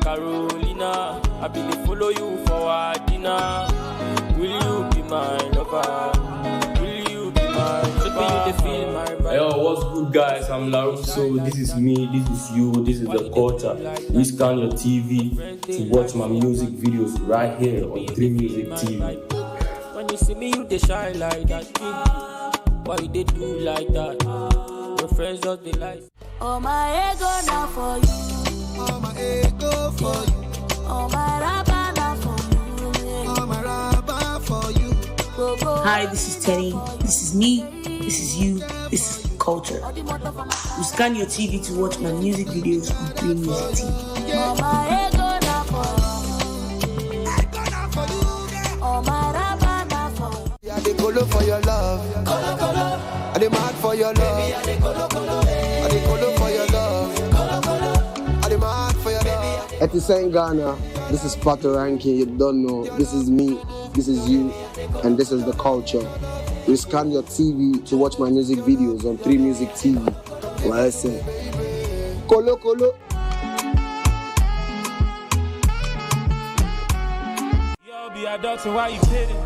Carolina, I been to follow you for a dinner. Will you be my lover? Will you be my lover? Yo, what's good, guys? I'm Larusso. This is me. This is you. This is the culture. We scan your TV to watch my music videos right here on 3 Music TV. When you see me, you they shine like that. Why you they do like that? Your friends just they like. Oh my ego now for you. Oh my ego for you. Oh my rabba now for you. Oh my rabba for you. Hi, this is Teddy. This is me. This is you. This is culture. You scan your TV to watch my music videos on 3 Music TV. Oh my ego now for you. Oh my rabba now for you. Yeah, they colo for your love. Colo colo. I they mad for your love. Baby, I they colo colo. I they colo for your love. Colo colo. I they mad for your love. At the same Ghana, this is Pato Ranking. You don't know. This is me. This is you. And this is the culture. You scan your TV to watch my music videos on 3 Music TV. What I say? Colo colo. Yo, be a doctor, why you kidding?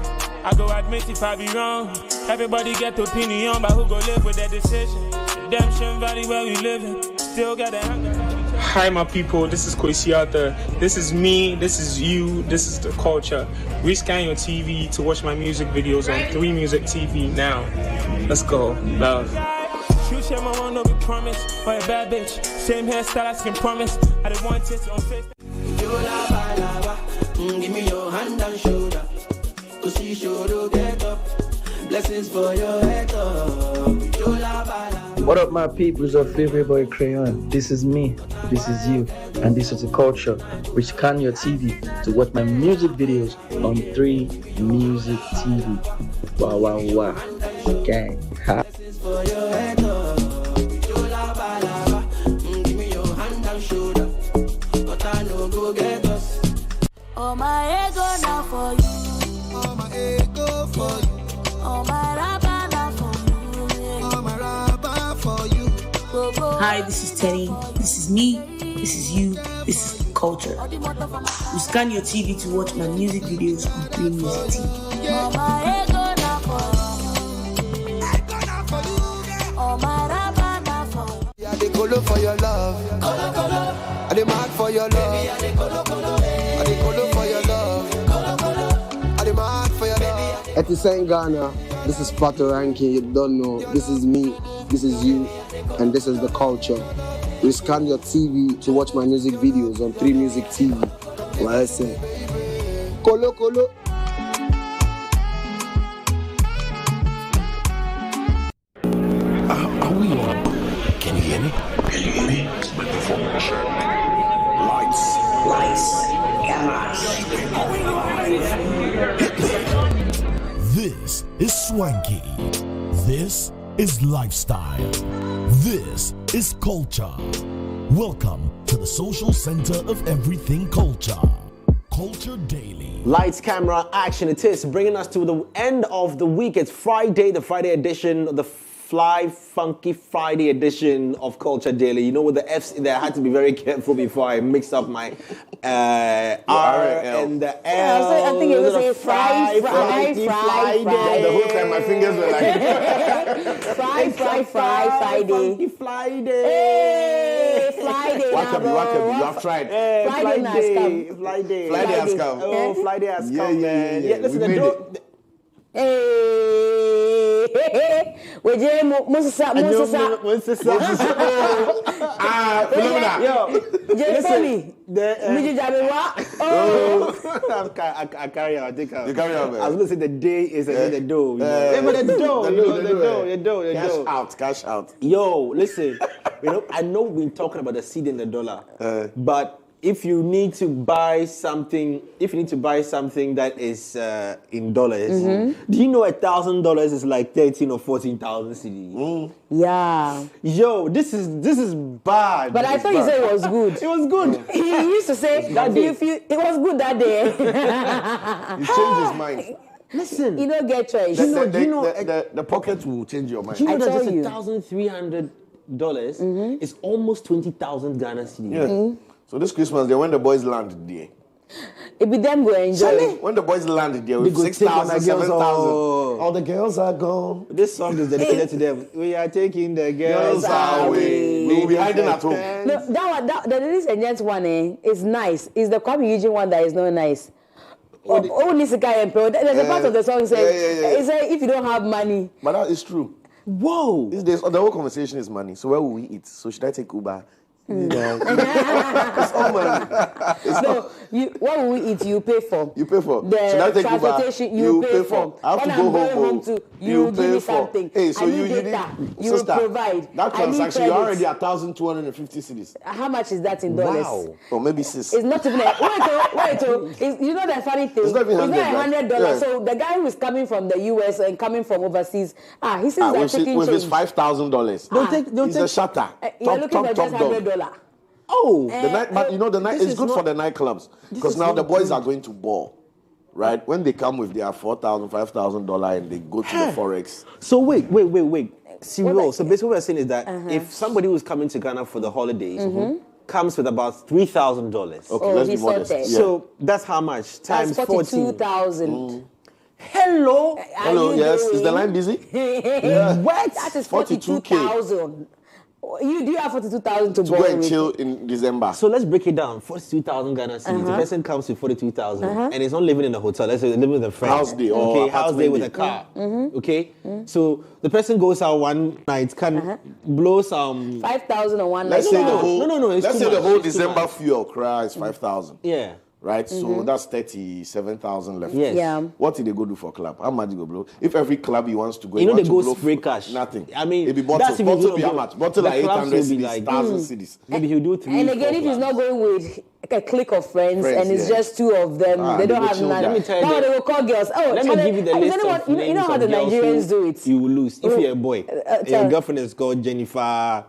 I go admit if I be wrong. Everybody get opinion, but who go live with their decision? Redemption Valley where we living. Still got a hunger. Hi my people, this is Kwesiata. This is me, this is you, this is the culture. Rescan your TV to watch my music videos on 3 Music TV now. Let's go, love. Shoot your mama, no be promise. Or a bad bitch, same hairstyle as can promise. I didn't want it on face. Give me your hand and shoulder. Cause you should get up. Blessings for your head up. What up, my people? It's your favorite boy Crayon. This is me, this is you, and this is the culture. Which scan your TV to watch my music videos on 3 Music TV. Wow, wow, wow. Gang. Ha. For your head up. Give me your hand and shoulder. But I know go get us. Oh my ego now for you. Oh my ego for you. Oh my rabba now for you. Oh my rabba for you. Hi, this is Teddy. This is me. This is you. This is culture. You scan your TV to watch my music videos on 3 Music TV. Oh my ego now for you. Oh my rabba now for you. Yeah, they colo for your love. Colo colo. I they mad for your love. Baby, I they colo colo. I they colo for your love. Colo colo. I they mad for your love. At the same Ghana, this is Pato Ranking. You don't know. This is me. This is you. And this is the culture. You scan your TV to watch my music videos on 3 Music TV. What I say? Colo colo. Are we on? Can you hear me? Can you hear me? Microphone check. Lights. This is swanky. This is lifestyle. This is culture. Welcome to the social center of everything culture. Culture Daily. Lights, camera, action. It is bringing us to the end of the week. It's Friday, the Friday edition, the Fly Funky Friday edition of Culture Daily. You know, with the F's there, I had to be very careful before I mixed up my R and the L. I think it was a Friday. The whole time my fingers were like Friday. Funky Friday. Hey, Friday. You have tried. Friday has come. Friday has come. Oh, Friday has come, man. Yeah, listen, we made it. Hey, we're Musa. Yo, listen. I carry out. You carry out, man. I was gonna say the day is the dough. The dough. Cash out. Yo, listen. I know we've been talking about the seed in the dollar, but if you need to buy something that is in dollars, do you know $1,000 is like 13 or 14,000 cedis? Yeah. Yo, this is bad. But I thought you said it was good. It was good. He used to say that it was good that day. He changed his mind. Listen, you don't get choice. The pocket will change your mind. Do you know that tell just you. $1,300 is almost 20,000 Ghana cedis? Yeah. So this Christmas, when the boys land there, it be them go enjoy. when the boys land there with go 6,000, take 7,000, all- all the girls are gone. This song is dedicated to them. We are taking the girls Girls away. away. They will be hiding at home. No, the ladies and gents one is nice. It's the Kwabena Eugene one that is not nice. There's a part of the song says, it says if you don't have money. But that is true. Whoa. These days, the whole conversation is money. So where will we eat? So should I take Uber? It's all money. What will we eat? You pay for. You pay for. The should I take transportation Uber? you pay for. I have when to I'm go going home. to, you give me for. something. Hey, so I need you data. You sister, will provide. That I need transaction, you're credits. already at 1,250 cedis. How much is that in dollars? Wow. Or maybe 6. It's not even wait. You know the funny thing? It's not even $100. Yeah. So the guy who is coming from the US and coming from overseas, he says they're taking with his change. $5,000. He's a shutter. You're looking for just dog. $100. Oh, the night, but you know the night this is is good not- for the nightclubs because now the boys are going to ball, right? When they come with their $4,000, $5,000 and they go to the forex. So wait. Serial. So basically what we're saying is that if somebody who's coming to Ghana for the holidays comes with about $3,000. Okay, let's be he's modest. sorted. Yeah. So that's how much? Times That's 14. 42,000. Hello? Hello, yes. Is the line busy? What? That is 42,000. Do you have 42,000 to To borrow go and with? chill in December. So let's break it down. 42,000 Ghana cedis. The person comes with 42,000 and he's not living in a hotel. Let's say they're living with a friend. House day or okay, house day with a apartment car. Okay? So the person goes out one night, can blow some... 5,000 on one night. Let's say the No, whole it's let's too say the much. whole It's too December much. fuel cry is 5,000. Yeah. Right? So that's 37,000 left. Yes. Yeah. What did they go do for club? How much they go blow? If every club he wants to go, You know he they wants go to blow spray cash. Nothing. I mean, It'd be that's bottle. if you Bottle do be not how go- much? Bottle the like clubs 800 will be cedis, like, 1,000 cedis. Maybe he'll do 3. And again, 4 if he's not clubs. going with a clique of friends Friends, and it's yeah. just two of them, Ah, they they don't go have chill none. there. Let me tell you Now the- they will call girls. Oh, Let me Charlie, give you the is list anyone, of you know how the names of girls Nigerians do it. You will lose. If you're a boy, tell- your girlfriend is called Jennifer,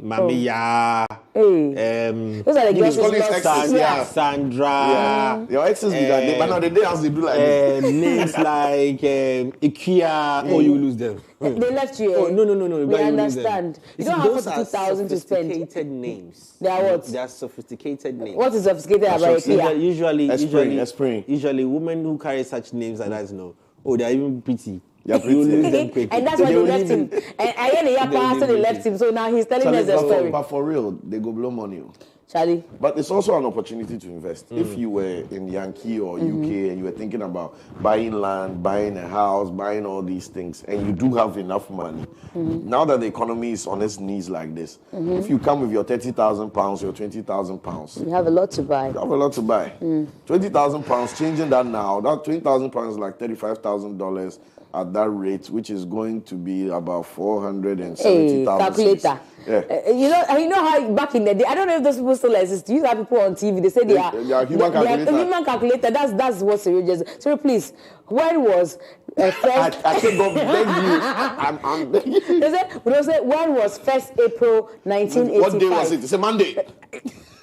Mamiya, Those are the girls call with it lots exes, of- yeah. Sandra. Yeah. Your exes be that. But now the day as they do like this. Names like Ikea. Oh, you will lose them. They left you. Oh, no. We You will lose them. understand. You see, don't have those are 42,000 to spend. sophisticated names. They are what? They are sophisticated names. What is sophisticated about IKEA? Usually, women who carry such names like that, they are even pretty. They are You will pretty. lose them quick. And that's why they will left leave him. And I hear the They will Yapa after they leave left him. So now he's telling us a Charlie, story. but for real, they go blow money. Charlie. But it's also an opportunity to invest. If you were in Yankee or UK and you were thinking about buying land, buying a house, buying all these things, and you do have enough money, now that the economy is on its knees like this, if you come with your £30,000, your £20,000, You have a lot to buy. you have a lot to buy. £20,000, changing that now, that £20,000 is like $35,000 at that rate, which is going to be about 470,000. Calculator. Yeah. You know how back in the day, I don't know if those people still exist. You have people on TV. They say they are human calculator. human calculator. That's what Cyril just. So please, when was first? I think God beg you. I'm begging you. They say when was 1st April 1985? What day was it? It's a Monday.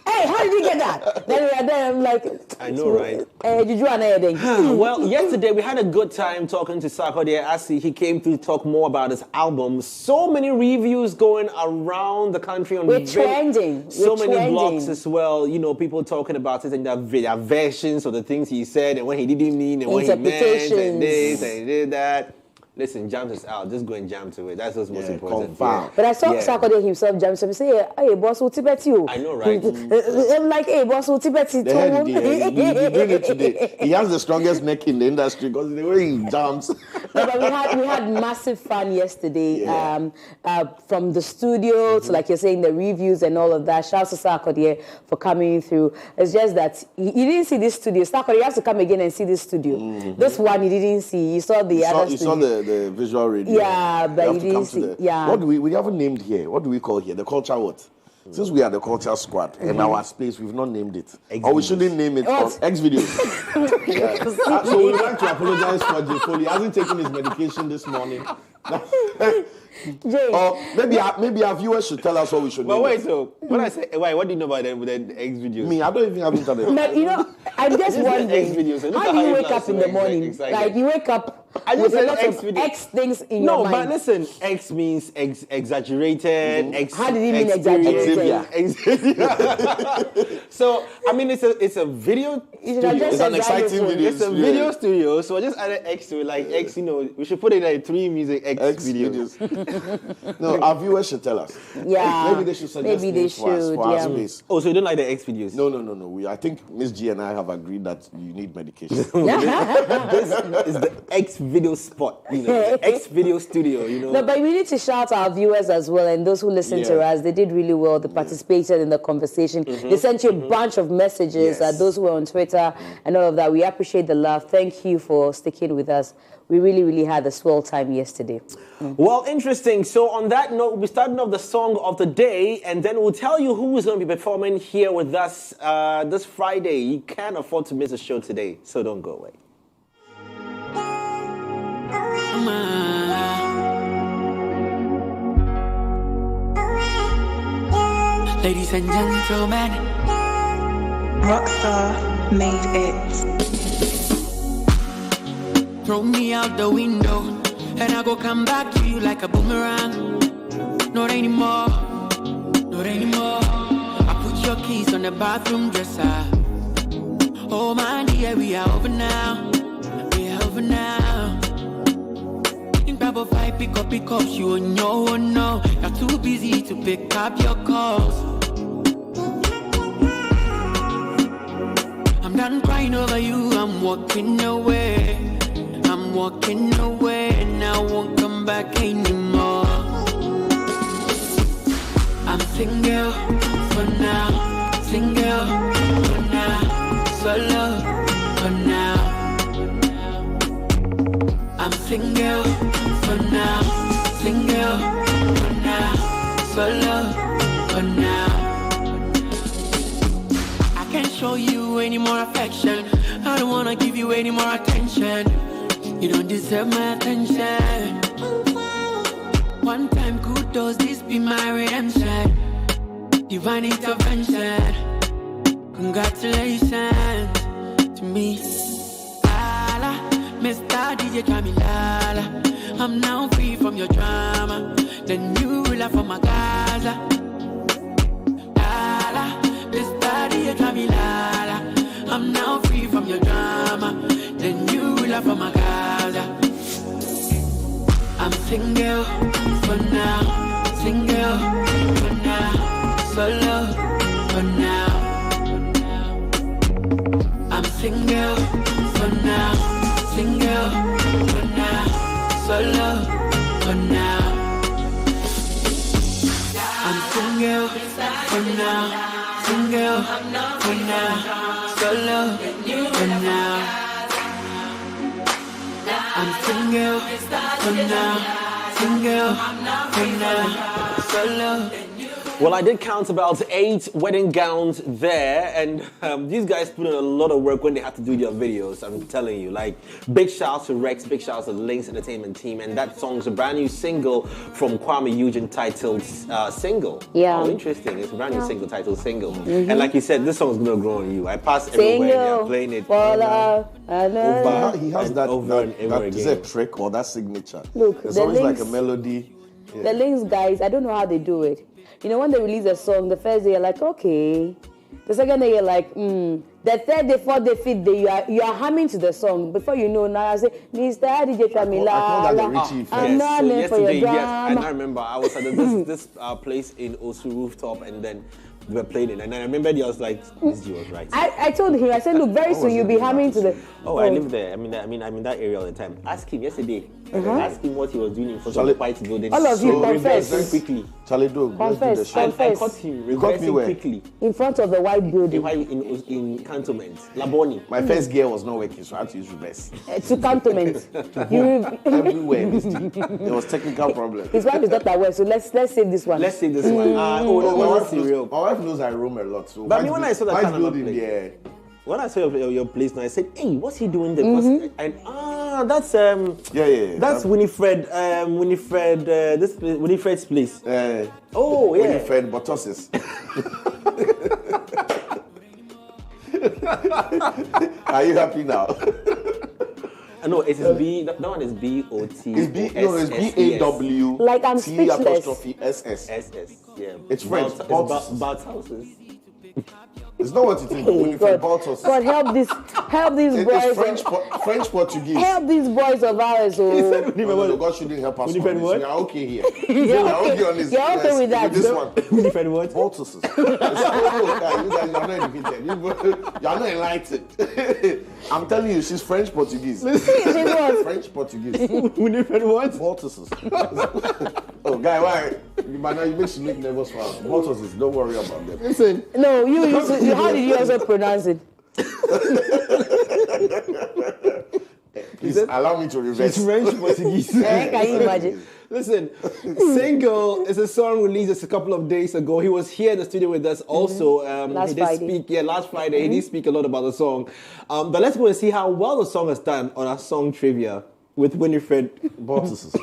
Hey, how did you get that? Then we are there. I'm like, I know, right? Juju and I Well, yesterday we had a good time talking to Sarkodie as he came to talk more about his album. So many reviews going around the country on We're trending. So We're many trending. blogs as well. You know, people talking about it and their versions of the things he said and what he didn't mean and what he meant and this and he did that. Listen, jam this out. Just go and jam to it. That's what's most important. confirm. But I saw Sarkodie himself jam. So he say, "Hey, boss, who Tibet you?" I know, right? I'm like, "Hey, boss, who Tibet you?" The head he bring it today. He has the strongest neck in the industry because the way he jumps. No, but we had massive fun yesterday. From the studio to, like you're saying, the reviews and all of that. Shouts to Sarkodie for coming through. It's just that you didn't see this studio. Sarkodie, you have to come again and see this studio. This one you didn't see. You saw the other You studio. saw the visual radio. Yeah, but have you to come didn't to see. Yeah. What do we haven't named here? What do we call here? The culture what? Since we are the culture squad in our space, we've not named it. Or we shouldn't name it X videos. So we'd like to apologize for Jay Foley. He hasn't taken his medication this morning. Or maybe our viewers should tell us what we should name wait, it. so when I say, what do you know about the X videos? Me, I don't even have internet. But I'm just wondering, how do you wake up in the morning? Like you wake up with a lot of X things in your mind. No, but listen, X means exaggerated. X, how did he mean exaggerated? So I mean, it's a video studio. It's an exciting video. It's a video studio. So I just added X to it, like X. We should put it in 3 music X videos. No, our viewers should tell us. Yeah, maybe they should suggest names for our space. Oh, so you don't like the X videos? No. I think Miss G and I have agreed that you need medication. This is the X video spot, the X video studio, No, but we need to shout our viewers as well and those who listen to us. They did really well. They participated in the conversation. They sent you a bunch of messages. Those who were on Twitter and all of that. We appreciate the love. Thank you for sticking with us. We really, really had a swell time yesterday. Well, interesting. So on that note, we'll be starting off the song of the day, and then we'll tell you who is going to be performing here with us this Friday. You can't afford to miss a show today, so don't go away. Ladies and gentlemen, Rockstar made it. Throw me out the window, and I go come back to you like a boomerang. Not anymore, not anymore. I put your keys on the bathroom dresser. Oh my dear, we are over now. We are over now. In Bravo 5, pick up, you know, no. You're too busy to pick up your calls. I'm done crying over you, I'm walking away. I'm walking away and I won't come back anymore. I'm single for now, single for now, solo for now. I'm single for now, single for now, solo for now. I can't show you any more affection. I don't wanna give you any more attention. You don't deserve my attention. One time kudos, this be my redemption. Divine intervention. Congratulations to me. Lala, Mr. DJ Kamilala. I'm now free from your drama. The new ruler for my Gaza. Lala, Mr. DJ Kamilala. I'm now free from your drama. The new ruler for my Gaza. I'm single for now, single for now, solo for now. I'm single for now, single for now, solo for now. I'm single for now, single for now, solo for now. I'm single for now, single for now, solo. Well, I did count about 8 wedding gowns there, and these guys put in a lot of work when they had to do their videos. I'm telling you, like, big shouts to Rex, big shouts to the Lynx Entertainment team, and that song's a brand new single from Kwame, Eugene, titled Single. Yeah. Oh, interesting. It's a brand new single titled Single. And like you said, this song's gonna grow on you. I pass everywhere and they're playing it. He has that over and over again. Is that trick or that signature? Look, it's the always Lynx, like a melody. Yeah. The Lynx guys, I don't know how they do it. When they release a song, the first day you're like, okay. The second day you're like, The third day, fourth day, fifth day, you are humming to the song. Before you know, now I say, Mr. DJ Kamila, I'm not meant for your drama. And I remember I was at this place in Osu Rooftop, and then we were playing it, and I remember I was like, this G was right. I told him, I said, look, very soon you'll be humming to the. I live there. I'm in that area all the time. Ask him yesterday. Ask him what he was doing in front of the white building. All of you confess. Very quickly. Charlie, do confess. I caught him reversing quickly. In front of the white building. In cantonment. Laboni. My first gear was not working, so I had to use reverse. To cantonment. Everywhere in this team. There was technical problems. His wife is not aware, so let's save this one. Let's save this one. My wife knows I roam a lot. So but when I saw that kind of building there. When I saw your place now, I said, hey, what's he doing there? That's that's Winifred. This place, Winifred's place. Winifred Botoses. Are you happy now? No, it is B. That one is B-O-T. It's B. No, it's B-A-W. Like I'm speechless. T'-S-S. S-S. Yeah. It's French. Bart houses. It's not what you think. Winifred Baltos. God help these boys. It's French Portuguese. Help these boys of ours. No, God shouldn't help us. We are okay here. We are okay on this. You're okay with that. This one. Winifred what? Baltos. You guys are not educated. You are not enlightened. I'm telling you, she's French Portuguese. She's what? French Portuguese. Winifred what? Baltos. Oh, guy, why? But now you make me look nervous for us. Baltos, don't worry about them. Listen. No, how did you also pronounce it? Please allow me to reverse. It's French Portuguese. Can you imagine? Listen, Single is a song released just a couple of days ago. He was here in the studio with us also. Last Friday. Last Friday. He did speak a lot about the song. But let's go and see how well the song has done on our song trivia with Winifred Baltus.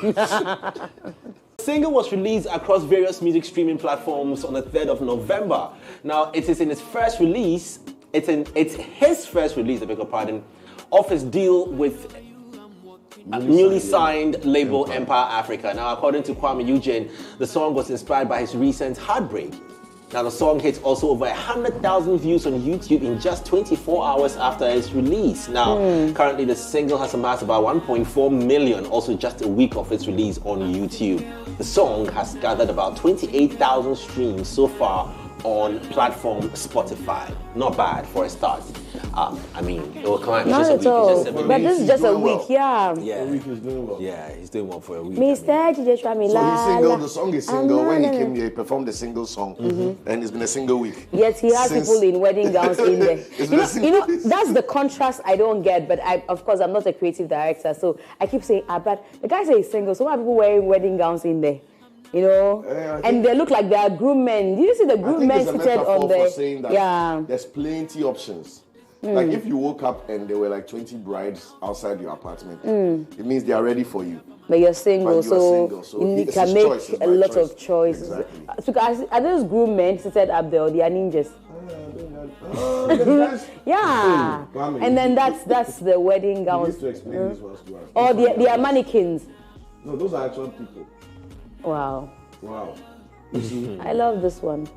Single was released across various music streaming platforms on the 3rd of November. Now, it is in its first release, it's his first release, I beg your pardon, of his deal with newly signed label Empire Africa. Now, according to Kwame Eugene, the song was inspired by his recent heartbreak. Now, the song hit also over 100,000 views on YouTube in just 24 hours after its release. Now, currently the single has amassed about 1.4 million, also just a week of its release on YouTube. The song has gathered about 28,000 streams so far on platform Spotify. Not bad for a start. I mean, it will come out in just a week. Just but this is just a week, Yeah, a week he's doing well. Yeah, he's doing well for a week. Mr. DJ Shwami, so the song is single. When he came here, he performed a single song, and it's been a single week. Yes, he has people in wedding gowns in there. you know, that's the contrast I don't get. But of course, I'm not a creative director, so I keep saying, but the guy says he's single, so why are people wearing wedding gowns in there? You know, and they look like they are groom men. Did you see the groom men seated on the? There's plenty options. Like if you woke up and there were like 20 brides outside your apartment, it means they are ready for you. But you're single, so you can make a lot of choices. Exactly. Are those groom men seated up there or they are ninjas? Yeah. And then that's the wedding gowns. You need to explain this one to us. Or they are mannequins. No, those are actual people. Wow. I love this one.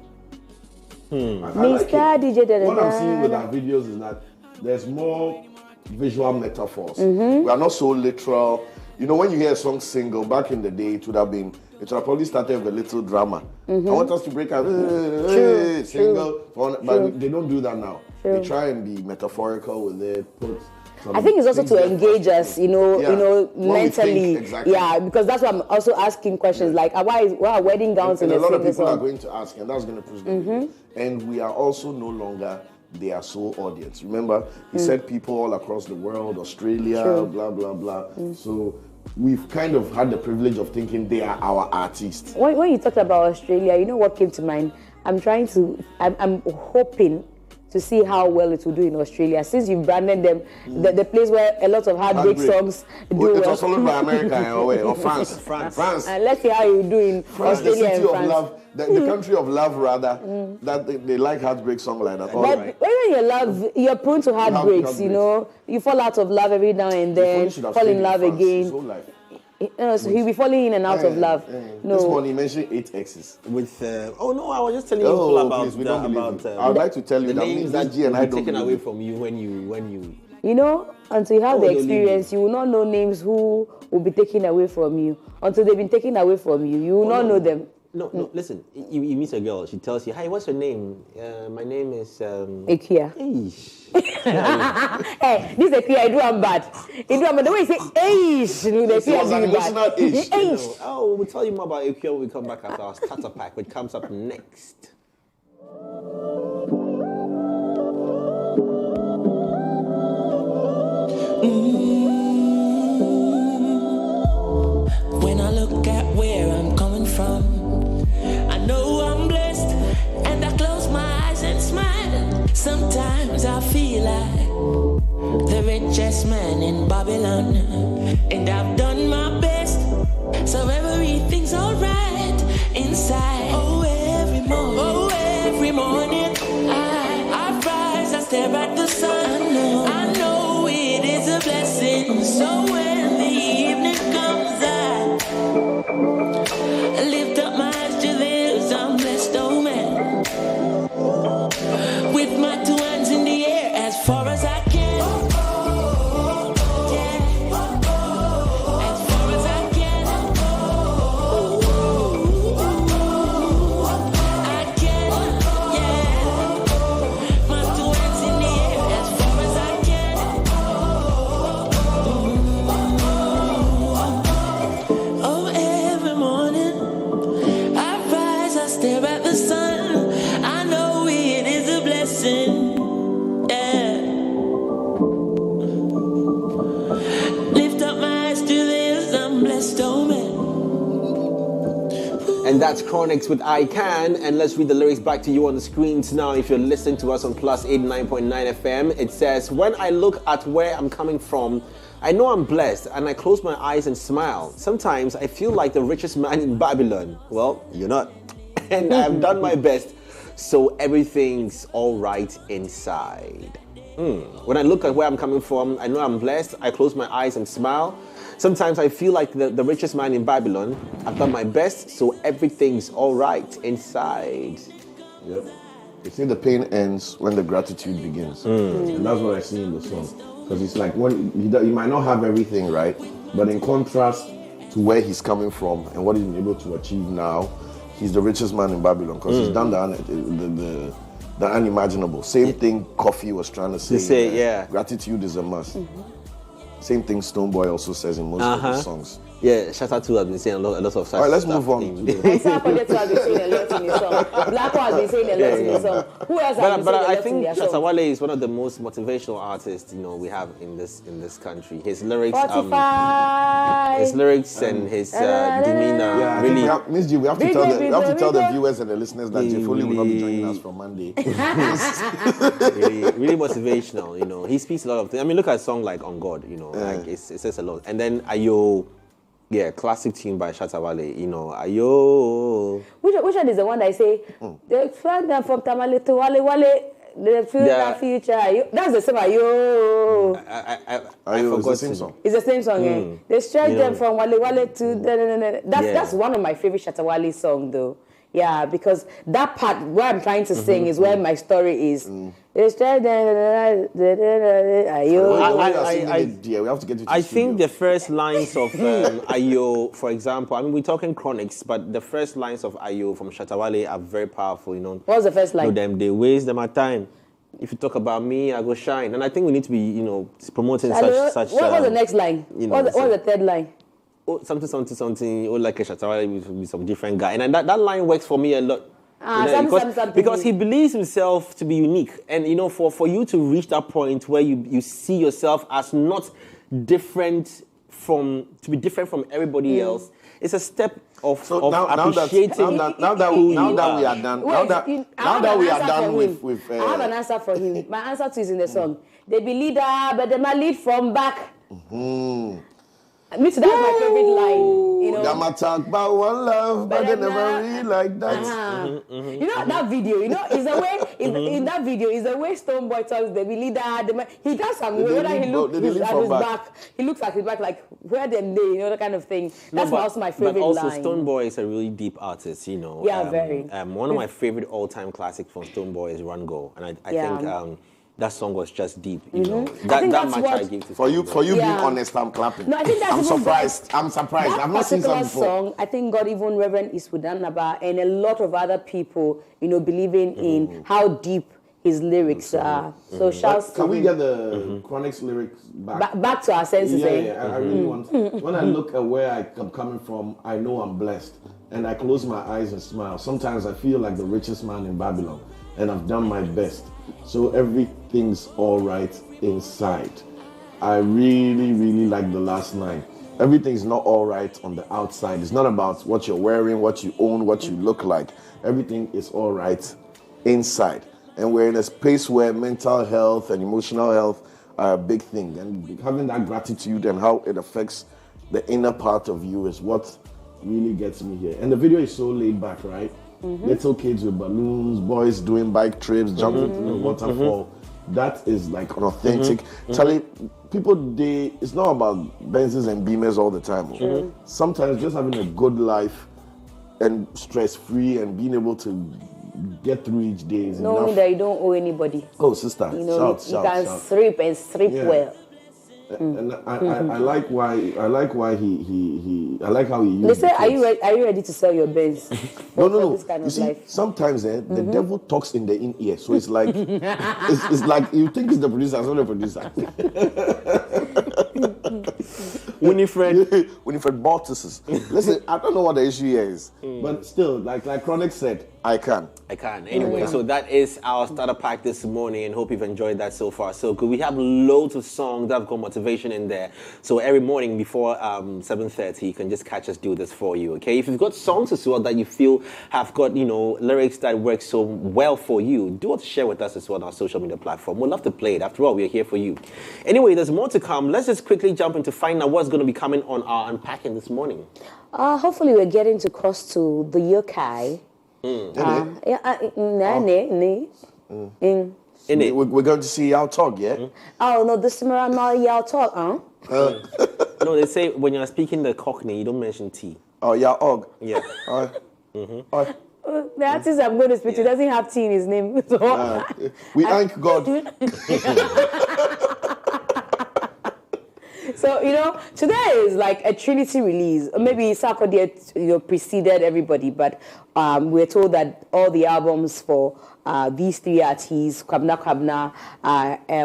Mr. Like DJ. What I'm seeing with our videos is that there's more visual metaphors. We are not so literal. You know, when you hear a song single, back in the day, it would have probably started with a little drama. I want us to break out, single, but they don't do that now. They try and be metaphorical with it, I think it's also to engage us, you know, mentally. Exactly. Yeah, because that's why I'm also asking questions like, why are wedding gowns in a lot of single people song? are going to ask, and that's going to push them. And we are also no longer their sole audience. Remember, he said people all across the world, Australia, blah, blah, blah. So we've kind of had the privilege of thinking they are our artists. When you talked about Australia, you know what came to mind? I'm hoping to see how well it will do in Australia. Since you've branded them, the place where a lot of heartbreak songs do well. It was followed by America or France. France. And let's see how you do in Australia and France. Love, the country of love, rather, that they like heartbreok song like that. But when you're prone to heartbreaks, you know, you fall out of love every now and then, fall in love again. So he'll be falling in and out of love. No. This morning he mentioned 8 exes. With I was just telling people about I would like to tell you the names that G and I don't taken away from you when you. You know, until you have the experience, you will not know names who will be taken away from you. Until they've been taken away from you, you will not know them. No, listen. You meet a girl, she tells you, "Hey, what's your name?" My name is... Ekia. Hey, this is Ekia, I do am bad. The way you say, eish, the Ekia do bad. Oh, we'll tell you more about Ekia when we come back after our starter pack, which comes up next. When I look at where I'm coming from, I know I'm blessed, and I close my eyes and smile. Sometimes I feel like the richest man in Babylon, and I've done my best, so everything's alright inside. Oh, every morning, I rise, I stare at the sun. I know it is a blessing. So when the evening comes, I lift up my eyes to this, I'm blessed, oh man. With my two hands in the air as far as I can. And that's Chronixx with I Can. And let's read the lyrics back to you on the screens now. If you're listening to us on Plus 89.9 FM, it says, when I look at where I'm coming from, I know I'm blessed, and I close my eyes and smile. Sometimes I feel like the richest man in Babylon. Well, you're not. And I've done my best, so everything's all right inside. When I look at where I'm coming from, I know I'm blessed. I close my eyes and smile. Sometimes I feel like the richest man in Babylon. I've done my best, so everything's all right inside. Yep. You see, the pain ends when the gratitude begins. And that's what I see in the song. Because it's like, when he might not have everything, right? But in contrast to where he's coming from and what he's been able to achieve now, he's the richest man in Babylon. Because he's done the unimaginable. Same thing Kofi was trying to say. Yeah. Gratitude is a must. Same thing Stonebwoy also says in most of his songs. Yeah, Shout Out to has been saying a lot of such All right, let's move on. Sarkodie has been saying a lot in his song. Blacko has been saying a lot in his song. Who else has been saying a lot in their song? But I think Shatta Wale is one of the most motivational artists, we have in this country. His lyrics, and his demeanor really. Miss G, we have to tell the viewers and the listeners that Jeff Foley will not be joining us from Monday. really motivational. He speaks a lot of things. I mean, look at a song like On God. Like it says a lot. And then Ayo. Yeah, classic tune by Shatta Wale, Ayo. Which one is the one that I say, they flag them from Tamale to Wale, they feel the future. That's the same Ayo. I forgot the same song. It's the same song, eh? They stretch them from Wale to... That's one of my favorite Shatta Wale songs, though. Yeah, because that part where I'm trying to sing is where my story is. They stretch them... we have to get to I think the first lines of Ayo, for example, I mean, we're talking Chronixx, but the first lines of Ayo from Shatta Wale are very powerful, What's the first line? They waste my time. If you talk about me, I go shine. And I think we need to be, promoting such. What was the next line? What's the third line? Something, or like a Shatta Wale with some different guy. And that line works for me a lot. Because he believes himself to be unique. And, for you to reach that point where you see yourself as not different from everybody else, it's a step of appreciating now that we are done with I have an answer for him. My answer to is in the song. They be leader, but they might lead from back. Me too, that's my favorite line. Them talk about one love, but they never really like that. That video, is the way in that video is the way Stonebwoy tells the leader. He does some way whether he looks at his back. He looks at his back like where them they, that kind of thing. That's also my favorite line. But also Stonebwoy is a really deep artist, Yeah, very. One of my favorite all-time classics from Stonebwoy is Run Go, and I think. that song was just deep. You Mm-hmm. know, I think that that's much what- I give to For you being Yeah. honest, I'm clapping. No, I think that's I'm even surprised. I'm surprised. That I've not seen particular some before. song, I think, got even Reverend Eastwood Anaba and a lot of other people, believing in how deep his lyrics are. So shouts to Can we him. get the Chronixx lyrics back? Back to our senses, eh? Yeah, I really want. When I look at where I'm coming from, I know I'm blessed. And I close my eyes and smile. Sometimes I feel like the richest man in Babylon. And I've done my best. So everything's all right inside. I really, really like the last line. Everything's not all right on the outside. It's not about what you're wearing, what you own, what you look like. Everything is all right inside. And we're in a space where mental health and emotional health are a big thing. And having that gratitude and how it affects the inner part of you is what really gets me here. And the video is so laid back, right? Little kids with balloons, boys doing bike trips, jumping into the waterfall. That is like an authentic. Charlie, it's not about Benzes and Beamers all the time. Sometimes just having a good life and stress-free and being able to get through each day is Knowing enough. that you don't owe anybody. Oh, sister, You shout. can sleep and sleep Yeah. well. And I like why he I like how he used They say, the are kids. you ready to sell your Benz? No. This kind You of see, life. sometimes the devil talks in the in-ear, so it's like it's like you think it's the producer, it's not the producer. Winifred Baltus. Listen, I don't know what the issue here is, but still, like Chronixx said, I can. Anyway, so that is our starter pack this morning, and hope you've enjoyed that so far. So good. We have loads of songs that have got motivation in there. So every morning before 7:30, you can just catch us do this for you, okay? If you've got songs as well that you feel have got, lyrics that work so well for you, do want to share with us as well on our social media platform. We'd love to play it. After all, we're here for you. Anyway, there's more to come. Let's just quickly jump into finding out what's going to be coming on our Unpacking this morning. Hopefully we're getting to cross to the UK. We're going to see our talk, yeah? Oh, no, this time around, not y'all talk, huh? No, they say when you're speaking the Cockney, you don't mention T. Oh, yeah, og. Yeah. The artist I'm going to speak to doesn't have T in his name. So We thank God. So, today is like a Trinity release. Maybe Sarkodie, preceded everybody, but we're told that all the albums for these three artists, Kwabena Kwabena,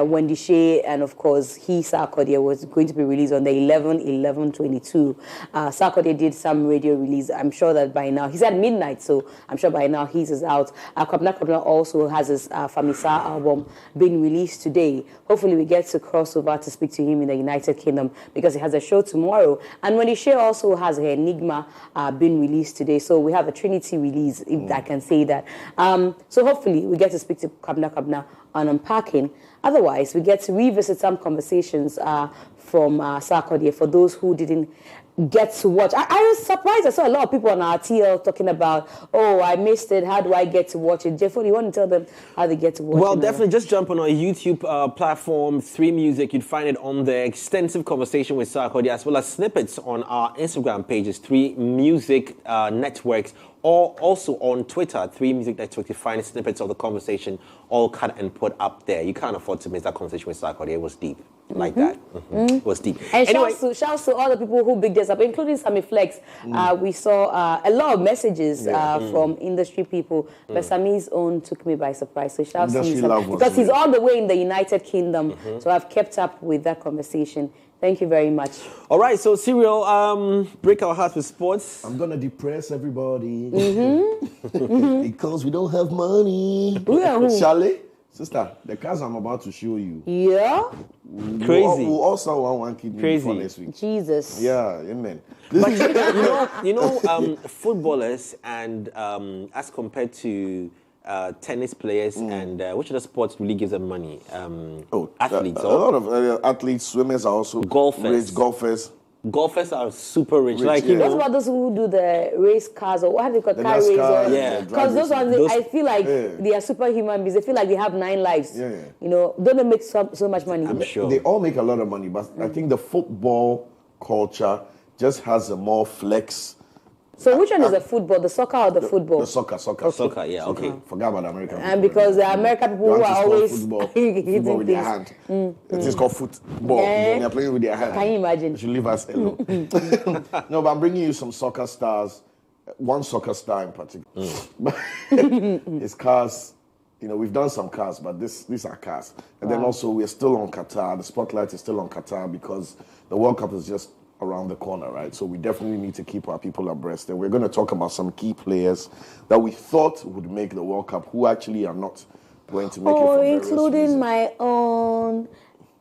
Wendy Shea, and of course, Sarkodie, was going to be released on the 11/11/22. Sarkodie did some radio release. I'm sure that by now, he's at midnight, so I'm sure by now his is out. Kwabena Kwabena also has his Famisa album being released today. Hopefully, we get to cross over to speak to him in the United Kingdom because he has a show tomorrow. And Wendy Shea also has her Enigma being released today. So we have a Trinity release, if I can say that. So hopefully, we get to speak to Kwabena Kwabena on Unpacking. Otherwise, we get to revisit some conversations from Sarkodie for those who didn't get to watch. I was surprised. I saw a lot of people on our TL talking about, oh, I missed it. How do I get to watch it? Jeffrey, you want to tell them how they get to watch it? Well, definitely just jump on our YouTube platform, 3 Music. You'd find it on the extensive conversation with Sarkodie, as well as snippets on our Instagram pages, 3 Music Networks, or also on Twitter, 3 Music Network. You find snippets of the conversation all cut and put up there. You can't afford to miss that conversation with Sarkodie. It was deep. Like that. It was deep. And anyway, shouts to all the people who bigged this up, including Sammy Flex. We saw a lot of messages from industry people, but Sammy's own took me by surprise. So shouts to you, because he's all the way in the United Kingdom. So I've kept up with that conversation. Thank you very much. All right, so Serial, break our hearts with sports. I'm going to depress everybody because we don't have money. Charlie, sister, the cars I'm about to show you. Yeah? Crazy. We'll also want one kidney for next week. Jesus. Yeah, amen. But footballers and as compared to tennis players and which other sports really gives them money? Athletes. A lot of athletes, swimmers are also golfers. Rich golfers. Golfers are super rich. What about those who do the race cars, or what have they called, car races? Because those ones, I feel like they are superhuman beings. They feel like they have 9 lives. Don't they make so much money? I'm sure. They all make a lot of money, but I think the football culture just has a more flex So which one is the football? The soccer or the football? The soccer. Soccer, yeah, okay. Forgot about the American. And because the American people who are always football hitting with their hand. It is called football. They're playing with their hand. Can you imagine? You should leave us alone. No, but I'm bringing you some soccer stars. One soccer star in particular. His cars. We've done some cars, but these are cars. And then also we're still on Qatar. The spotlight is still on Qatar because the World Cup is just around the corner, right? So we definitely need to keep our people abreast. And we're going to talk about some key players that we thought would make the World Cup who actually are not going to make it for various including reasons. my own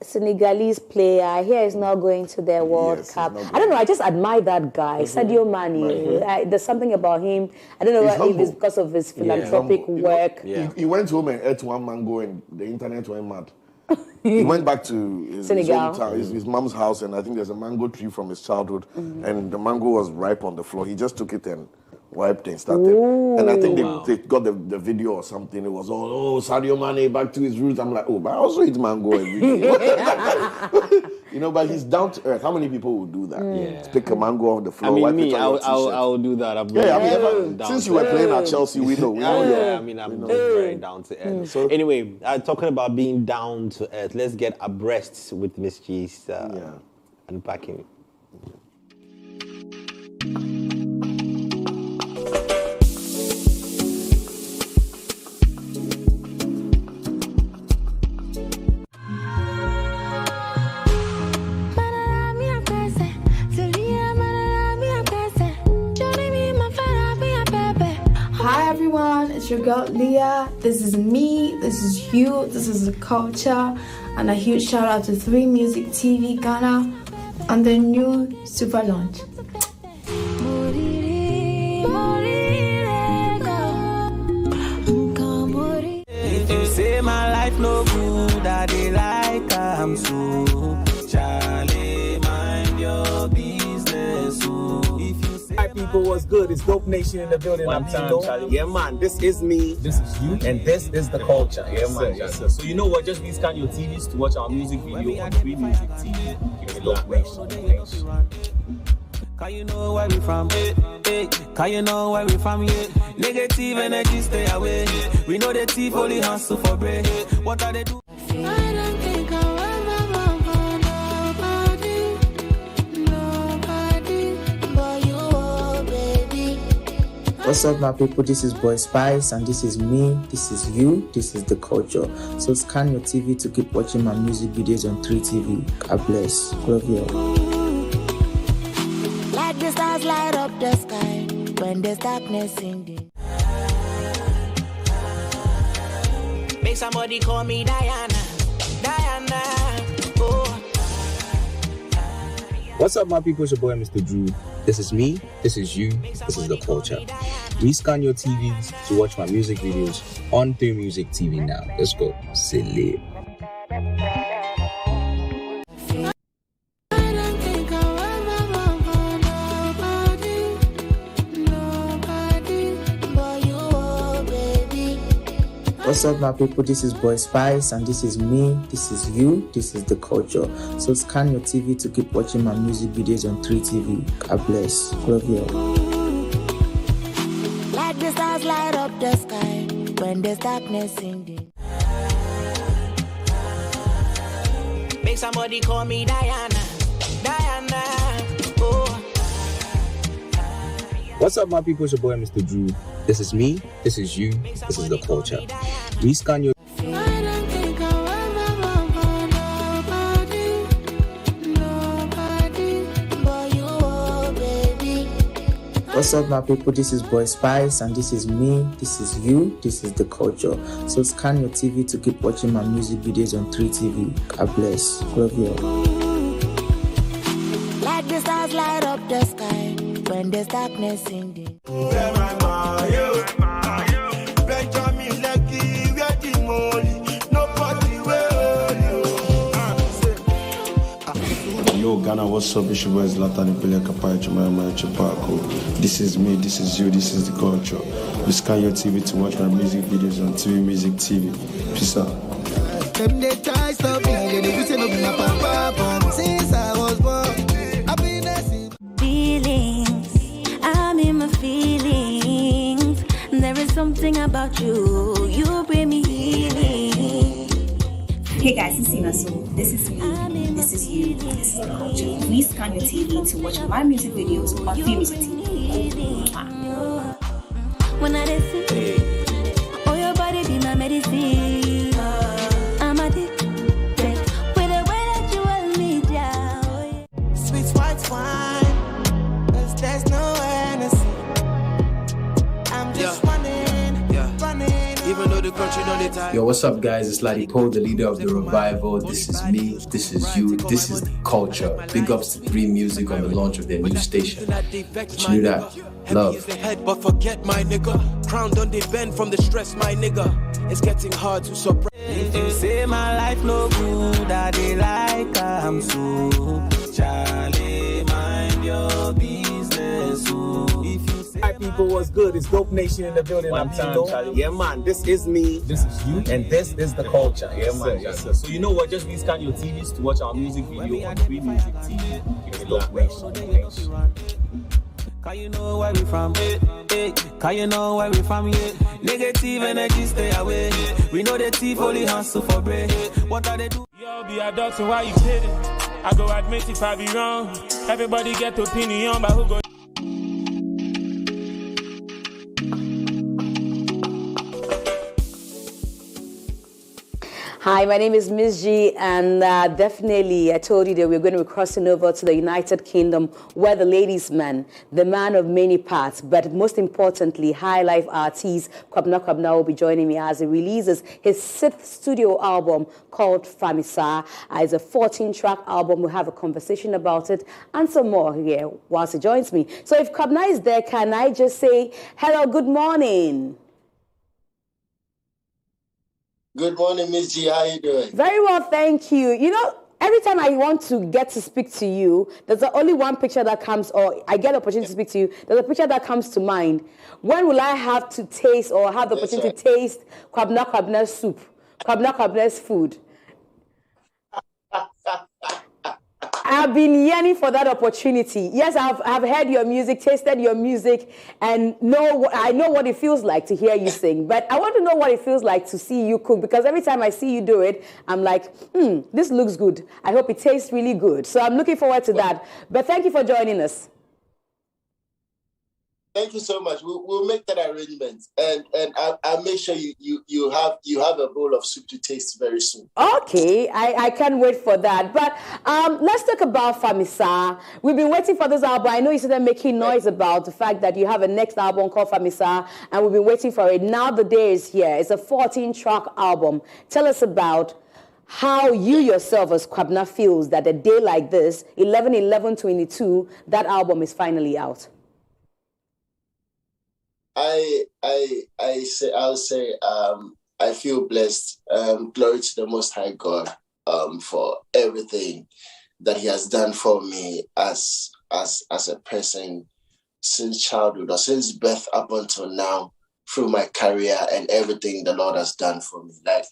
Senegalese player. Here is not going to the World Cup. I don't know. I just admire that guy, Sadio Mane. There's something about him. I don't know if it's because of his philanthropic work. He went home and ate one mango and the internet went mad. He went back to his hometown, his mom's house, and I think there's a mango tree from his childhood, and the mango was ripe on the floor. He just took it and wiped and started. And I think they got the video or something. It was all, Sadio Mane back to his roots. I'm like, but I also eat mango every day. But he's down to earth. How many people would do that? Yeah. Pick a mango off the floor. I mean, I'll do that. Since you were playing at Chelsea, we know. I'm very down to earth. So anyway, talking about being down to earth, let's get abreast with Miss G's Unpacking. It's your girl Ria. This is me, this is you, this is the culture, and a huge shout out to 3 Music TV Ghana on the new super launch. If you say my life no good, I dey like I'm so Charlie, mind your business. Hi people, what's good? It's Dope Nation in the building. One time, Charlie. Yeah man, this is me, this is you, and this is the culture. Yeah man, yes, sir. So you know what, just rescan your TVs to watch our music video on 3 Music TV. It's Dope Nation. Can you know where we from? Can you know where we from? Negative energy stay away. We know the thief only hustle for bread. What are they doing? I don't think I'll ever nobody, but you, oh baby. What's up, my people? This is Boy Spice, and this is me, this is you, this is the culture. So scan your TV to keep watching my music videos on 3TV. God bless. Love you all. Like the stars light up the sky when there's darkness in the. Make somebody call me Diana. Oh. What's up, my people? It's your boy, Mr. Drew. This is me, this is you, this is the culture. Rescan your TVs to watch my music videos on 3 Music TV now. Let's go. Silly. What's up, my people? This is Boy Spice, and this is me, this is you, this is the culture. So scan your TV to keep watching my music videos on 3TV. God bless. Love you all. Like the stars light up the sky when there's darkness in the. Make somebody call me Diana. Oh. What's up, my people? It's your boy, Mr. Drew. This is me, this is you, this is the culture. Rescan your What's up, my people? This is Boy Spice, and this is me, this is you, this is the culture. So scan your TV to keep watching my music videos on 3TV. God bless. Love you all. Like the stars light up the sky when there's darkness in the. Yo, Ghana, what's up? It's your boy Zlatan Ipele Chipako. This is me, this is you, this is the culture. You scan your TV to watch my music videos on 3 Music TV. Peace out. Feelings, I'm in my listening us. So this is me, this is you, this is the culture. Please scan your TV to watch my music videos on Free Music TV. When I see, oh your body be my medicine. I'm addicted with the way that you hold me down. Sweet white wine, there's no Hennessy. I'm just running. Even though the country don't need. Yo, what's up, guys? It's Ladipo, the leader of the revival. This is me, this is you, this is the culture. Big ups to 3 Music on the launch of their new station. But you knew that. Love. But forget my nigga. Crown don't they bend from the stress, my nigga. It's getting hard to suppress. If you say my life no good, I dey like I'm so. Charlie, mind your business. If you say Hi people, what's good? It's Dope Nation in the building. One time, Charlie. Yeah, man. This is me. This is you. And this is the culture. Yeah, man. Yes, sir. So you know what? Just rescan your TVs to watch our music video on Free Music TV. It's Dope Nation. Can you know where we from? Can you know where we from? Negative energy stay away. We know the thief only hustle for bread. What are they do? Yo, be a dog, so why you kidding? I go admit if I be wrong. Everybody get opinion, but who go? Hi, my name is Miss G, and definitely I told you that we're going to be crossing over to the United Kingdom, where the ladies' man, the man of many parts, but most importantly, high life artist Kwabena Kwabena will be joining me as he releases his 6th studio album called Famisa. It's a 14-track album. We'll have a conversation about it and some more here whilst he joins me. So if Kwabena is there, can I just say hello, good morning? Good morning, Miss G. How you doing? Very well, thank you. You know, every time I want to get to speak to you, there's only one picture that comes, or I get the opportunity to speak to you, there's a picture that comes to mind. When will I have to taste or have the opportunity to taste Kwabena Kwabena's soup, Kwabena Kwabena's food? I've been yearning for that opportunity. Yes, I've heard your music, tasted your music, and I know what it feels like to hear you sing. But I want to know what it feels like to see you cook, because every time I see you do it, I'm like, this looks good. I hope it tastes really good. So I'm looking forward to that. But thank you for joining us. Thank you so much. We'll make that arrangement, and I'll make sure you have a bowl of soup to taste very soon. Okay, I can't wait for that. But let's talk about Famisa. We've been waiting for this album. I know you started making noise about the fact that you have a next album called Famisa, and we've been waiting for it. Now the day is here. It's a 14-track album. Tell us about how you yourself as Kwabena feels that a day like this, 11/11/22, that album is finally out. I'll say I feel blessed. Glory to the Most High God for everything that He has done for me as a person since childhood or since birth up until now, through my career and everything the Lord has done for me. Like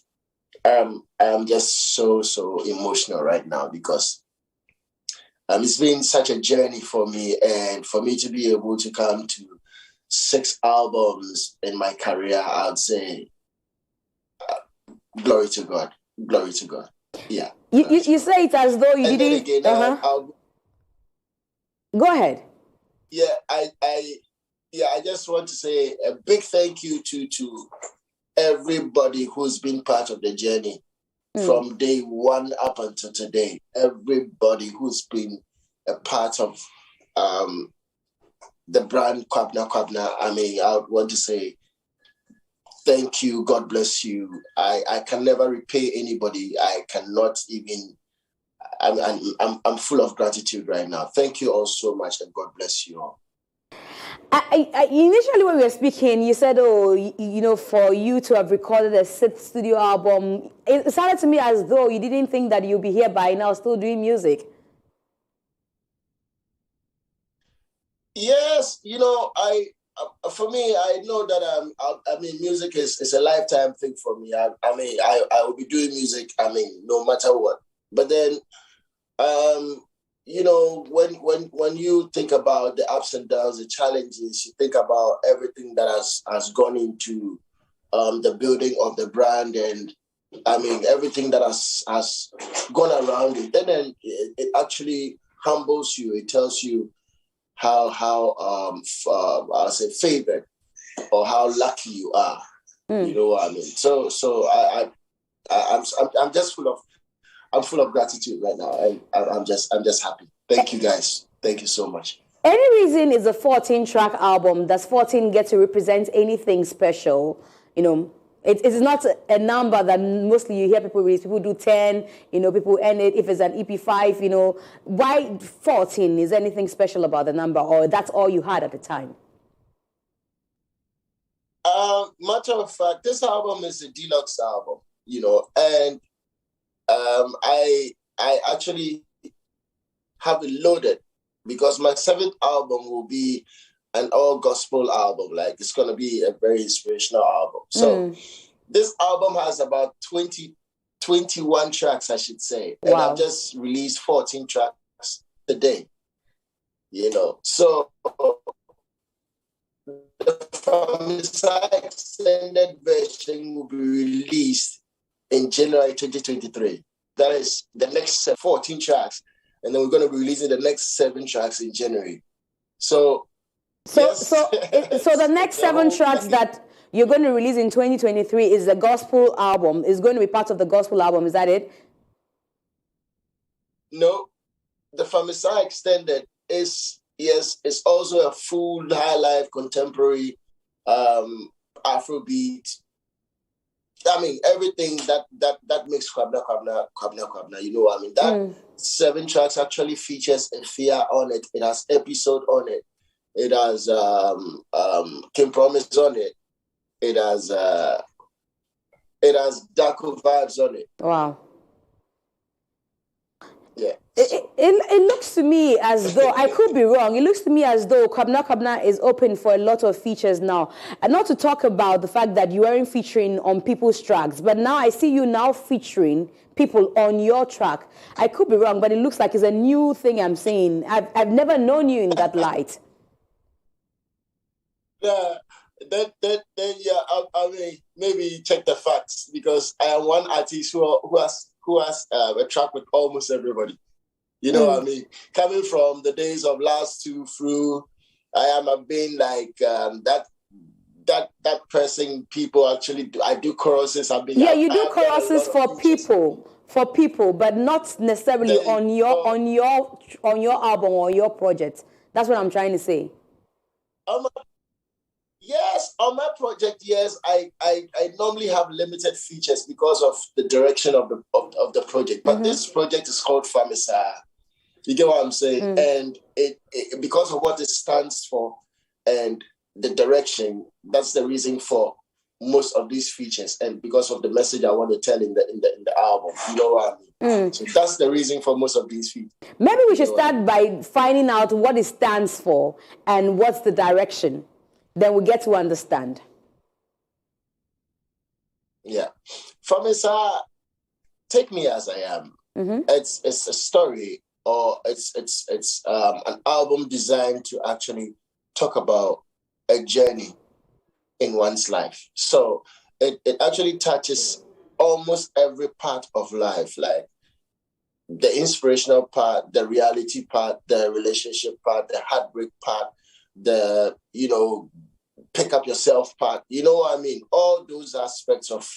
I'm just so emotional right now, because it's been such a journey for me, and for me to be able to come to 6 albums in my career, I would say, glory to God. Glory to God. Yeah. You say it as though you and didn't. Then again, Go ahead. Yeah, I just want to say a big thank you to everybody who's been part of the journey from day one up until today. Everybody who's been a part of the brand Kwabena Kwabena. I mean, I would want to say thank you, God bless you. I can never repay anybody. I cannot even. I'm full of gratitude right now. Thank you all so much, and God bless you all. Initially, when we were speaking, you said, for you to have recorded a 6th studio album, it sounded to me as though you didn't think that you'd be here by now still doing music. Yes, for me, I know that music is a lifetime thing for me. I will be doing music, no matter what. But then, when you think about the ups and downs, the challenges, you think about everything that has gone into the building of the brand and I mean, everything that has gone around it, and then it actually humbles you. It tells you how I'll say favored or how lucky you are. You know what I mean? So I'm just full of gratitude right now. I'm just happy. Thank you guys. Thank you so much. Any reason is a 14-track album? Does 14 get to represent anything special? You know, it is not a number that mostly you hear people release. People do 10, you know, people end it. If it's an EP5, you know, why 14? Is there anything special about the number, or that's all you had at the time? Matter of fact, this album is a deluxe album, you know, and I actually have it loaded because my 7th album will be an all gospel album. Like, it's going to be a very inspirational album. So this album has about 21 tracks, I should say. And I've just released 14 tracks today, you know. So the extended version will be released in January 2023. That is the next 14 tracks. And then we're going to be releasing the next 7 tracks in January. So the next 7 tracks that you're going to release in 2023 is the gospel album. Is going to be part of the gospel album. Is that it? No, the Famisa Extended is it's also a full high life contemporary Afrobeat. I mean, everything that makes Kwabena Kwabena. You know what I mean? That 7 tracks actually features a fear on it. It has episode on it. It has King Promise on it. It has Darko Vibes on it. Wow. Yeah. It looks to me as though, I could be wrong, it looks to me as though Kwabena Kwabena is open for a lot of features now. And not to talk about the fact that you weren't featuring on people's tracks, but now I see you now featuring people on your track. I could be wrong, but it looks like it's a new thing I'm seeing. I've never known you in that light. Yeah, I mean, maybe check the facts, because I am one artist who has a track with almost everybody. You know what I mean? Coming from the days of Last Two through, I've been like that person people actually do. I do choruses. You do choruses for people, but not necessarily on your album or your project. That's what I'm trying to say. Yes, on my project, yes, I normally have limited features because of the direction of the project. But this project is called Famisa. You get what I'm saying? And it because of what it stands for and the direction, that's the reason for most of these features, and because of the message I want to tell in the album. You know what I mean? So that's the reason for most of these features. Maybe we should start by finding out what it stands for and what's the direction. Then we get to understand. Yeah. Famisa, Take Me As I Am. It's a story, or it's an album designed to actually talk about a journey in one's life. So it actually touches almost every part of life, like the inspirational part, the reality part, the relationship part, the heartbreak part, the, pick up yourself part. You know what I mean? All those aspects of,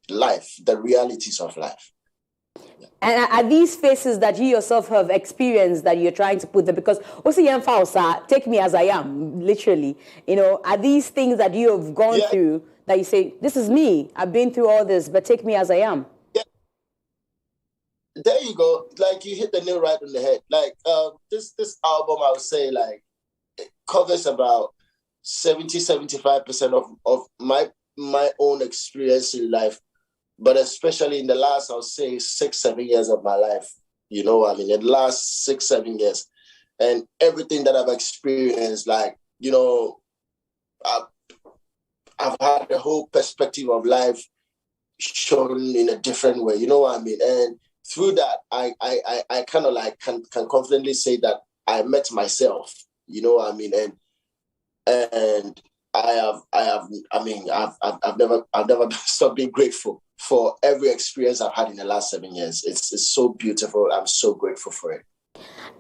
life, the realities of life. Yeah. And are these faces that you yourself have experienced that you're trying to put them? Because Take Me As I Am, literally. Are these things that you have gone through that you say, this is me, I've been through all this, but take me as I am? Yeah. There you go. Like, you hit the nail right on the head. Like, this album, I would say, like, it covers about 70-75% of my own experience in life, but especially in the last, I would say, 6-7 years of my life. You know what I mean? In the last 6-7 years, and everything that I've experienced, like, I've had a whole perspective of life shown in a different way. You know what I mean? And through that, I kind of like can confidently say that I met myself. You know what I mean? And I've never stopped being grateful for every experience I've had in the last 7 years. It's so beautiful. I'm so grateful for it.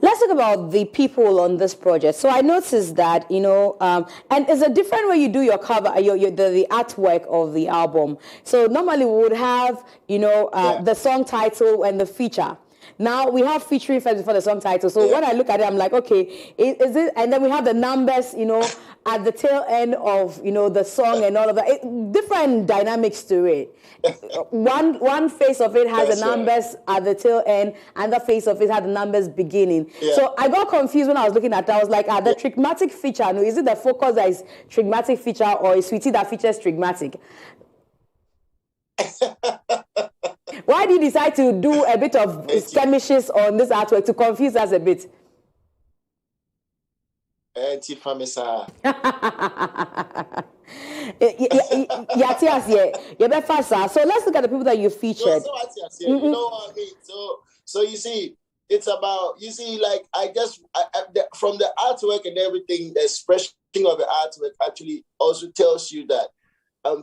Let's talk about the people on this project. So I noticed that, and it's a different way you do your cover, the artwork of the album. So normally we would have, the song title and the feature. Now we have featuring first before the song title. So when I look at it, I'm like, okay, is it? And then we have the numbers, at the tail end of, the song and all of that. Different dynamics to it. One face of it has the numbers at the tail end, and the face of it has the numbers beginning. Yeah. So I got confused when I was looking at that. I was like, the Trigmatic feature, no, is it the focus that is Trigmatic feature, or is Sweetie that features Trigmatic? Why did you decide to do a bit of skirmishes on this artwork to confuse us a bit? So let's look at the people that you featured. You know what I mean? So you see, it's about, from the artwork and everything, the expression of the artwork actually also tells you that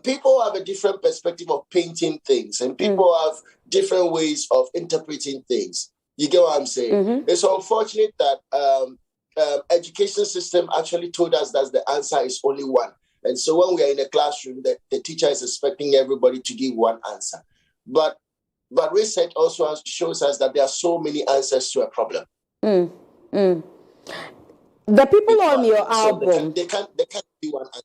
people have a different perspective of painting things, and people have different ways of interpreting things. You get what I'm saying? Mm-hmm. It's unfortunate that education system actually told us that the answer is only one. And so when we are in a classroom, the teacher is expecting everybody to give one answer. But research also shows us that there are so many answers to a problem. The people on your album, they can't be one answer.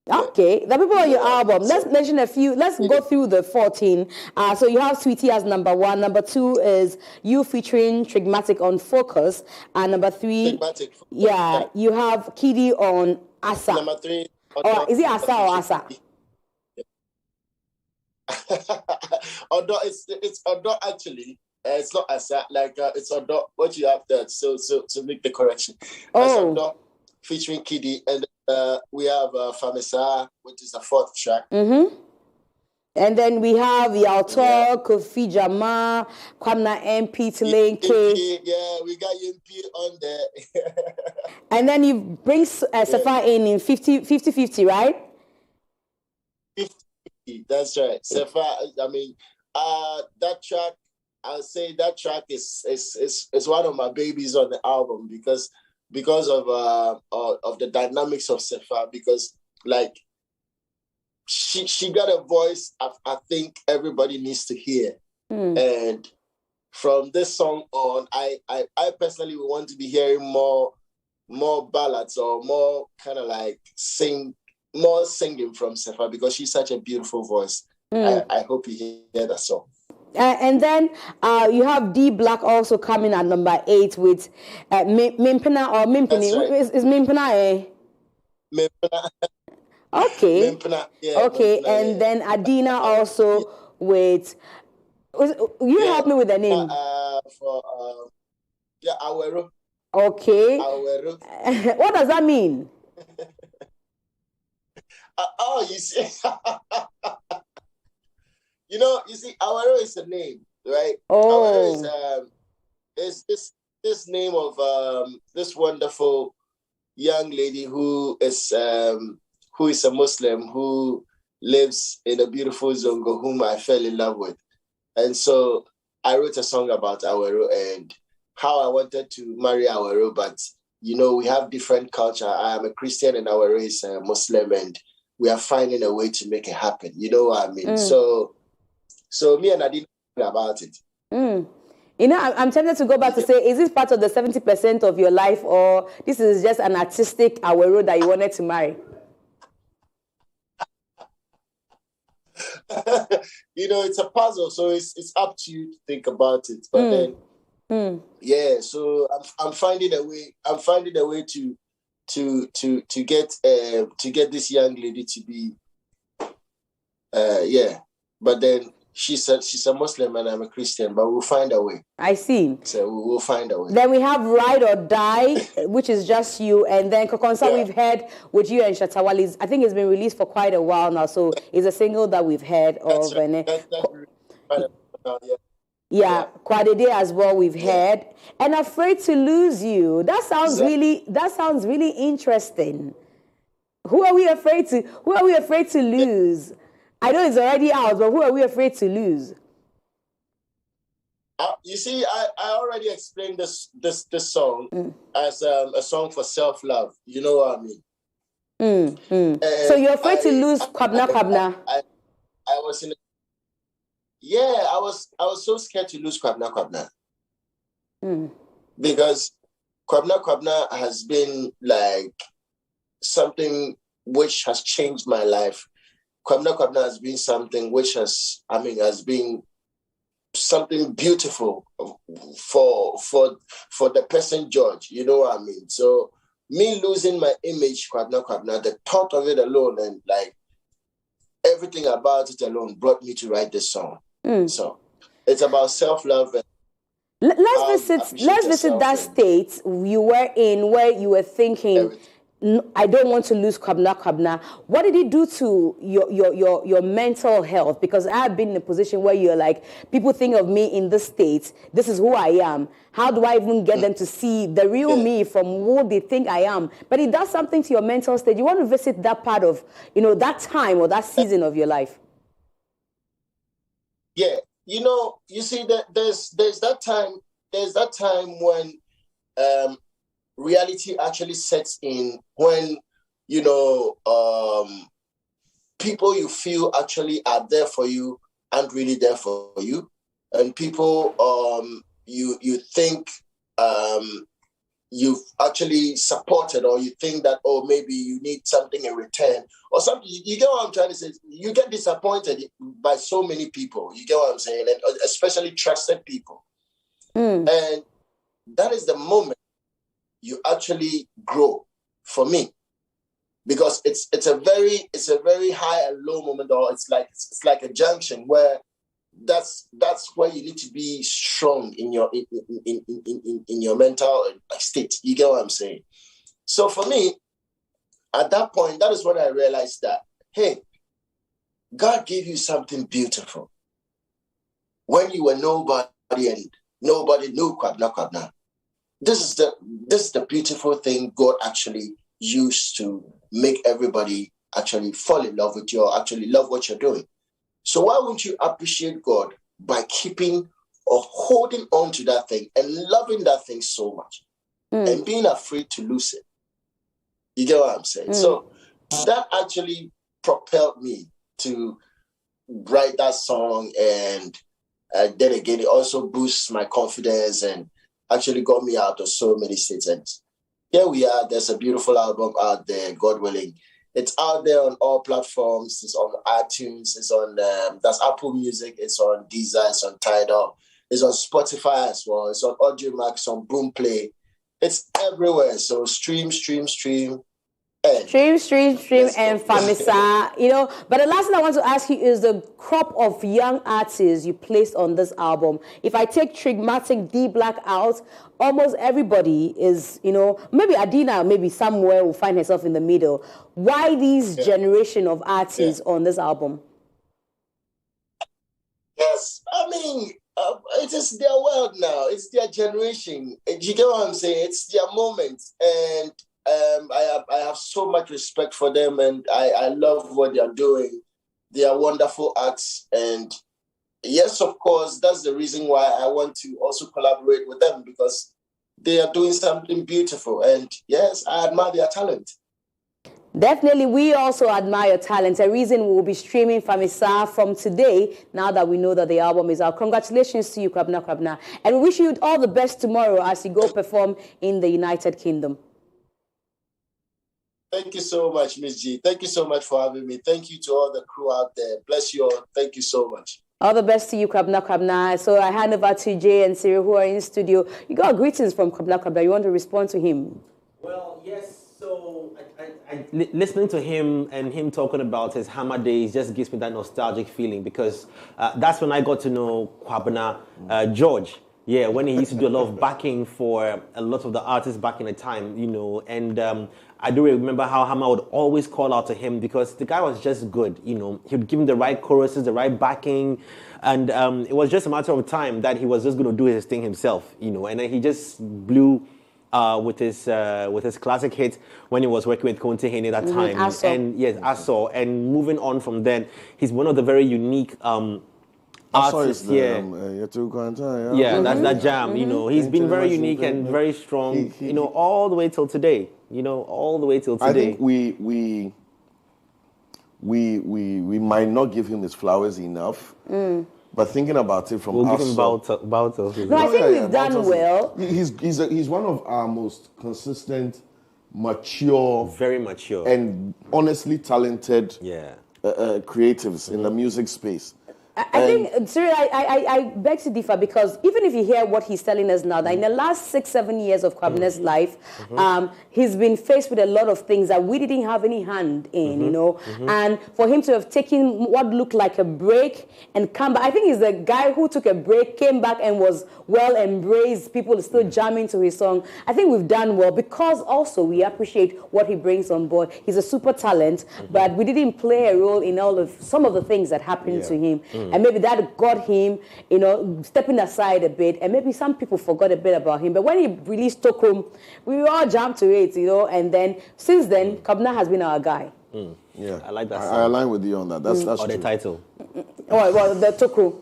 Okay, the people on your album, let's mention a few. Let's go through the 14. So you have Sweetie as number 1. Number 2 is you featuring Trigmatic on Focus. And number 3, you have Kiddy on Asa. Number 3. Is it Asa or Asa? Although it's Odo actually. It's not Asa. It's Odo. What you have there? So to make the correction. Oh. Odo featuring Kiddy, and we have Famisa, which is the 4th track. Mm-hmm. And then we have Yaltor, Kofi Jama, Kwabena MP, Tilenke. Yeah, we got MP on there. And then you bring Safa in 50-50, right? 50, that's right. Safa, that track, I'll say that track is one of my babies on the album because of the dynamics of Safa, because she got a voice I think everybody needs to hear. And from this song on, I personally would want to be hearing more ballads or more kind of more singing from Safa, because she's such a beautiful voice. I hope you hear that song. And then you have D Black also coming at number 8 with Mimpina or Mimpini. Right. Is Mimpina Mimpina. Okay. Mimpina, yeah, okay, Mimpina, and then Adina also with. Help me with the name. Awero. Okay. Awero. What does that mean? You see. You see, Awero is a name, right? Oh. Awero is this name of this wonderful young lady who is a Muslim who lives in a beautiful Zongo, whom I fell in love with. And so I wrote a song about Awero and how I wanted to marry Awero, but we have different culture. I am a Christian and Awero is a Muslim, and we are finding a way to make it happen. You know what I mean? So me and I didn't know about it. I'm tempted to go back to say, is this part of the 70% of your life, or this is just an artistic Awero that you wanted to marry? It's a puzzle, so it's up to you to think about it. But then, so I'm finding a way. I'm finding a way to get this young lady to be, But then she's a Muslim and I'm a Christian, but we'll find a way. I see. So we'll find a way. Then we have Ride or Die, which is just you, and then Kokonsa we've heard with you and Shatawali's. I think it's been released for quite a while now, so it's a single that we've heard of. Kwadede as well we've heard, and Afraid to Lose You. That sounds really interesting. Who are we afraid to lose? I know it's already out, but who are we afraid to lose? You see, I already explained this song as a song for self-love. You know what I mean? So you're afraid to lose Kwabena Kwabena? I was in. I was so scared to lose Kwabena Kwabena because Kwabena Kwabena has been like something which has changed my life. Kwabena Kwabena has been something which has been something beautiful for the person George. You know what I mean? So me losing my image, Kwabena Kwabena, the thought of it alone and like everything about it alone brought me to write this song. So it's about self-love. Let's visit that state you were in where you were thinking, I don't want to lose Kwabena Kwabena. What did it do to your mental health? Because I've been in a position where you're like, people think of me in this state. This is who I am. How do I even get them to see the real me from who they think I am? But it does something to your mental state. You want to visit that part of, that time or that season of your life. Yeah. You see that there's that time when reality actually sets in, when people you feel actually are there for you aren't really there for you, and people you think you've actually supported, or you think that maybe you need something in return or something. You get what I'm trying to say? You get disappointed by so many people. You get what I'm saying? And especially trusted people. And that is the moment you actually grow, for me, because it's a very high and low moment, or it's like a junction where that's where you need to be strong in your mental state. You get what I'm saying? So for me, at that point, that is when I realized that, hey, God gave you something beautiful when you were nobody and nobody knew Kwabena Kwabena. This is the beautiful thing God actually used to make everybody actually fall in love with you, or actually love what you're doing. So why wouldn't you appreciate God by keeping or holding on to that thing and loving that thing so much and being afraid to lose it? You get what I'm saying? So that actually propelled me to write that song, and then again, it also boosts my confidence and actually got me out of so many states. And here we are. There's a beautiful album out there, God willing. It's out there on all platforms. It's on iTunes. It's on that's Apple Music. It's on Deezer. It's on Tidal. It's on Spotify as well. It's on AudioMax, on Boomplay. It's everywhere. So stream. Stream, and Famisa. But the last thing I want to ask you is the crop of young artists you placed on this album. If I take Trigmatic, D Black out, almost everybody is, maybe Adina, maybe somewhere will find herself in the middle. Why these generation of artists on this album? Yes, I mean, it is their world now. It's their generation. You get what I'm saying? It's their moment. And I have so much respect for them, and I love what they are doing. They are wonderful acts, and yes, of course, that's the reason why I want to also collaborate with them, because they are doing something beautiful, and yes, I admire their talent. Definitely, we also admire your talent. A reason we will be streaming Famisa from today, now that we know that the album is out. Congratulations to you, Kwabena Kwabena, and we wish you all the best tomorrow as you go perform in the United Kingdom. Thank you so much, Miss G. Thank you so much for having me. Thank you to all the crew out there. Bless you all. Thank you so much. All the best to you, Kwabena Kwabena. So I hand over to Jay and Cyril, who are in studio. You got greetings from Kwabena Kwabena. You want to respond to him? Well, yes. So listening to him and him talking about his Hammer days just gives me that nostalgic feeling, because that's when I got to know Kwabena George. Yeah, when he used to do a lot of backing for a lot of the artists back in the time, and I do remember how Hammer would always call out to him, because the guy was just good, He would give him the right choruses, the right backing, and it was just a matter of time that he was just going to do his thing himself, and then he just blew with his classic hit when he was working with Konte Hene that time. Aso. And yes, Aso. And moving on from then, he's one of the very unique artists here. That's that jam. You know, he's been very unique and very strong. You know, all the way till today. I think we might not give him his flowers enough. But thinking about it from we'll give him Bautos. No, I think we've done well. He's one of our most consistent, mature, very mature, and honestly talented creatives in the music space. I think, Cyril, I beg to differ because even if you hear what he's telling us now, that in the last 6-7 years of Kwabena's life, he's been faced with a lot of things that we didn't have any hand in, you know. And for him to have taken what looked like a break and come back, I think he's the guy who took a break, came back and was well embraced. People are still jamming to his song. I think we've done well because also we appreciate what he brings on board. He's a super talent, but we didn't play a role in some of the things that happened to him. And maybe that got him, you know, stepping aside a bit. And maybe some people forgot a bit about him. But when he released Tokum, we all jumped to it, you know. And then, since then, Kwabena has been our guy. Yeah, I like that song. I align with you on that. That's or true. the title. Oh, well, the Toku.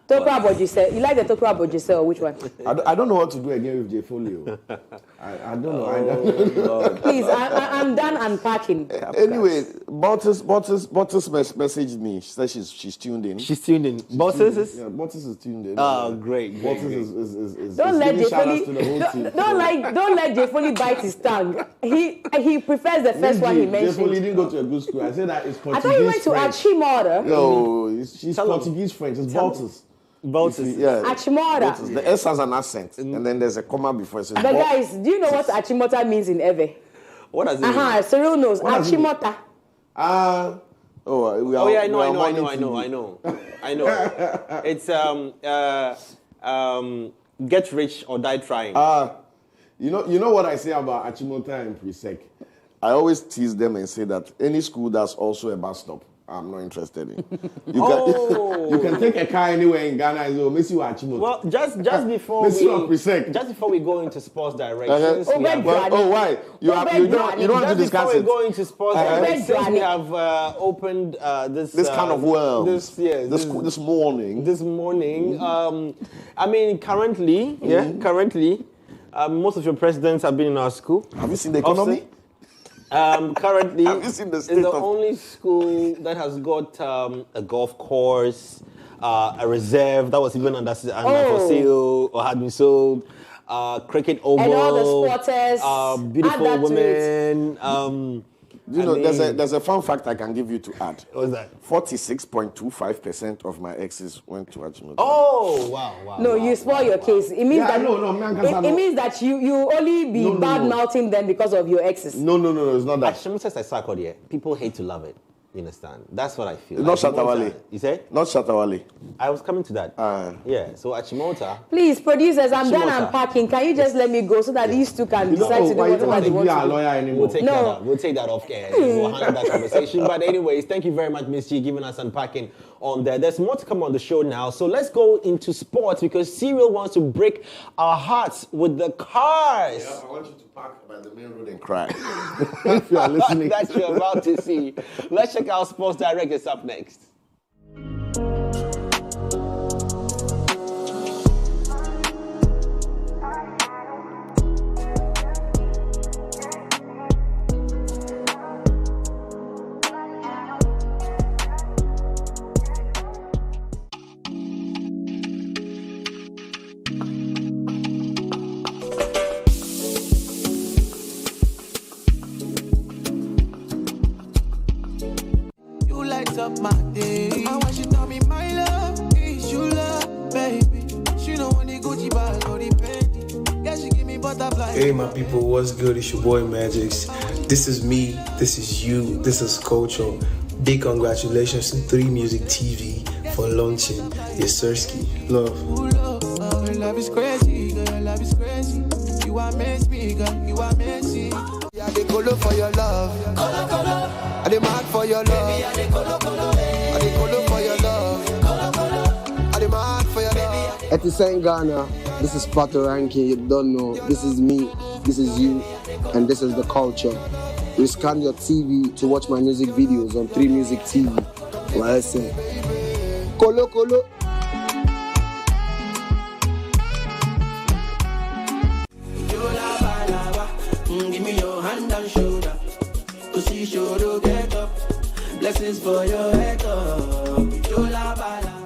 Toku Abojise. You like the Toku Abojise or which one? I don't know what to do again with J Folio. I don't know. Please, I'm done unpacking. Anyway, Bautis messaged me. She said she's tuned in. She's tuned in. Bautis is? Yeah, Bautis is tuned in. Oh, great. Bautis is don't let giving shout-outs to the whole team. Don't let J Foley bite his tongue. He prefers the first one he mentioned. J Foley didn't go to a good school. I said that it's Portuguese. I thought you went to Achimota. No, she's Portuguese French. It's Bautis. Bautis. Yeah. Achimota. The S has an accent, and then there's a comma before it. Says but guys, do you know what Achimota means in Ewe? What does it mean? Cyril knows. Achimota. I know. It's get rich or die trying. You know what I say about Achimota and Presec? I always tease them and say that any school that's also a bus stop, I'm not interested in. You can take a car anywhere in Ghana and say, Messi Achimota. Well, just before we go into sports directions, why? You don't have to discuss it. Before we go into sports directions, we have opened this kind of world. This morning. I mean, currently, most of your presidents have been in our school. Have you seen the economy? Currently, it's the only school that has got a golf course, a reserve that was even under for sale or had been sold, cricket oval, and all the spotters, beautiful women. There's a fun fact I can give you to add. What's that? 46.25% of my exes went to Achimota. Oh, wow. No, you spoil your case. It means it means that you only be bad-mouthing them because of your exes. No, it's not that. Achimota is like Sarkodie. People hate to love it. You understand? That's what I feel. Not Shatawale. You say? Not Shatawale. I was coming to that. Yeah, so Achimota. Please, producers, I'm done unpacking. Can you just let me go so that these two can decide to do whatever they want to do? We'll take that off air. We'll handle that conversation. But anyways, thank you very much, Miss G, giving us unpacking on there. There's more to come on the show now. So let's go into sports because Cyril wants to break our hearts with the cars. Yeah, I want you to park by the main road and cry. If you are listening. That you're about to see. Let's check out Sports Direct. Is up next. Up my day. And when she tell me my love is you love, baby. She know when the Gucci bag or the Fendi. Yeah, she give me butterfly. Hey, my people, what's good? It's your boy Magix. This is me. This is you. This is Culture. Big congratulations to 3 Music TV for launching Yeserski. Love. Love is crazy, girl. Love is crazy. You amaze me, girl. You amaze me. I dey colo for your love. Colo. I dey mad for your love. Baby, I dey colo. I dey colo for your love. Colo. I dey mad for your love. At the same Ghana, This is Pato Ranking, you don't know. This is me, this is you, and this is the culture. You scan your TV to watch my music videos on 3 Music TV. What I say? Kolo Kolo. Give me your hand and shoulder. Cause you sure get up. Blessings for your head up.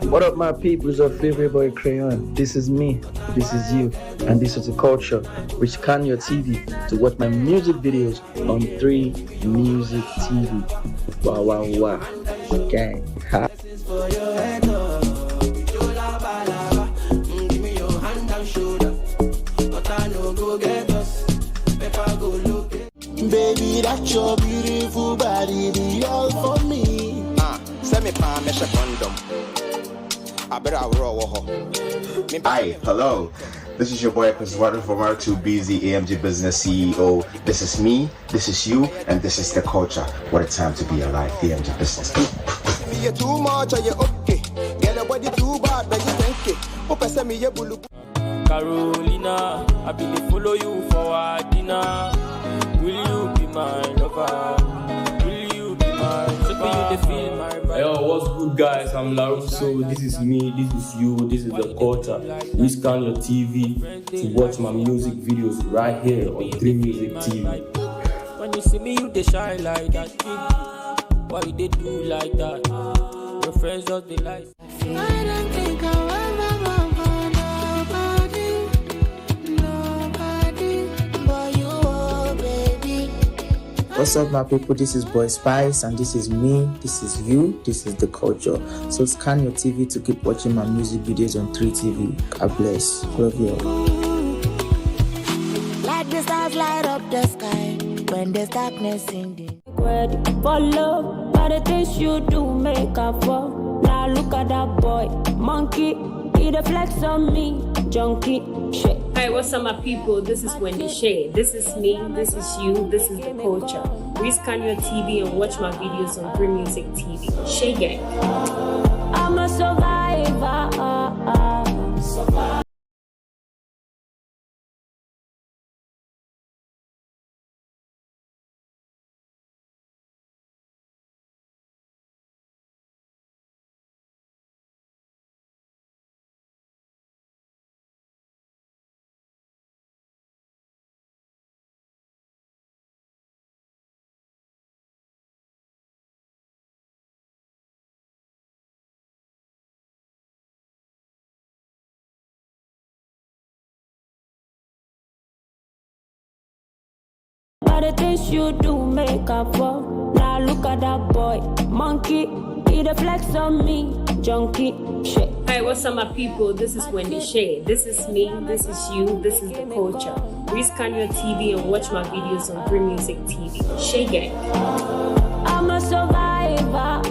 What up, my people? It's your favorite boy Crayon. This is me, this is you, and this is the culture. Which scan your TV to watch my music videos on 3 Music TV. Wow, wow, wow. Gang. Ha. For your head up. Give me your hand and shoulder. But I know go get us. If I go look it. Baby, that's your beautiful body. Be all for me. Send me palm, measure condom. I better roll. Hi, hello. This is your boy Chris Water from R2BZ AMG Business CEO. This is me, this is you, and this is the culture. What a time to be alive, AMG Business. Me too much, are you okay? Get a body too bad, but you think it. Hope send me a bulu. Carolina, I believe follow you for our dinner. Will you be my lover? Will you be my lover? Yo, what's good, guys? I'm Larusso. This is me, this is you, this is the culture. We scan your TV to watch my music videos right here on 3 Music TV. When you see me, you they shine like that. Why you they do like that? Your friends just they like. I don't think I'll ever love nobody, but you, oh baby. What's up, my people? This is Boy Spice, and this is me, this is you, this is the culture. So scan your TV to keep watching my music videos on 3 TV. God bless. Love you all. Like the stars light up the sky when there's darkness in the Follow, but the things you do make up for. Now look at that boy, monkey. He the flex on me, junkie. Shit. Hi, what's up, my people? This is Wendy Shay. This is me, this is you, this is the culture. Rescan your TV and watch my videos on 3 Music TV. Shay Gang. I'm a survivor. But the things you do make up for. Now look at that boy, monkey. He the flex on me, junkie. Shit. Hi, what's up, my people? This is Wendy Shay. This is me, this is you, this is the culture. Rescan your TV and watch my videos on 3 Music TV. Shay Gang. I'm a survivor.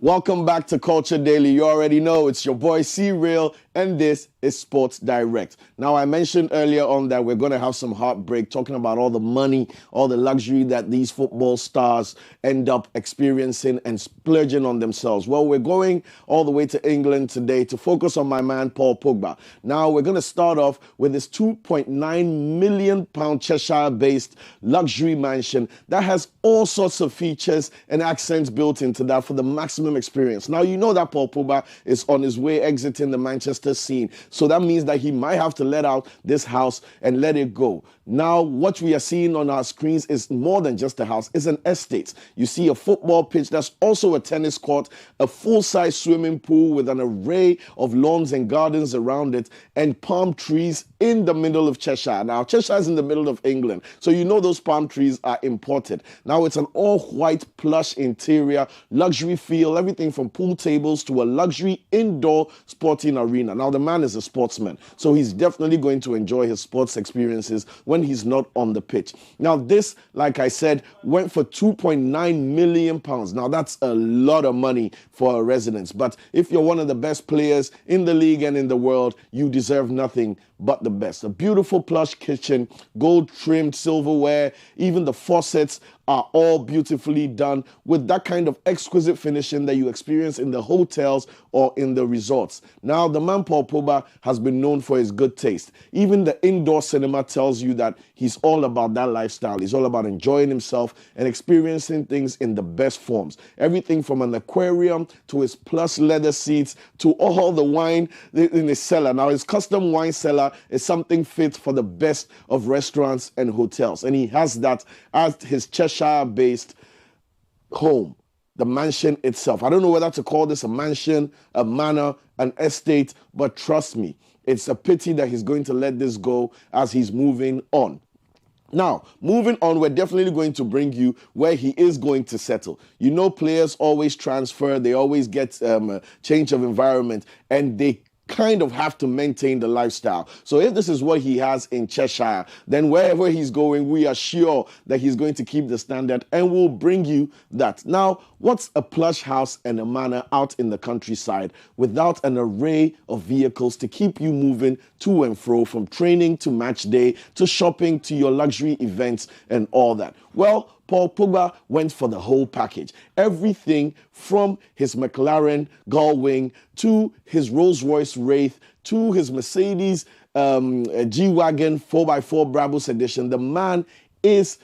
Welcome back to Culture Daily. You already know it's your boy C-Real, and this is Sports Direct. Now, I mentioned earlier on that we're going to have some heartbreak talking about all the money, all the luxury that these football stars end up experiencing and splurging on themselves. Well, we're going all the way to England today to focus on my man, Paul Pogba. Now, we're going to start off with this £2.9 million Cheshire-based luxury mansion that has all sorts of features and accents built into that for the maximum experience. Now, you know that Paul Pogba is on his way exiting the Manchester scene. So that means that he might have to let out this house and let it go. Now, what we are seeing on our screens is more than just a house. It's an estate. You see a football pitch. That's also a tennis court, a full-size swimming pool with an array of lawns and gardens around it, and palm trees in the middle of Cheshire. Now, Cheshire is in the middle of England, so you know those palm trees are imported. Now, it's an all-white plush interior, luxury feel, everything from pool tables to a luxury indoor sporting arena. Now, the man is a sportsman, so he's definitely going to enjoy his sports experiences when he's not on the pitch. Now, this, like I said, went for £2.9 million. Now, that's a lot of money for a residence. But if you're one of the best players in the league and in the world, you deserve nothing but the best. A beautiful plush kitchen, gold-trimmed silverware, even the faucets are all beautifully done with that kind of exquisite finishing that you experience in the hotels or in the resorts. Now, the man Paul Pogba has been known for his good taste. Even the indoor cinema tells you that he's all about that lifestyle. He's all about enjoying himself and experiencing things in the best forms. Everything from an aquarium to his plush leather seats to all the wine in his cellar. Now, his custom wine cellar is something fit for the best of restaurants and hotels. And he has that as his Cheshire-based home, the mansion itself. I don't know whether to call this a mansion, a manor, an estate, but trust me, it's a pity that he's going to let this go as he's moving on. Now, moving on, we're definitely going to bring you where he is going to settle. You know, players always transfer, they always get a change of environment, and they kind of have to maintain the lifestyle. So if this is what he has in Cheshire, then wherever he's going, we are sure that he's going to keep the standard, and we'll bring you that. Now, what's a plush house and a manor out in the countryside without an array of vehicles to keep you moving to and fro, from training to match day to shopping to your luxury events and all that? Well, Paul Pogba went for the whole package. Everything from his McLaren Gullwing to his Rolls-Royce Wraith to his Mercedes G-Wagon 4x4 Brabus edition. The man is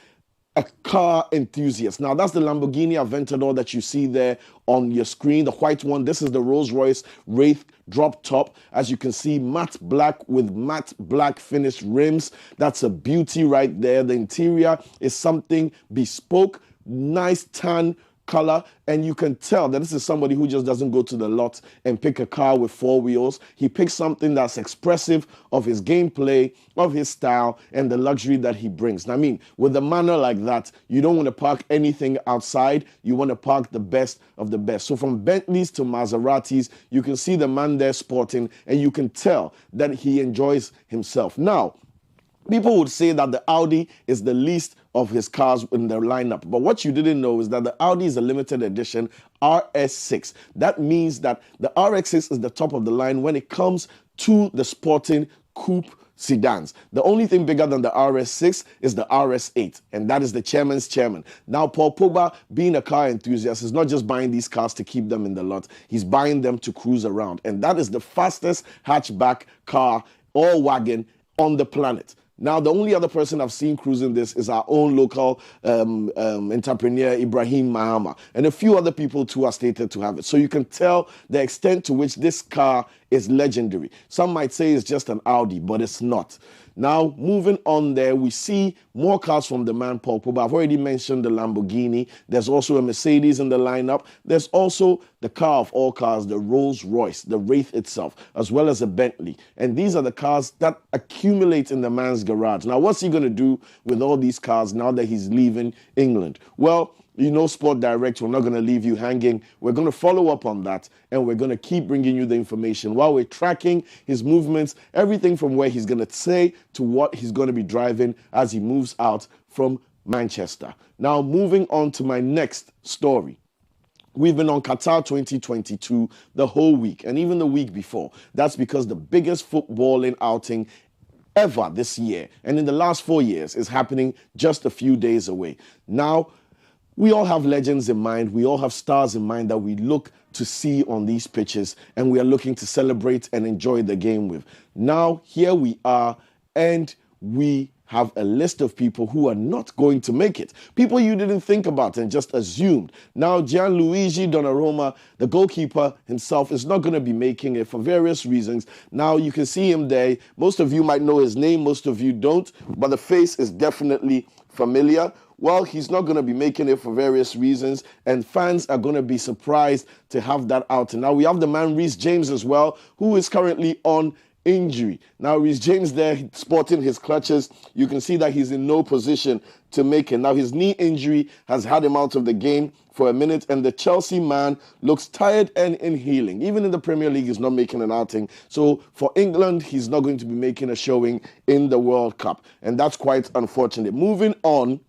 a car enthusiast. Now, that's the Lamborghini Aventador that you see there on your screen, the white one. This is the Rolls-Royce Wraith drop top. As you can see, matte black with matte black finished rims. That's a beauty right there. The interior is something bespoke, nice tan color, and you can tell that this is somebody who just doesn't go to the lot and pick a car with four wheels. He picks something that's expressive of his gameplay, of his style, and the luxury that he brings. Now, I mean, with a manner like that, you don't want to park anything outside. You want to park the best of the best. So from Bentleys to Maseratis, you can see the man there sporting, and you can tell that he enjoys himself. Now, people would say that the Audi is the least of his cars in their lineup. But what you didn't know is that the Audi is a limited edition RS6. That means that the RX6 is the top of the line when it comes to the sporting coupe sedans. The only thing bigger than the RS6 is the RS8, and that is the chairman's chairman. Now, Paul Pogba, being a car enthusiast, is not just buying these cars to keep them in the lot. He's buying them to cruise around, and that is the fastest hatchback car or wagon on the planet. Now, the only other person I've seen cruising this is our own local entrepreneur, Ibrahim Mahama, and a few other people too are stated to have it. So you can tell the extent to which this car is legendary. Some might say it's just an Audi, but it's not. Now, moving on there, we see more cars from the man Paul Pogba. I've already mentioned the Lamborghini. There's also a Mercedes in the lineup. There's also the car of all cars, the Rolls-Royce, the Wraith itself, as well as a Bentley. And these are the cars that accumulate in the man's garage. Now, what's he going to do with all these cars now that he's leaving England? Well, you know, Sport Direct, we're not going to leave you hanging. We're going to follow up on that, and we're going to keep bringing you the information while we're tracking his movements, everything from where he's going to say to what he's going to be driving as he moves out from Manchester. Now, moving on to my next story. We've been on Qatar 2022 the whole week, and even the week before. That's because the biggest footballing outing ever this year, and in the last 4 years, is happening just a few days away. Now, we all have legends in mind. We all have stars in mind that we look to see on these pitches, and we are looking to celebrate and enjoy the game with. Now, here we are, and we have a list of people who are not going to make it. People you didn't think about and just assumed. Now, Gianluigi Donnarumma, the goalkeeper himself, is not going to be making it for various reasons. Now, you can see him there. Most of you might know his name. Most of you don't. But the face is definitely familiar. Well, he's not going to be making it for various reasons, and fans are going to be surprised to have that out. And now we have the man Reece James as well, who is currently on injury. Now, Reece James there sporting his clutches. You can see that he's in no position to make it. Now, his knee injury has had him out of the game for a minute, and the Chelsea man looks tired and in healing. Even in the Premier League, he's not making an outing. So for England, he's not going to be making a showing in the World Cup, and that's quite unfortunate. Moving on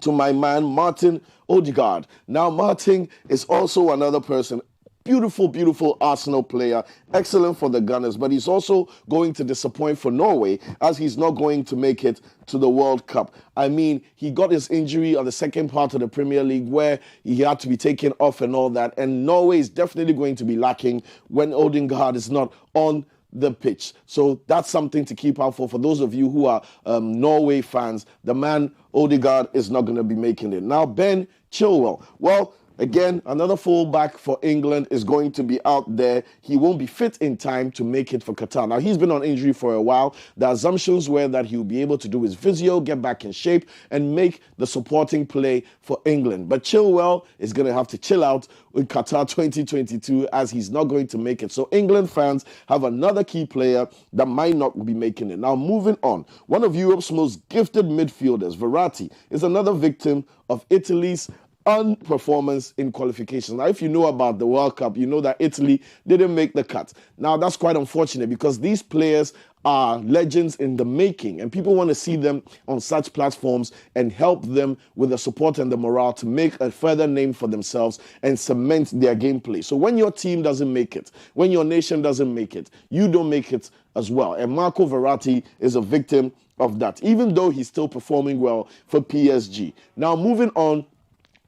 to my man, Martin Odegaard. Now, Martin is also another person beautiful, beautiful Arsenal player, excellent for the Gunners, but he's also going to disappoint for Norway as he's not going to make it to the World Cup. I mean, he got his injury on the second part of the Premier League where he had to be taken off and all that, and Norway is definitely going to be lacking when Odegaard is not on the pitch. So that's something to keep out for those of you who are Norway fans. The man Odegaard is not going to be making it. Now, Ben Chilwell. Well, again, another fullback for England is going to be out there. He won't be fit in time to make it for Qatar. Now, he's been on injury for a while. The assumptions were that he'll be able to do his physio, get back in shape, and make the supporting play for England. But Chilwell is going to have to chill out in Qatar 2022 as he's not going to make it. So England fans have another key player that might not be making it. Now, moving on. One of Europe's most gifted midfielders, Verratti, is another victim of Italy's unperformance in qualifications. Now, if you know about the World Cup, you know that Italy didn't make the cut. Now, that's quite unfortunate because these players are legends in the making, and people want to see them on such platforms and help them with the support and the morale to make a further name for themselves and cement their gameplay. So when your team doesn't make it, when your nation doesn't make it, you don't make it as well. And Marco Verratti is a victim of that, even though he's still performing well for PSG. Now, moving on,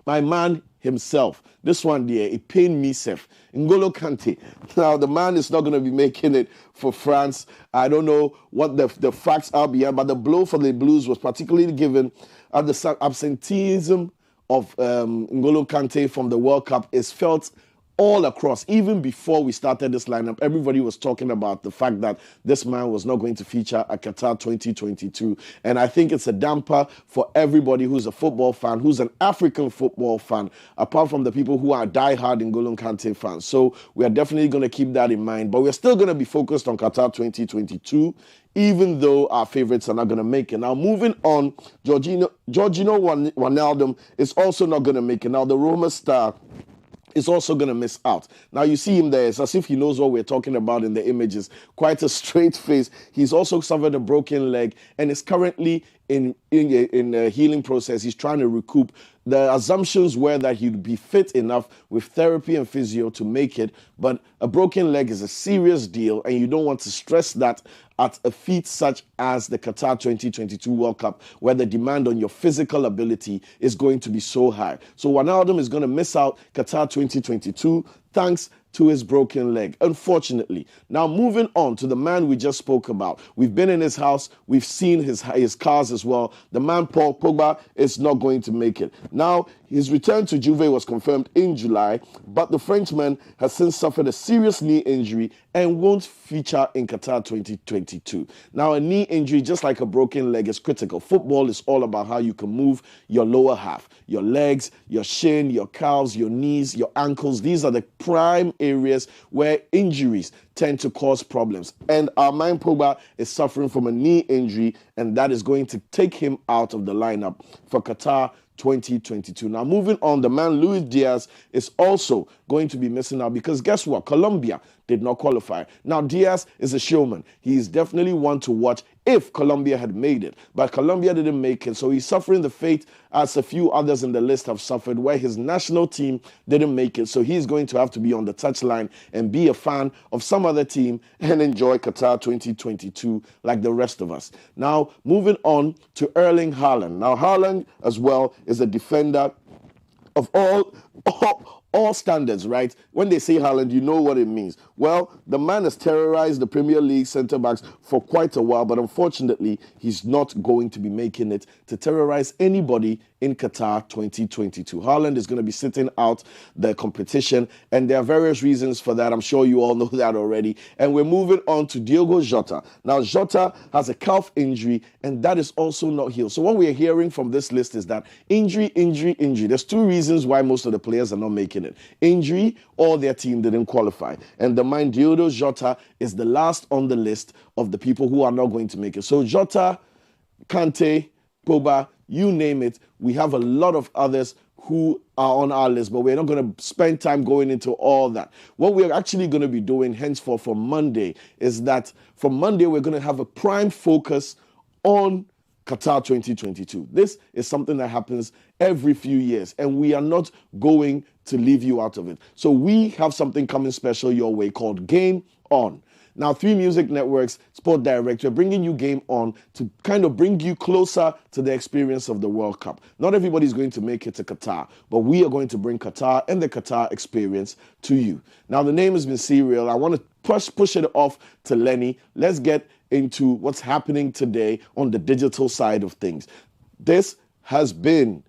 my man himself. This one there, it pained me, Seth. N'Golo Kante. Now, the man is not going to be making it for France. I don't know what the facts are behind, but the blow for the Blues was particularly given at the absenteeism of N'Golo Kante from the World Cup is felt all across. Even before we started this lineup, everybody was talking about the fact that this man was not going to feature at Qatar 2022. And I think it's a damper for everybody who's a football fan, who's an African football fan, apart from the people who are diehard N'Golo Kante fans. So we are definitely going to keep that in mind. But we're still going to be focused on Qatar 2022, even though our favorites are not going to make it. Now, moving on, Georgino Wijnaldum is also not going to make it. Now, the Roma star is also going to miss out. Now, you see him there. It's as if he knows what we're talking about in the images. Quite a straight face. He's also suffered a broken leg and is currently in a healing process. He's trying to recoup. The assumptions were that he'd be fit enough with therapy and physio to make it, but a broken leg is a serious deal, and you don't want to stress that at a feat such as the Qatar 2022 World Cup, where the demand on your physical ability is going to be so high. So Wijnaldum is going to miss out Qatar 2022 thanks to his broken leg, unfortunately. Now, moving on to the man we just spoke about. We've been in his house. We've seen his cars as well. The man, Paul Pogba, is not going to make it. Now, his return to Juve was confirmed in July, but the Frenchman has since suffered a serious knee injury and won't feature in Qatar 2022. Now, a knee injury, just like a broken leg, is critical. Football is all about how you can move your lower half, your legs, your shin, your calves, your knees, your ankles. These are the prime areas where injuries tend to cause problems. And our man Pogba is suffering from a knee injury, and that is going to take him out of the lineup for Qatar 2022. Now, moving on, the man Luis Diaz is also going to be missing out because guess what? Colombia did not qualify. Now, Diaz is a showman. He is definitely one to watch if Colombia had made it. But Colombia didn't make it, so he's suffering the fate as a few others in the list have suffered, where his national team didn't make it. So he's going to have to be on the touchline and be a fan of some other team and enjoy Qatar 2022 like the rest of us. Now, moving on to Erling Haaland. Now, Haaland as well is a defender of all standards, right? When they say Haaland, you know what it means. Well, the man has terrorized the Premier League centre-backs for quite a while, but unfortunately, he's not going to be making it to terrorize anybody in Qatar 2022. Haaland is going to be sitting out the competition, and there are various reasons for that. I'm sure you all know that already. And we're moving on to Diogo Jota. Now, Jota has a calf injury, and that is also not healed. So what we are hearing from this list is that injury. There's two reasons why most of the players are not making it. Injury or their team didn't qualify. And the mind Diogo Jota is the last on the list of the people who are not going to make it. So Jota, Kante, Pogba, you name it. We have a lot of others who are on our list, but we're not going to spend time going into all that. What we're actually going to be doing henceforth from Monday is that from Monday we're going to have a prime focus on Qatar 2022. This is something that happens every few years, and we are not going to leave you out of it. So we have something coming special your way called Game On. Now, 3 Music Networks, Sport Direct, we're bringing you Game On to kind of bring you closer to the experience of the World Cup. Not everybody's going to make it to Qatar, but we are going to bring Qatar and the Qatar experience to you. Now, the name has been Serial. I want to push it off to Lenny. Let's get into what's happening today on the digital side of things. This has been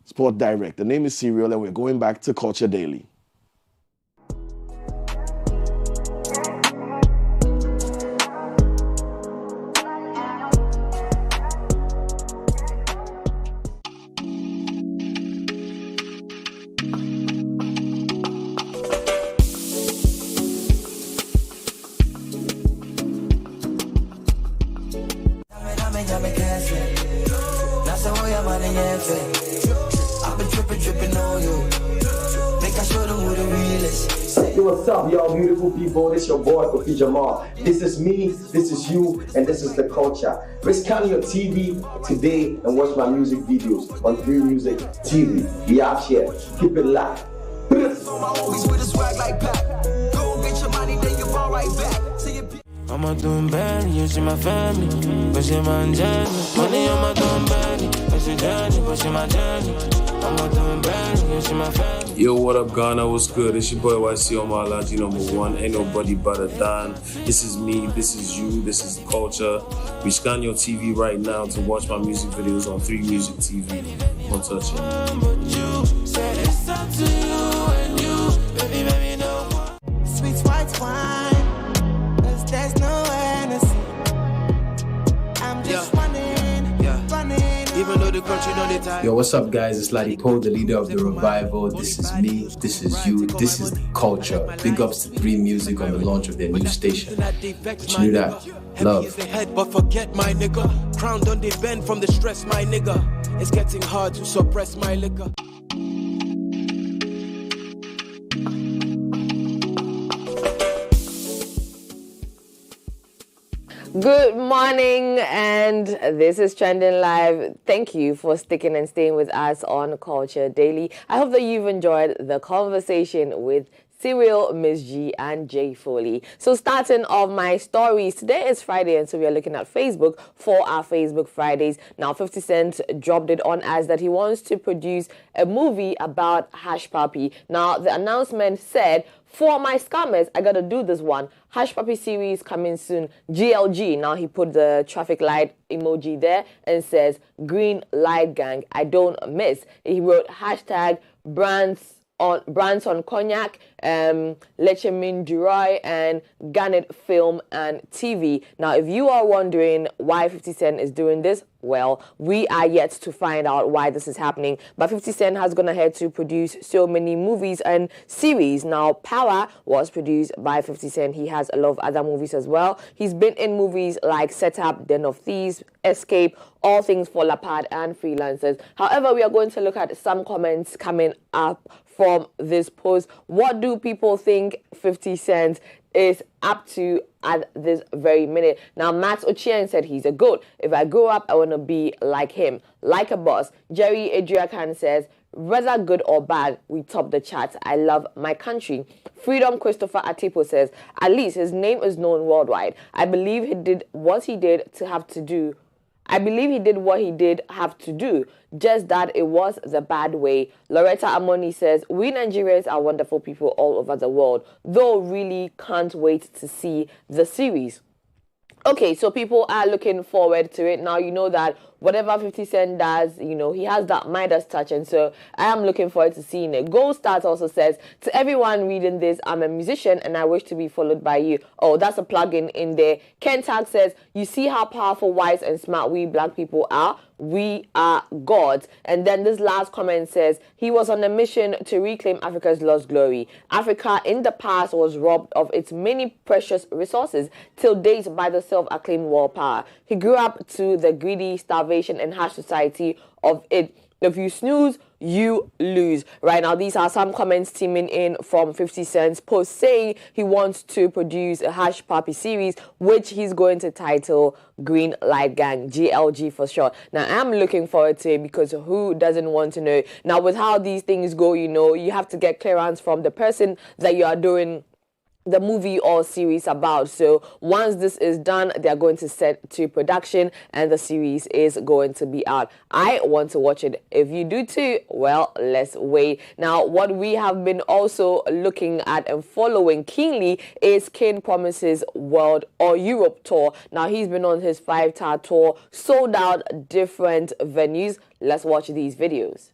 Sport Direct. The name is Serial, and we're going back to Culture Daily. What's up, y'all beautiful people? This your boy, Kofi Jamal. This is me, this is you, and this is the culture. Scan your TV today and watch my music videos on 3 Music TV. We out here. Keep it locked. I'm a doing bad, you see my family, but you my journey. Money on my doing bad, but you journey, but you my journey. I'm a doing bad, you see my family. Yo, what up, Ghana? What's good? It's your boy YC on my Latin #1. Ain't nobody better than. This is me, this is you, this is the culture. We scan your TV right now to watch my music videos on 3 Music TV. Don't touch it. But you said it's up to you and you, baby, no more. Sweet white wine, 'cause there's no Hennessy. I'm just running. Even though the country don't need time. Yo, what's up, guys? It's Ladi Poe, the leader of the revival. This is me, this is you, this is the culture. Big ups to 3 Music on the launch of their new station. But you knew that. Love. But forget my nigga. Crown don't they bend from the stress, my nigga. It's getting hard to suppress my liquor. Good morning, and this is Trending Live. Thank you for sticking and staying with us on Culture Daily. I hope that you've enjoyed the conversation with Serial, Miss G, and Jay Foley. So starting off my stories, today is Friday, and so we are looking at Facebook for our Facebook Fridays. Now, 50 Cent dropped it on us that he wants to produce a movie about Hush Puppy. Now, the announcement said, for my scammers, I gotta do this one. Hush Puppy series coming soon. GLG. Now he put the traffic light emoji there and says, green light gang. I don't miss. He wrote hashtag brands on cognac, Lechemin Duroy, and Garnet Film and TV. Now, if you are wondering why 50 Cent is doing this, well, we are yet to find out why this is happening. But 50 Cent has gone ahead to produce so many movies and series. Now, Power was produced by 50 Cent. He has a lot of other movies as well. He's been in movies like Setup, Den of Thieves, Escape, All Things Fall Apart, and Freelancers. However, we are going to look at some comments coming up from this post. What do people think 50 Cent is up to at this very minute? Now, Max Ochieng said he's a goat. If I grow up, I want to be like him, like a boss. Jerry Adriakan says, whether good or bad, we top the charts. I love my country. Freedom Christopher Atipo says, at least his name is known worldwide. I believe he did what he did have to do, just that it was the bad way. Loretta Amoni says, we Nigerians are wonderful people all over the world, though really can't wait to see the series. Okay, so people are looking forward to it. Now, you know that whatever 50 Cent does, you know, he has that Midas touch, and so I am looking forward to seeing it. Gold Stars also says, to everyone reading this, I'm a musician and I wish to be followed by you. Oh, that's a plug-in in there. Ken Tag says, you see how powerful, wise, and smart we black people are? We are gods. And then this last comment says, he was on a mission to reclaim Africa's lost glory. Africa in the past was robbed of its many precious resources till date by the self-acclaimed world power. He grew up to the greedy, starvation, and harsh society of it If you snooze, you lose. Right now, these are some comments teaming in from 50 Cent's post saying he wants to produce a Hush Puppy series, which he's going to title Green Light Gang, GLG for short. Now, I'm looking forward to it because who doesn't want to know? Now, with how these things go, you know, you have to get clearance from the person that you are doing the movie or series about. So once this is done, they're going to set to production and the series is going to be out. I want to watch it. If you do too, well, let's wait. Now, what we have been also looking at and following keenly is King Promise's World or Europe tour. Now, he's been on his 5-star tour, sold out different venues. Let's watch these videos.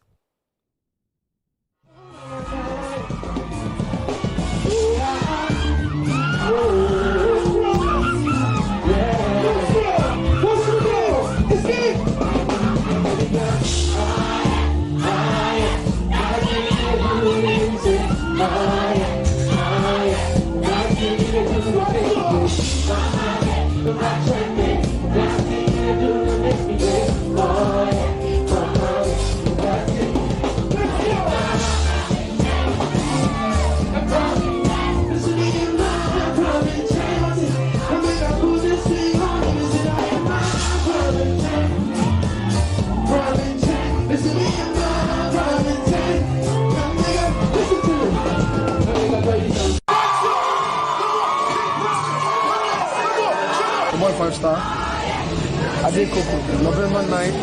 Boy 5-star. I did Coco. November 9th,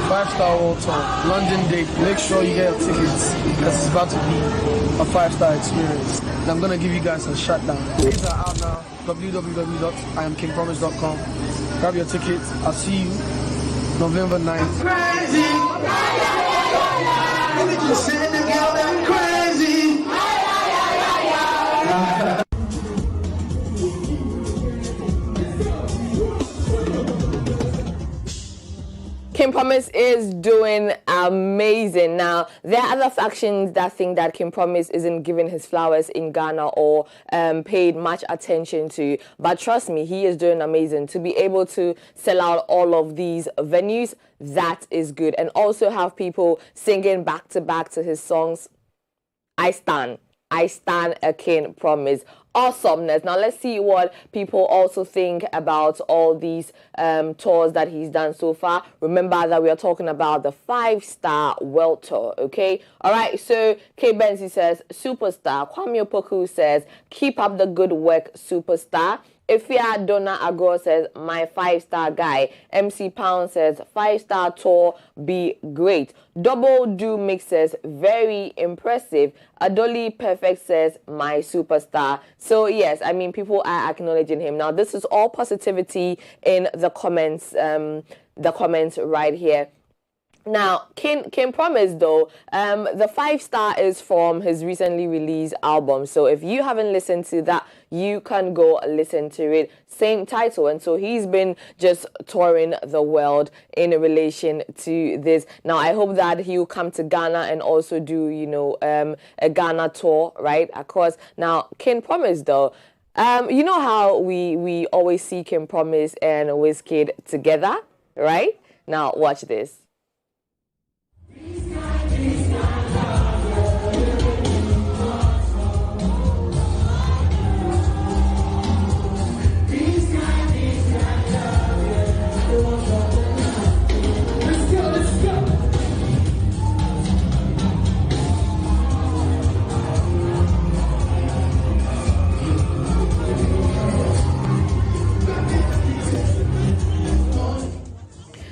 5-star world tour. London date. Make sure you get your tickets because it's about to be a 5-star experience. And I'm gonna give you guys a shutdown. Tickets are out now. www.iamkingpromise.com. Grab your tickets. I'll see you November 9th. Crazy. King Promise is doing amazing. Now, there are other factions that think that King Promise isn't giving his flowers in Ghana or paid much attention to. But trust me, he is doing amazing. To be able to sell out all of these venues, that is good. And also have people singing back to back to his songs. I stand a King Promise. Awesomeness. Now let's see what people also think about all these tours that he's done so far. Remember that we are talking about the 5-star world tour, okay? All right, so K Benzi says superstar. Kwame Opoku says keep up the good work, superstar. Ifia Donna Agro says my 5-star guy. MC Pound says 5-star tour be great. Double Do Mix says very impressive. Adoli Perfect says my superstar. So yes, I mean people are acknowledging him. Now this is all positivity in the comments right here. Now, King Promise, though, the 5-star is from his recently released album. So if you haven't listened to that, you can go listen to it. Same title. And so he's been just touring the world in relation to this. Now, I hope that he'll come to Ghana and also do, you know, a Ghana tour, right? Of course. Now, King Promise, though, you know how we always see King Promise and Wizkid together, right? Now, watch this.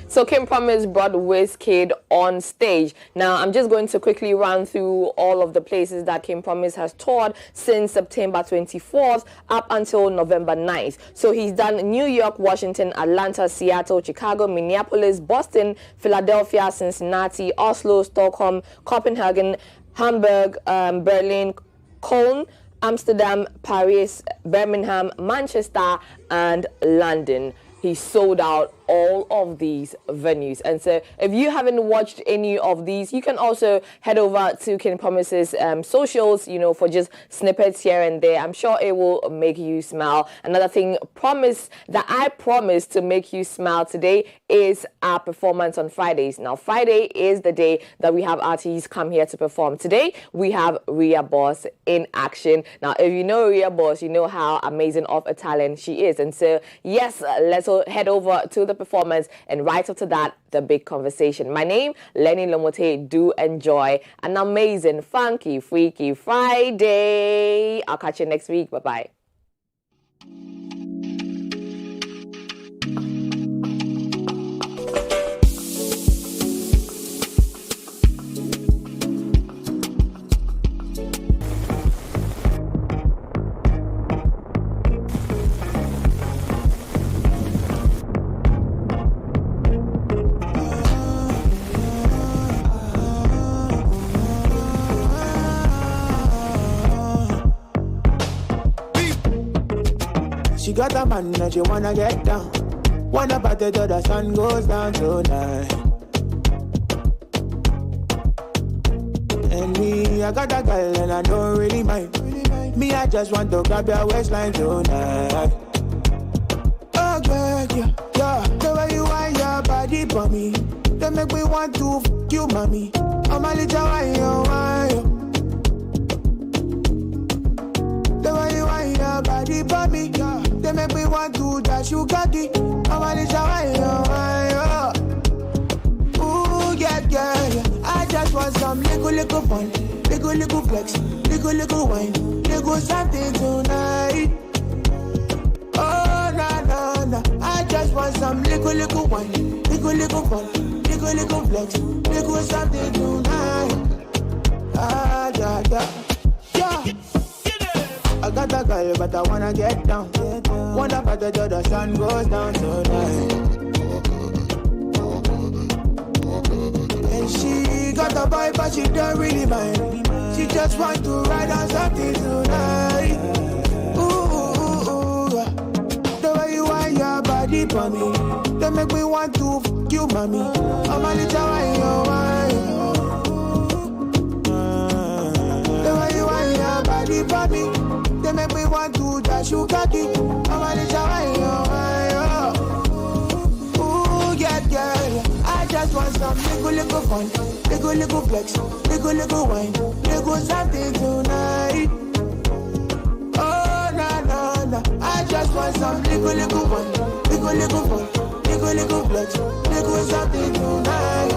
So King Promise brought Wizkid on stage. Now, I'm just going to quickly run through all of the places that King Promise has toured since September 24th up until November 9th. So he's done New York, Washington, Atlanta, Seattle, Chicago, Minneapolis, Boston, Philadelphia, Cincinnati, Oslo, Stockholm, Copenhagen, Hamburg, Berlin, Cologne, Amsterdam, Paris, Birmingham, Manchester, and London. He sold out all of these venues. And so if you haven't watched any of these, you can also head over to King Promise's socials, for just snippets here and there. I'm sure it will make you smile. Another thing that I promise to make you smile today is our performance on Fridays. Now, Friday is the day that we have artists come here to perform. Today, we have Ria Boss in action. Now, if you know Ria Boss, you know how amazing of a talent she is. And so, yes, let's all head over to the performance, and right after that, the big conversation. My name, Lenny Lomote. Do enjoy an amazing, funky, freaky Friday. I'll catch you next week. Bye-bye. She got a man that she wanna get down. Wanna party till the sun goes down tonight. And me, I got a girl and I don't really mind. Me, I just want to grab your waistline tonight. Oh, girl, yeah. The way you want your body for me, they make me want to fuck you, mommy. I'm a little wine. The way you want your body for me, they make me want to dash you cocky. I'm a little wine. Ooh, yeah. I just want some little fun, little flex, little wine, little something tonight. Oh, no. I just want some little wine, little fun, little flex, little something tonight. Yeah. I got a girl, but I wanna get down. Wanna party till the sun goes down tonight. And she got a boy, but she don't really mind. She just want to ride on something tonight. Ooh. The way you want your body for me, they make me want to fuck you, mommy. I'm a little wine. The way you want your body for me, they make me want to dash you cocky. I'm a little wine. Ooh, yeah. I just want some little fun, little flex, little wine, little something tonight. Oh, no. I just want some little fun, little fun, little flex, little something tonight.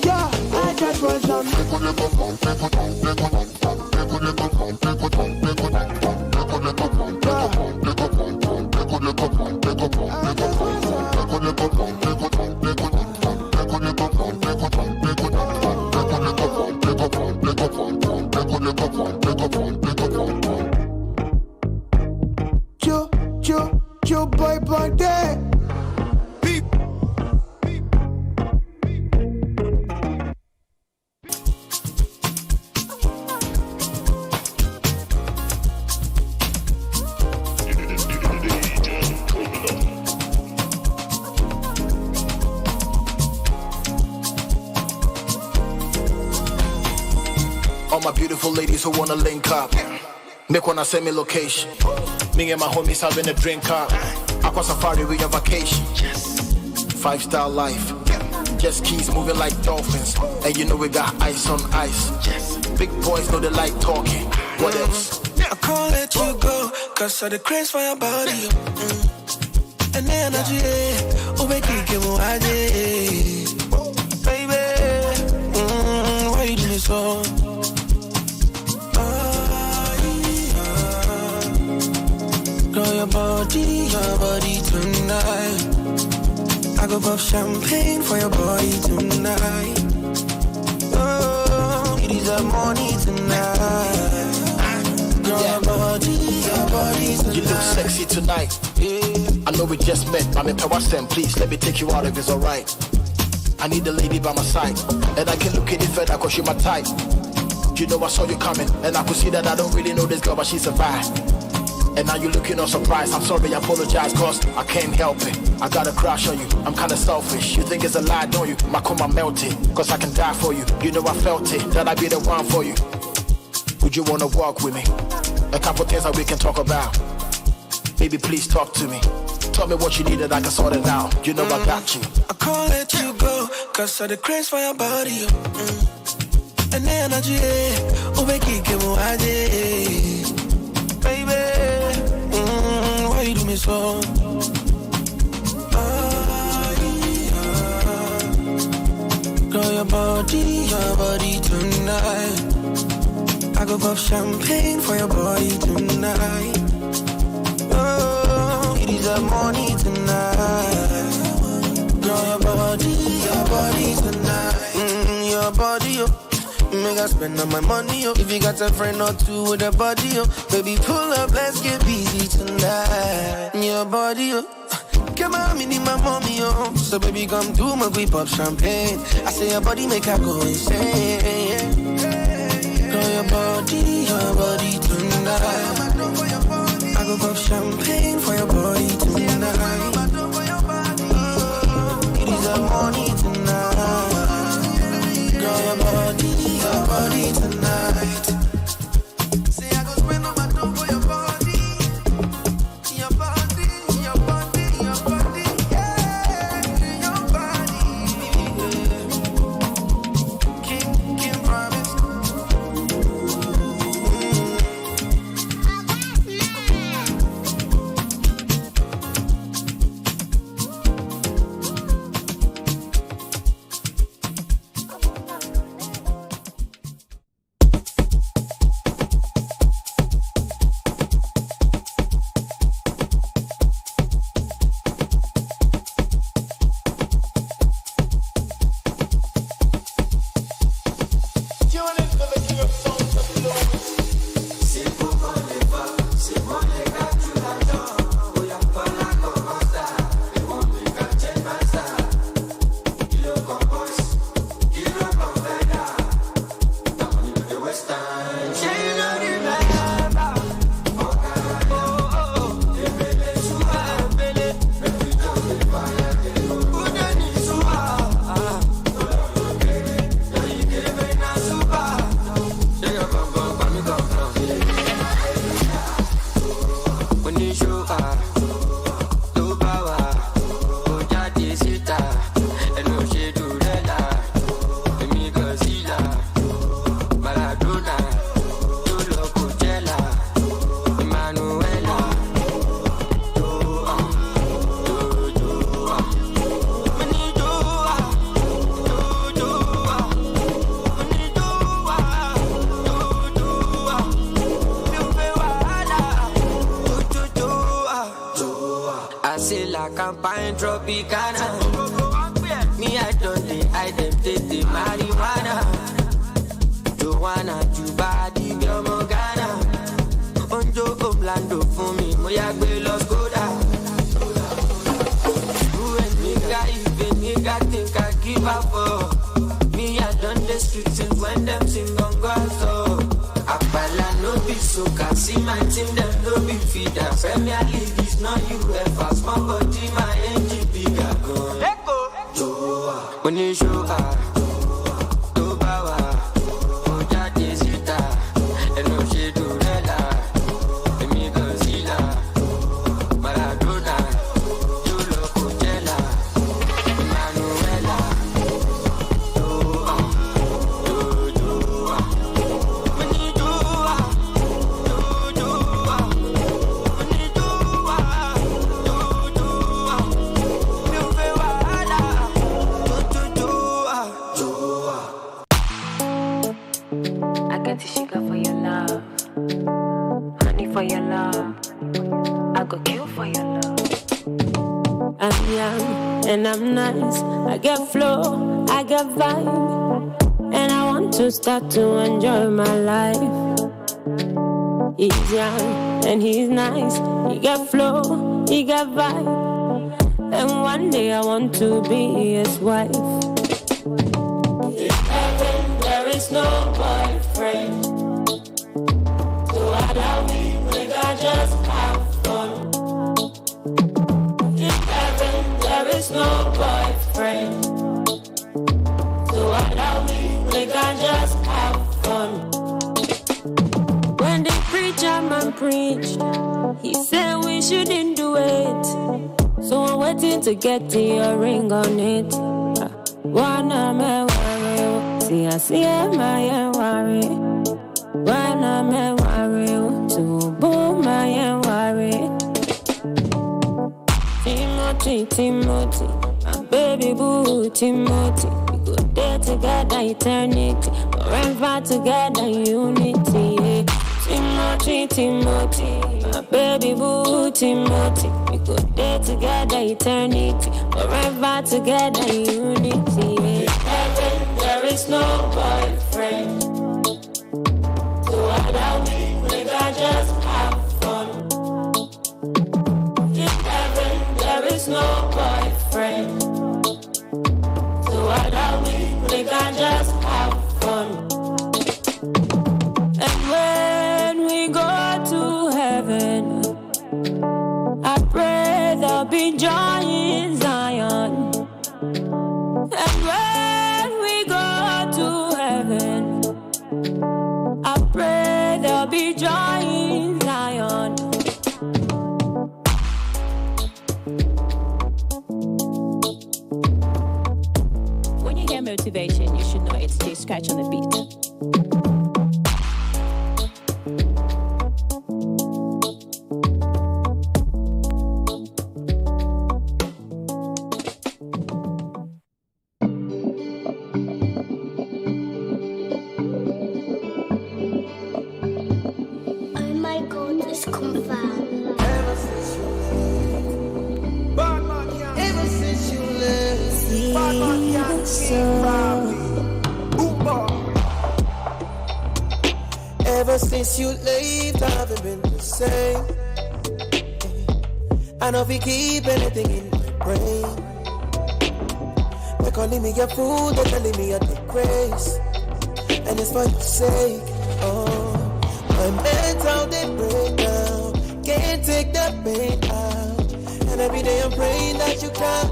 Yeah. I just want some little fun, Joe boy Bande. All my beautiful ladies who wanna link up, make wanna send me location. Me and my homies having a drink up. Aqua Safari, we on vacation. 5-star life. Jet skis moving like dolphins. And you know we got ice on ice. Big boys know they like talking. What else? I can't let you go, cause of the craze for your body. And the energy, oh, we can't get more baby, why you doing so? Girl, your body tonight. I go pop champagne for your body tonight. Oh, you deserve money tonight. Girl, your body tonight. You look sexy tonight. I know we just met, I'm in Pawasem. Please let me take you out if it's alright. I need a lady by my side, and I can look at it further cause you're my type. You know I saw you coming, and I could see that I don't really know this girl, but she's a vibe. And now you're looking all surprised. I'm sorry, I apologize, cause I can't help it. I got a crush on you, I'm kinda selfish. You think it's a lie, don't you? My coma melted, cause I can die for you. You know I felt it, that I'd be the one for you. Would you wanna walk with me? A couple things that we can talk about. Baby, please talk to me. Tell me what you need and I can sort it out. You know I got you. I can't let you go, cause of the craze for your body. And the energy, oh, make it give me baby, why you do me so? Girl, your body tonight. I go pop champagne for your body tonight. Oh, it is a morning tonight. Girl, your body tonight. Your body, oh. Make I spend all my money, oh. If you got a friend or two with a body, oh. Baby, pull up, let's get busy tonight. Your body, oh. Come on, me need my mommy, oh. So baby, come do my we pop champagne. I say your body make her go insane. Girl, your body tonight. I go pop champagne for your body tonight. It is a morning tonight. Girl, your body tonight. Say I go spend all my dough for your body. Your body, your body, your body, yeah, your body. King promise. Campaign Tropicana. Me, I don't think I dem take the marijuana. Joanna, Jubadi, Biomogana. Onjo, Oblando, for me, Moyagbe, Los Goda. Who and nigga, even nigga think I give up for. Me, I done the streets and when them sing on Gazo. Apala no be so see my team, them no be feeder. Premier League is not UEFA, small body, my engine bigger gun. Let go. Joa, when you show her, Tobawa, Oja Desita, and no shade to Reda, Emigo Zila, Maradona, Jolo Coachella, Emanuela, Joa, Joa, when you Joa, Joa, when you Joa, Joa, you feel wala, Joa. I got the sugar for your love, honey for your love. I go kill for your love. I'm young and I'm nice. I get flow, I get vibe, and I want to start to enjoy my life. He's young and he's nice. He get flow, he get vibe, and one day I want to be his wife. In heaven there is no boyfriend, so allow me, make I just have is no boyfriend. So allow me, we can just have fun. When the preacher man preached, he said we shouldn't do it. So I'm waiting to get to your ring on it. Wanna me worry, see my worry. Wanna me worry, to boom my worry. Timothy, my baby boo, Timothy. We go there together, eternity. Forever together, unity. Timothy, my baby boo, Timothy. We go there together, eternity. Forever together, unity. In heaven, there is no boyfriend. So allow me, we can just have fun. There is no boyfriend. So allow me, we can just have fun. And when we go to heaven, I pray there'll be joy in Zion. And when we go to heaven, I pray there'll be joy in Zion. Motivation, you should know it's J Scratch on the beat. Oh my God, it's confirmed. Ever since you left, bad man can't. Ever since you left, bad man can't see Ever since you left, I haven't been the same. I know if you keep anything in my brain. They're calling me a fool, they're telling me a disgrace. And it's for your sake, oh. My mental, they break down. Can't take the pain out. And every day I'm praying that you come.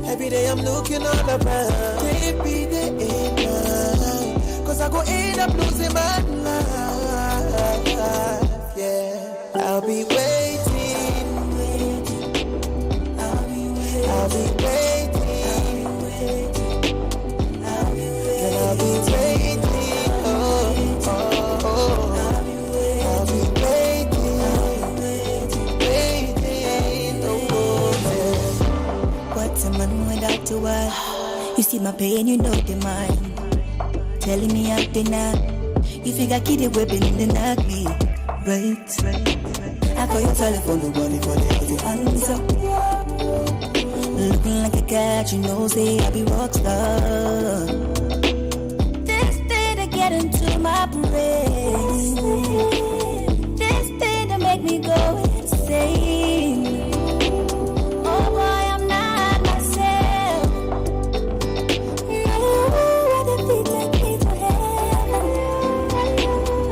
Every day I'm looking all around. Can't be the end now. Cause I go end up losing my life. Yeah, I'll be waiting. I'll be waiting. And I'll be waiting. Without a word, you see my pain, you know the mind. Telling me up the night, you figure kid it weapon in the night, me right. I call your telephone, nobody for the answer. Looking like a cat, you know, say I be rock star. This thing to get into my brain. This thing to make me go insane. Oh boy, I'm not myself. No, why the feet take me to heaven?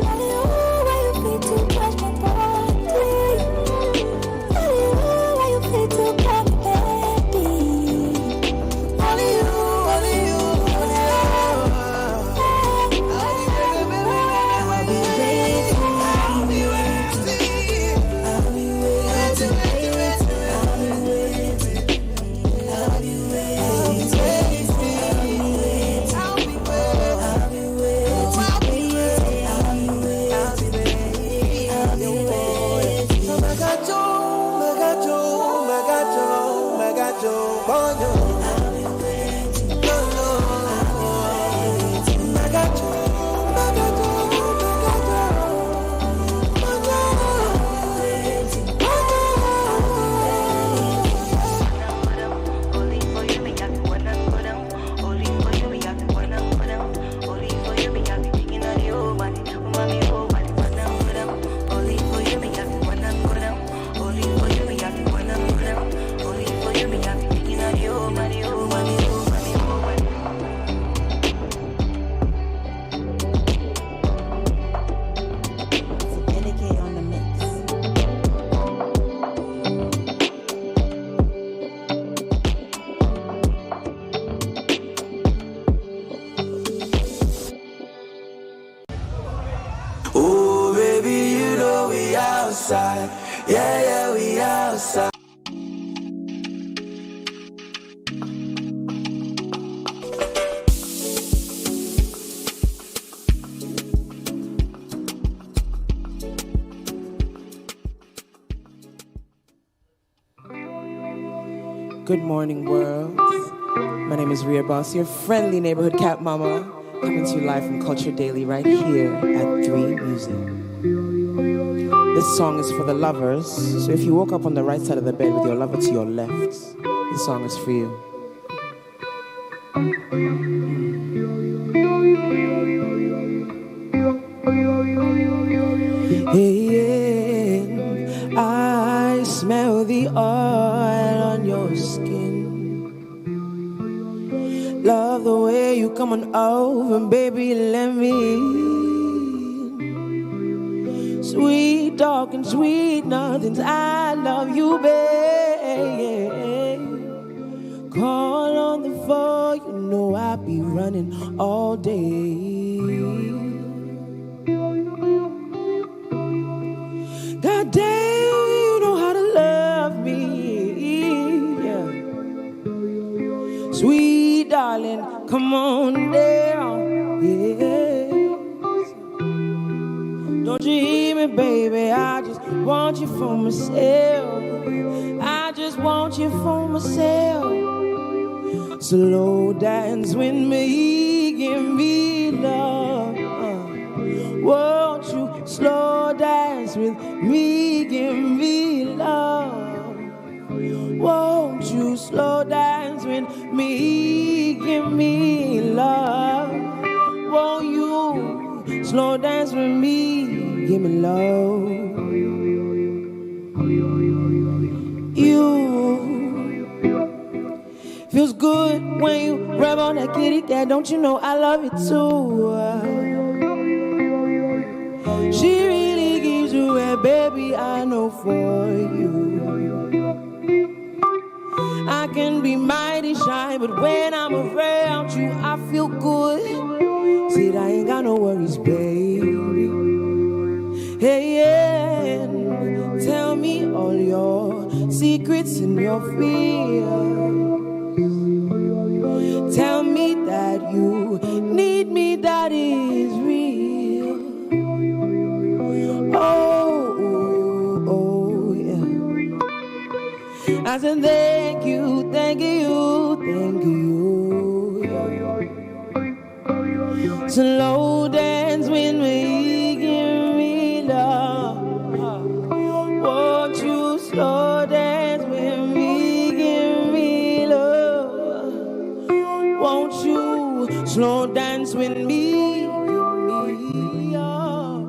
Oh, why you feel to touch my body? Oh, why you feel to call me baby? Only you, only you, only you. I'll be waiting. Yeah, yeah, we outside. Good morning, world. My name is Ria Boss, your friendly neighborhood cat mama, coming to you live from Culture Daily right here at 3 Music. This song is for the lovers, so if you woke up on the right side of the bed with your lover to your left, this song is for you. Hey, I smell the oil on your skin. Love the way you come on over, baby, let me in. Sweet talk and sweet nothings, I love you, babe. Call on the phone, you know I'll be running all day. God damn, you know how to love me, yeah. Sweet darling, come on down, yeah. Don't you hear me, baby? I just want you for myself. I just want you for myself. Slow dance with me, give me love. Won't you slow dance with me, give me love? Won't you slow dance with me, give me love? Won't you slow dance with me, give me love? You feels good when you rub on that kitty cat, don't you know I love it too? She really gives you a baby, I know for you. I can be mighty shy, but when I'm around you, I feel good. Said I ain't got no worries, baby. Hey, yeah, tell me all your secrets and your fears. Tell me that you need me, that is real. Oh, yeah. I said thank you, thank you, thank you. Slow dance with me, give me love. Won't you slow dance with me, give me love? Won't you slow dance with me, give me love?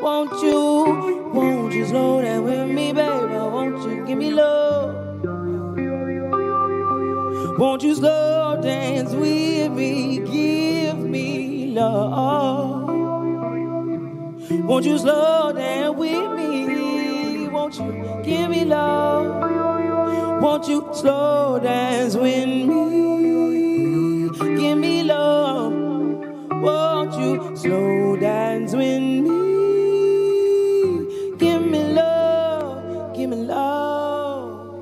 Won't you slow down with me, baby? Won't you give me love? Won't you slow dance with me, give me love? Won't you slow down with me? Won't you give me love? Won't you slow dance with me, give me love? Won't you slow dance with me? Give me love, give me love.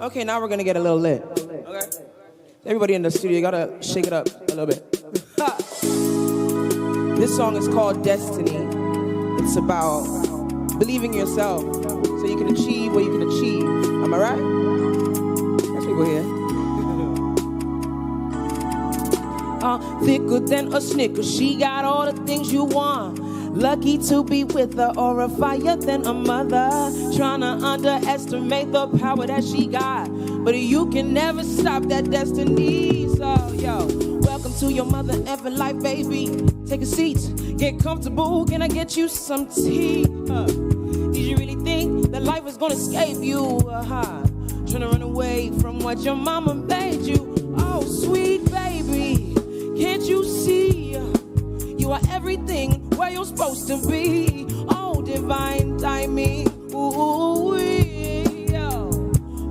Okay, now we're gonna get a little lit. Okay. Everybody in the studio, you gotta shake it up a little bit. This song is called Destiny. It's about believing in yourself so you can achieve what you can achieve. Am I right? There's people here. Thicker than a Snickers, she got all the things you want. Lucky to be with her, or a fire than a mother. Trying to underestimate the power that she got, but you can never stop that destiny. So, yo, welcome to your mother ever life, baby. Take a seat, get comfortable. Can I get you some tea? Did you really think that life was gonna escape you? Trying to run away from what your mama made you. Oh, sweet baby, can't you see? You are everything where you're supposed to be. Oh, divine timing. Ooh, yo.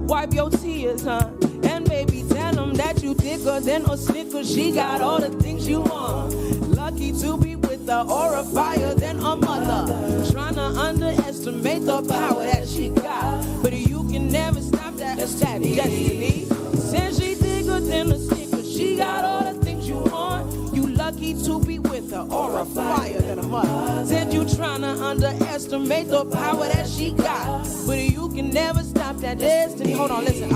Wipe your tears, and baby, tell them that you thicker than a Snickers. She got all the things you want. Lucky to be with with the aura fire than a mother. Trying to underestimate the power that she got, but you can never stop that. That's that destiny. Said she thicker than a sticker. She got all the things you want. You lucky to be with her, aura fire than a mother. Said you trying to underestimate the power that she got, but you can never stop that destiny. Hold on, listen.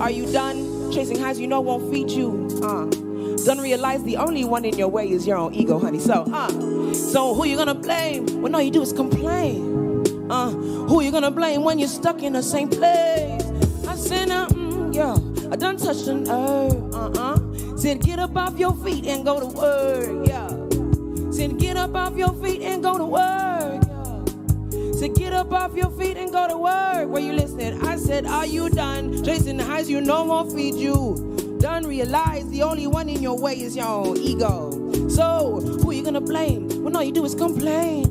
Are you done chasing highs you know won't feed you? Done realize the only one in your way is your own ego, honey. So who you gonna blame when all you do is complain? Who you gonna blame when you're stuck in the same place? I said, yo, I done touched an herb. Said get up off your feet and go to work, yeah. Said get up off your feet and go to work, yeah. Said get up off your feet and go to work. Where you listening? I said, are you done chasing the highs you know won't feed you? Done realize the only one in your way is your own ego. So who you gonna blame when all you do is complain?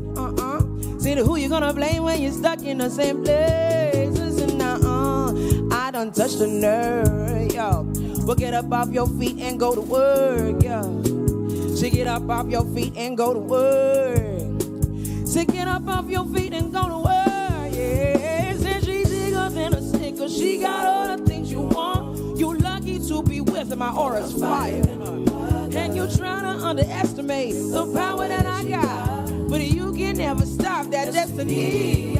Said who you gonna blame when you're stuck in the same place? Listen, I done touched a nerve, yo. Well, get up off your feet and go to work, yeah. So get up off your feet and go to work. So get up off your feet and go to work, yeah. Said she's bigger than a sticker. She got all the things you want. You lucky to be with her, my aura's fire. And you trying to underestimate the power that I got, but you can never stop that destiny.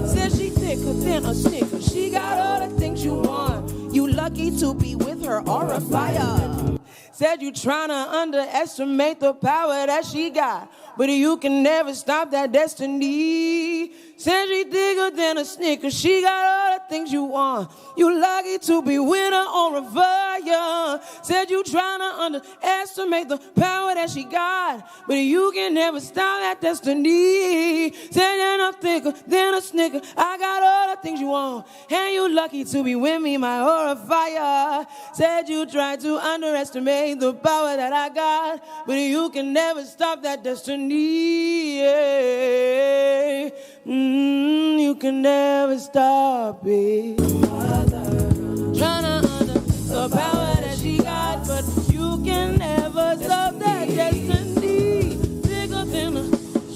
Said she thicker than a sticker. She got all the things you want. You lucky to be with her, aura fire. Said you trying to underestimate the power that she got, but you can never stop that destiny. Said she thicker than a snicker. She got all the things you want. You lucky to be with her on fire. Said you trying to underestimate the power that she got, but you can never stop that destiny. Said you're not thicker than a snicker. I got all the things you want, and you lucky to be with me, my aura fire. Said you tried to underestimate the power that I got, but you can never stop that destiny. Yeah. You can never stop it. Tryna under the power that she got, but you can never stop that destiny. Bigger than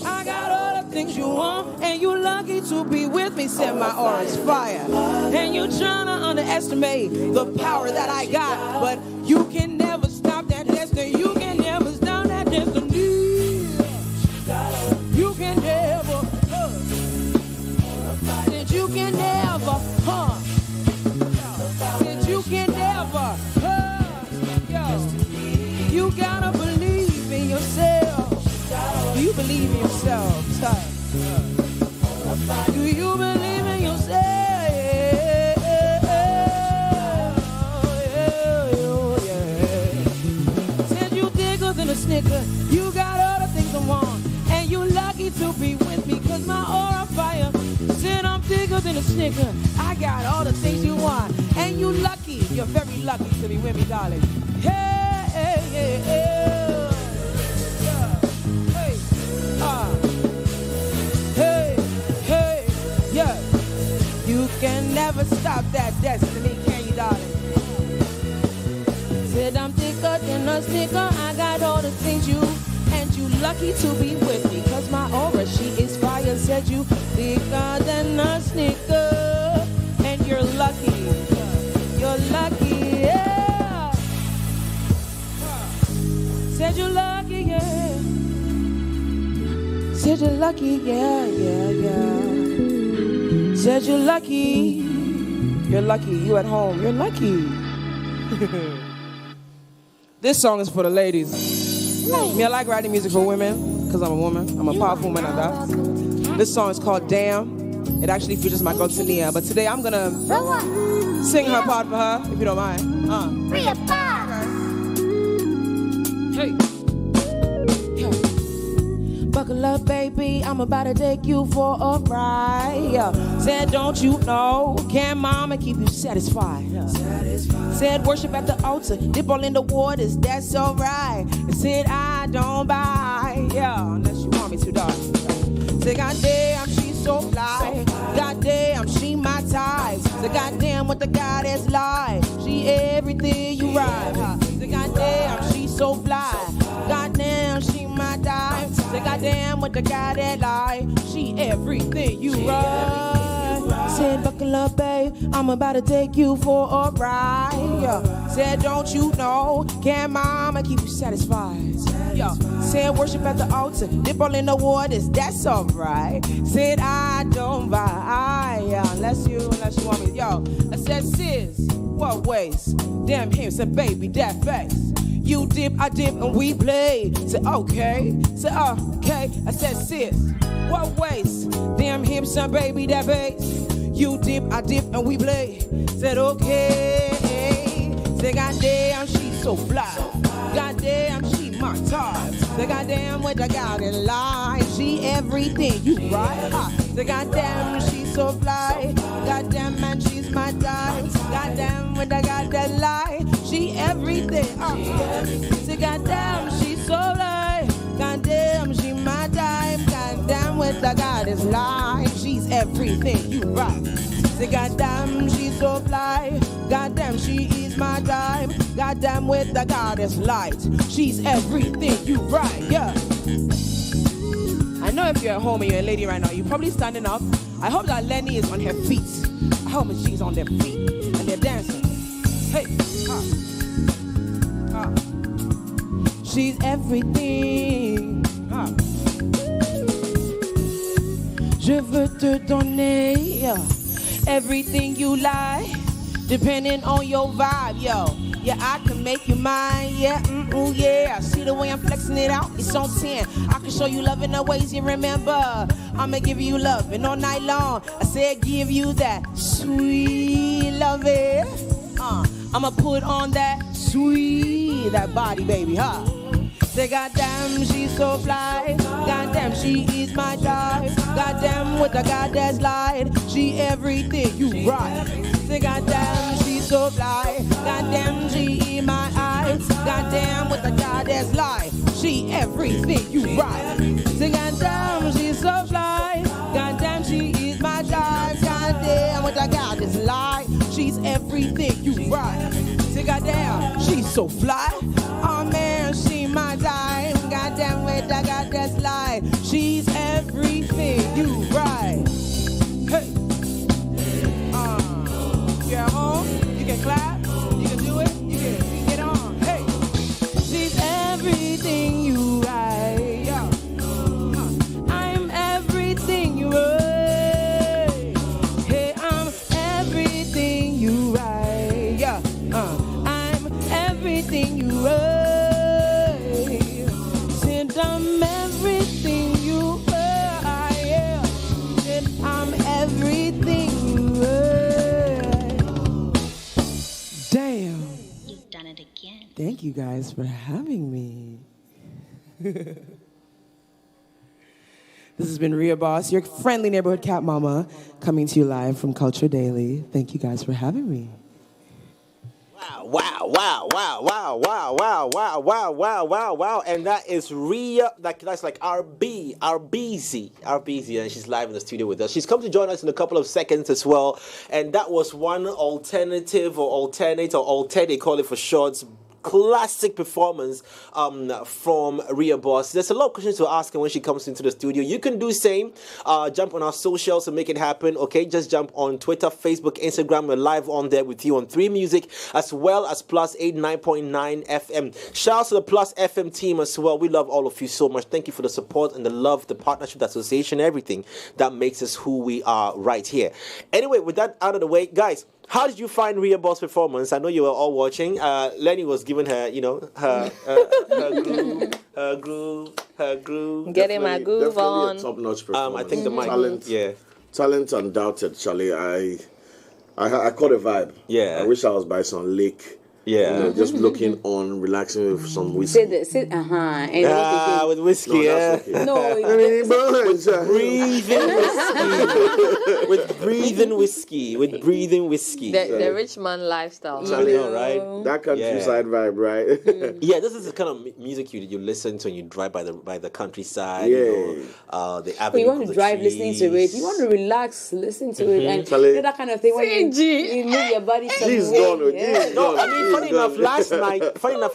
I got all the things you want, and you lucky to be with me. Said my aura's fire, and you tryna underestimate the power that I got, but you can never stop that destiny. You can never stop that destiny. You can never. That you can never, that you can never, yo. You gotta believe in yourself. Do you believe in yourself? Do you believe in yourself? Said you thicker than a snicker. You got all the things I want, and you lucky to be with me, cause my aura fire. Said I'm thicker than a snicker. I got all the things you want, and you lucky. You're very lucky to be with me, darling. Hey, hey, hey, hey. Hey, hey, yeah. You can never stop that destiny, can you, darling? Said I'm thicker than a snicker. I got all the things you, and you lucky to be with me, cause my aura, she is fire. Said you thicker than a snicker, and you're lucky. You're lucky, yeah. Said you're lucky, yeah. Said you're lucky, yeah, yeah, yeah. Said you're lucky. You're lucky. You at home. You're lucky. This song is for the ladies. Me, I like writing music for women, because I'm a woman. I'm a powerful woman at that. This song is called Damn. It actually features my girl Tania, but today I'm gonna sing her part for her, if you don't mind. Ria Boss. Hey. Buckle up, baby, I'm about to take you for a ride. Said, don't you know, can mama keep you satisfied? Said, worship at the altar, dip all in the waters, that's alright. Said, I don't buy, unless you want me to, darling. Said, goddamn, she's so fly. Goddamn, she my type. Said, goddamn, what the God is like. She everything you ride. Said, goddamn, she's so fly. Goddamn, she my type. goddamn with the guy that lie. She everything you right. Said, buckle up, babe, I'm about to take you for a ride. Yeah. Said, don't you know, can mama keep you satisfied? Yeah. Said, worship at the altar, dip all in the waters, that's alright. Said, I don't buy, yeah, unless you want me. Yo, I said, sis, what ways? Damn him, said, baby, that face. You dip, I dip, and we play. Said, okay. Said, okay. I said, sis, what ways? Damn him, son, baby, that bass. You dip, I dip, and we play. Said, okay. Said, goddamn, she's so fly. Goddamn, she my type. Said, goddamn, what I got in line. She everything, you right. Said, goddamn, she's so fly. Goddamn, man, she's my type. Goddamn, what I got that lie. She everything. Said, goddamn, she's so fly. Goddamn, she my type. Goddamn, what I got is lie. She's everything, you right. Say, goddamn, she's so fly. Goddamn, she is my type. Goddamn, with the goddess light. She's everything, you right, yeah. I know if you're at home and you're a lady right now, you're probably standing up. I hope that Lenny is on her feet. I hope she's on their feet and they're dancing. Hey, she's everything. Je veux te donner everything you like, depending on your vibe, yo. Yeah, I can make you mine, yeah, yeah. See the way I'm flexing it out, it's on 10. I can show you love in the ways you remember. I'ma give you love and all night long. I said give you that sweet loving. I'ma put on that sweet, that body, baby, huh? Say, goddamn, she's so fly. Goddamn, she is my type. Goddamn, with the goddess light. She everything, you right. Say, goddamn, she's so fly. Goddamn, she is my eyes. Goddamn, with the goddess light. She everything, you right. Say, goddamn, she's so fly. Goddamn, she is my type. Goddamn, with the goddess light. She's everything, you right. Say, goddamn, she's so fly. Oh man, she my time. Goddamn, with the goddess light. She's everything, you right. Hey. You're at home, you can clap, you can do it, you can get on. Hey. She's everything, you right. Yeah. I'm everything, you right. Hey, I'm everything, you right. Yeah. I'm everything, you right. I'm everything you are, yeah. I'm everything you are. Damn. You've done it again. Thank you guys for having me. This has been Ria Boss, your friendly neighborhood cat mama, coming to you live from Culture Daily. Thank you guys for having me. Wow. And that is Ria, that's like RBZ, and she's live in the studio with us. She's come to join us in a couple of seconds as well. And that was one alternate, they call it for short, classic performance from Ria Boss. There's a lot of questions to ask her when she comes into the studio. You can do same. Jump on our socials to make it happen. Okay, just jump on Twitter, Facebook, Instagram. We're live on there with you on 3 Music as well as Plus 89.9 FM. Shouts to the Plus FM team as well. We love all of you so much. Thank you for the support and the love, the partnership, the association, everything that makes us who we are right here. Anyway, with that out of the way, guys, how did you find Ria Boss' performance? I know you were all watching. Lenny was giving her, her groove. Getting my groove on. A top-notch performance. I think the mic, talent undoubted, Charlie. I caught a vibe. Yeah. I wish I was by some lake. Yeah. Just looking on, relaxing with some whiskey. With whiskey, with breathing whiskey. The rich man lifestyle. I know, right? That countryside vibe, right? Yeah, this is the kind of music you listen to when you drive by the countryside. Yeah. The avenue. You want to drive listening to it. You want to relax, listen to it, and do that kind of thing where you move your body. She's gone. No, I mean, funny enough, last night,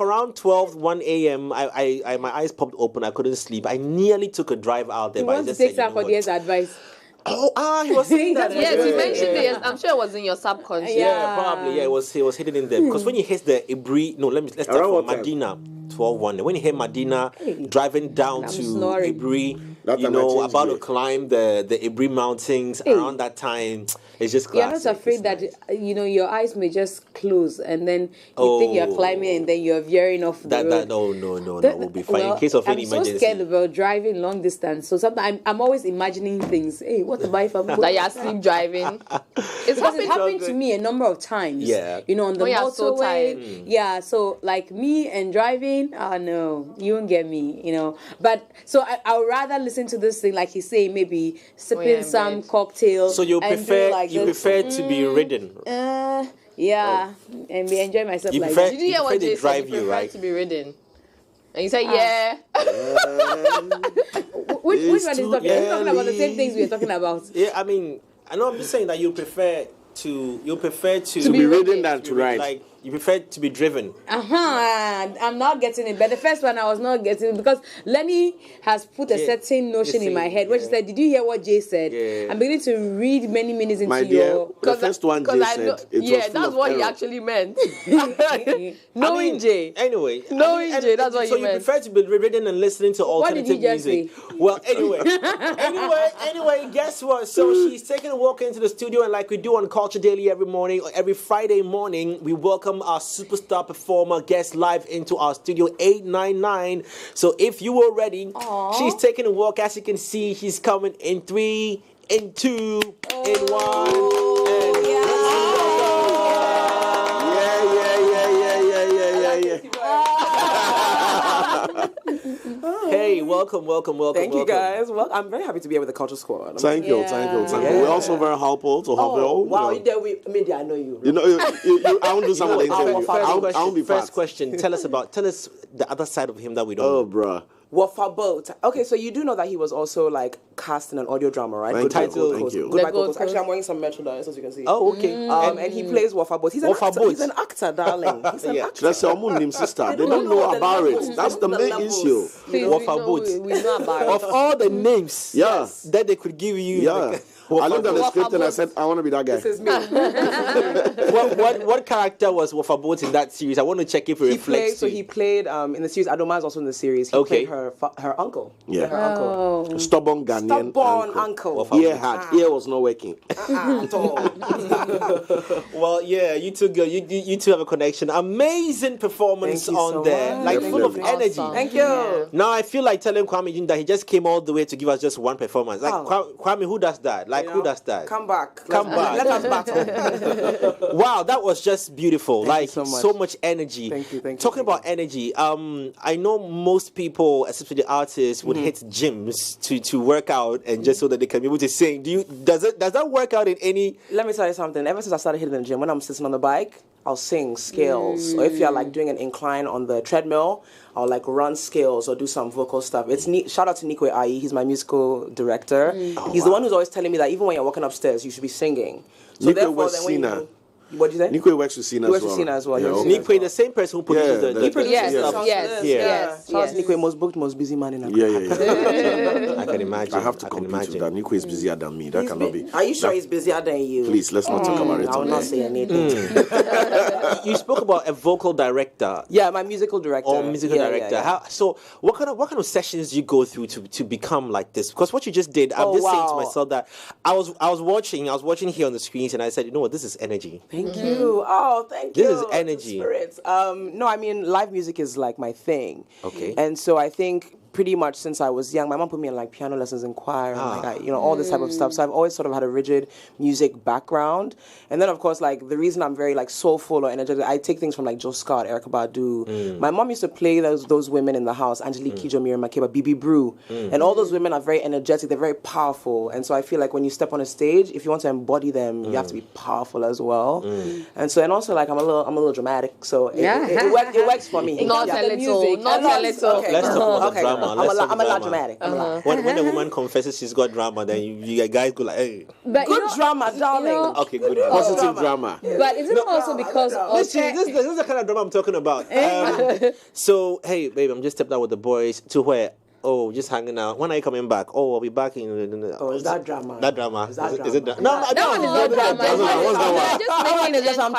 around 1 a.m., I my eyes popped open. I couldn't sleep. I nearly took a drive out there. He But I wants to just take said, you know Sarkodie's what? advice. He was saying that. Yes, he mentioned it. I'm sure it was in your subconscious. Yeah, probably. Yeah, it was hidden in there. Because when you hit the Ibri, let's start from Medina, 12-1. When you hit Medina, driving down to Ibri, about to climb the Ibri mountains around that time, it's just classic. You're not afraid that your eyes may just close and then you think you're climbing and then you're veering off the road. No, we'll be fine in case of any emergency. I'm so scared about driving long distance. So sometimes I'm always imagining things. Hey, what about if I'm that you're sleep driving? It's happened to me a number of times. Yeah. On the motorway. So tired. Yeah, so like me and driving, no, you won't get me, But so I would rather listen to this thing, like he's saying, maybe sipping some cocktail. So you prefer to be ridden? Yeah, and be enjoying myself you like prefer, that. Did you hear what Jay said? You prefer to be ridden. And you said, yeah. Which one is talking? He's talking about the same things we're talking about. Yeah, I mean, I know I'm just saying that you prefer to be ridden than to ride. Like, you prefer to be driven. I'm not getting it. But the first one I was not getting it because Lenny has put a certain notion in my head. Where she said, did you hear what Jay said? Yeah. I'm beginning to read many minutes into your... The first one Jay said, that's what he actually meant. Knowing Jay. Anyway. Knowing Jay, that's what so he meant. So you prefer to be ridden and listening to alternative music. Say? Well, anyway. anyway, guess what? So she's taking a walk into the studio, and like we do on Culture Daily every morning, or every Friday morning, we welcome our superstar performer guest live into our studio 899. So if you were ready, she's taking a walk. As you can see, she's coming in 3, in 2, in 1. Hey, welcome. Thank you, guys. Well, I'm very happy to be here with the Culture Squad. Thank you. We're also very helpful to help you. Wow, I know you. I won't do some of the interview. I won't be First question. Tell us the other side of him that we don't know. Oh, bruh. Wafabot. Okay, so you do know that he was also like cast in an audio drama, right? Thank you. Goodbye Coast. Actually, I'm wearing some merchandise, as you can see. Oh, okay. And he plays Wafabot. He's an actor, darling. He's an actor. That's your name, sister. They don't know about it. That's the main issue. Wafabot. We know about it. Of all the names that they could give you. Yeah. I looked at the script and I said, I want to be that guy. This is me. What character was Wafabot in that series? I want to check if it reflects. He played in the series. Adoma is also in the series. He played her uncle. Yeah. Her uncle. Stubborn Ghanaian uncle. Ear was not working. At all. Well, yeah, you two have a connection. Amazing performance on there. Like full of energy. Thank you. Now I feel like telling Kwame that he just came all the way to give us just one performance. Like Kwame, who does that? Like who does that? Come back. Let us battle. Wow, that was just beautiful. Thank you so much energy. Thank you. Talking about energy, I know most people, especially the artists, would hit gyms to work out and just so that they can be able to sing. Does that work out in any? Let me tell you something. Ever since I started hitting the gym, when I'm sitting on the bike, I'll sing scales. Or if you're like doing an incline on the treadmill, I'll like run scales or do some vocal stuff. Shout out to Nikwe Ayi. He's my musical director. He's the one who's always telling me that even when you're walking upstairs, you should be singing. So Nikwe Sina. What do you say? Nikwe works with Sina as well. He works with Sina as well. Yeah, Nikwe, the same person who produces He produces stuff. Yes. Shout out to Nikwe, most booked, most busy man in Accra. Yeah. I can imagine. I have to compete with that. Nikwe is busier than me. That cannot be. Are you sure he's busier than you? Please, let's not talk about it. I will not say anything. You spoke about a vocal director. Yeah, my musical director. Director. Yeah. So what kind of sessions do you go through to become like this? Because what you just did, I'm just saying to myself that I was watching here on the screens and I said, you know what, this is energy. Thank you. Oh, thank you. This is energy. Spirits. No, I mean, live music is like my thing. Okay. And so I think pretty much since I was young, my mom put me in like piano lessons and choir and all this type of stuff. So I've always sort of had a rigid music background. And then of course, like the reason I'm very like soulful or energetic, I take things from like Joe Scott, Erykah Badu. My mom used to play those women in the house, Angelique Kidjo, Miriam Makeba, Bibi Brew. And all those women are very energetic, they're very powerful. And so I feel like when you step on a stage, if you want to embody them, you have to be powerful as well. And also like I'm a little dramatic, so it works for me. Not a little. Okay. Let's talk about the drama. drama. I'm a lot dramatic. When a woman confesses she's got drama, then you guys go like, hey. But good drama, darling. Okay, good. Positive drama. But isn't it also because this is the kind of drama I'm talking about. So, hey, babe, I'm just stepped out with the boys to where? Oh, just hanging out. When are you coming back? Oh, I'll be back in. Oh, is that drama? That drama. Is that drama? Is it drama? No, that one is not drama. What's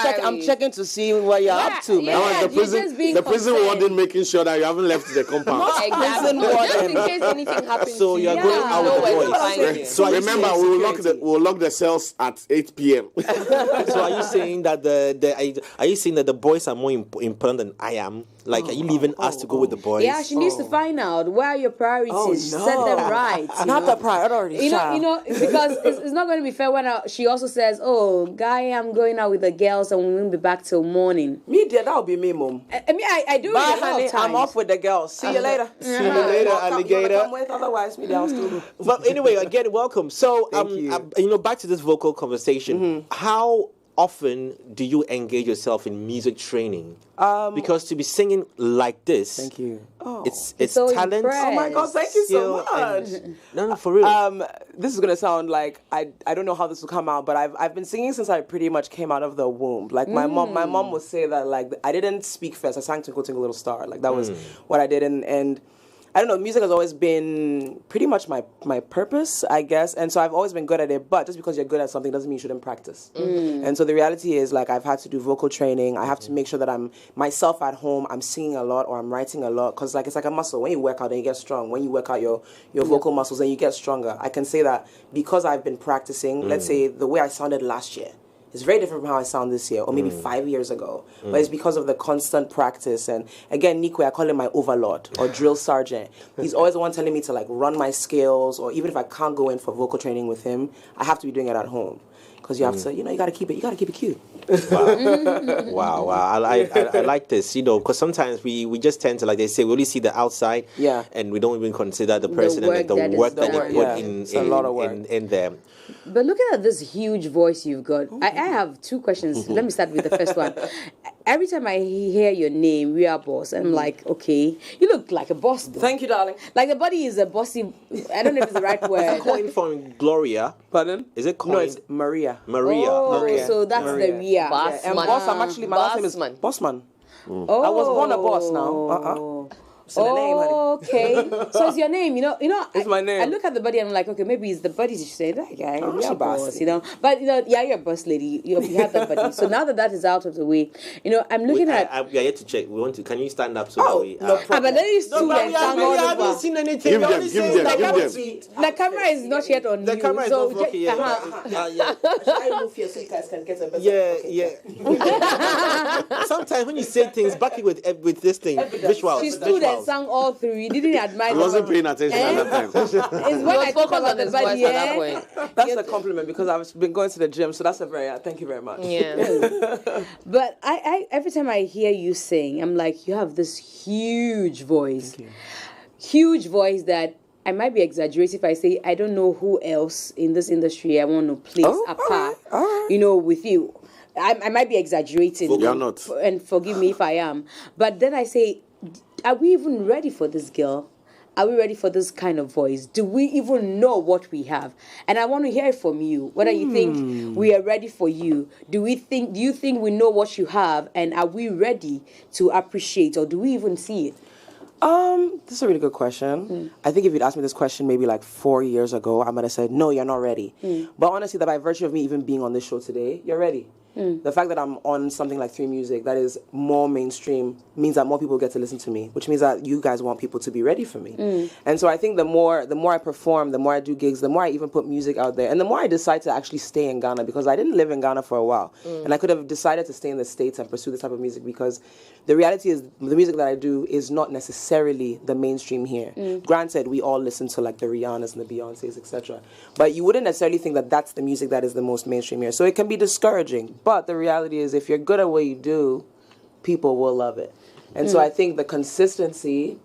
that one? I'm checking to see what you're up to, man. The prison warden making sure that you haven't left the compound. Prison warden. Just in case anything happens. So you're going out with the boys. So remember, we'll lock the cells at 8 p.m. So are you saying that the boys are more important than I am? Like, are you leaving us to go with the boys? Yeah, she needs to find out where are your priorities. Set them right. Not the priority. You know, because it's not going to be fair when she also says, "Oh, guy, I'm going out with the girls and we won't be back till morning." Me, dear, that'll be me, mom. I mean, I do. Bye, honey. I'm off with the girls. See you later. See you later, alligator. Come with, otherwise, me down still. But anyway, again, welcome. So, back to this vocal conversation. How often do you engage yourself in music training? Because to be singing like this, thank you. It's so talent. Impressed. Oh my God, thank you so much. No, for real. This is gonna sound like I don't know how this will come out, but I've been singing since I pretty much came out of the womb. Like my mom would say that like I didn't speak first. I sang Twinkle Twinkle Little Star. Like that was what I did, and I don't know, music has always been pretty much my purpose, I guess. And so I've always been good at it. But just because you're good at something doesn't mean you shouldn't practice. And so the reality is, like, I've had to do vocal training. I have to make sure that I'm myself at home. I'm singing a lot or I'm writing a lot. Because, like, it's like a muscle. When you work out, then you get strong. When you work out your vocal muscles, then you get stronger. I can say that because I've been practicing, let's say the way I sounded last year, it's very different from how I sound this year, or maybe 5 years ago. But it's because of the constant practice. And again, Nikwe, I call him my overlord or drill sergeant. He's always the one telling me to like run my scales, or even if I can't go in for vocal training with him, I have to be doing it at home. Because you have to, you gotta keep it cute. Wow. I like this, because sometimes we just tend to, like they say, we only see the outside, and we don't even consider the person and the work that you put in there. But looking at this huge voice you've got, I have two questions. Let me start with the first one. Every time I hear your name, Ria Boss, I'm like, okay, you look like a boss. Though. Thank you, darling. Like the body is a bossy. I don't know if it's the right word. Is it coined from Gloria? Pardon? Is it coined? No, it's Maria. Oh, Maria. So that's Maria. the Ria. Yeah. And boss, I'm actually, my last name is Bossman. Oh. I was born a boss now. It's in the name, honey. Okay. So it's your name, It's my name. I look at the body and I'm like, okay, maybe it's the body. She said, that guy, Oh, you're she a boss, bossy. But, you're a boss lady. You have that body. So now that is out of the way, I'm looking at... We are yet to check. Can you stand up so that we... no problem. But then it's too late. We haven't seen anything. Give them. The camera is not yet on you. The camera is not working yet. I move here so you guys can get a better Sometimes when you say things, back it with this thing, visuals. She stood and sang all through. You didn't admire. I wasn't paying attention at that time. It's when I talk about the body. That's a compliment because I've been going to the gym, so that's a very thank you very much. Yeah. But I every time I hear you sing, I'm like, you have this huge voice, huge voice that I might be exaggerating if I say I don't know who else in this industry I want to place apart. All right. With you. I might be exaggerating. You're not. And forgive me if I am. But then I say, are we even ready for this girl? Are we ready for this kind of voice? Do we even know what we have? And I want to hear it from you. Whether you think we are ready for you. Do you think we know what you have? And are we ready to appreciate, or do we even see it? This is a really good question. I think if you'd asked me this question maybe like 4 years ago, I might have said, no, you're not ready. But honestly, that by virtue of me even being on this show today, you're ready. The fact that I'm on something like 3 Music that is more mainstream means that more people get to listen to me, which means that you guys want people to be ready for me. And so I think the more I perform, the more I do gigs, the more I even put music out there, and the more I decide to actually stay in Ghana, because I didn't live in Ghana for a while. And I could have decided to stay in the States and pursue this type of music, because the reality is the music that I do is not necessarily the mainstream here. Granted, we all listen to like the Rihannas and the Beyoncés, etc. But you wouldn't necessarily think that that's the music that is the most mainstream here. So it can be discouraging. But the reality is, if you're good at what you do, people will love it. And so I think the consistency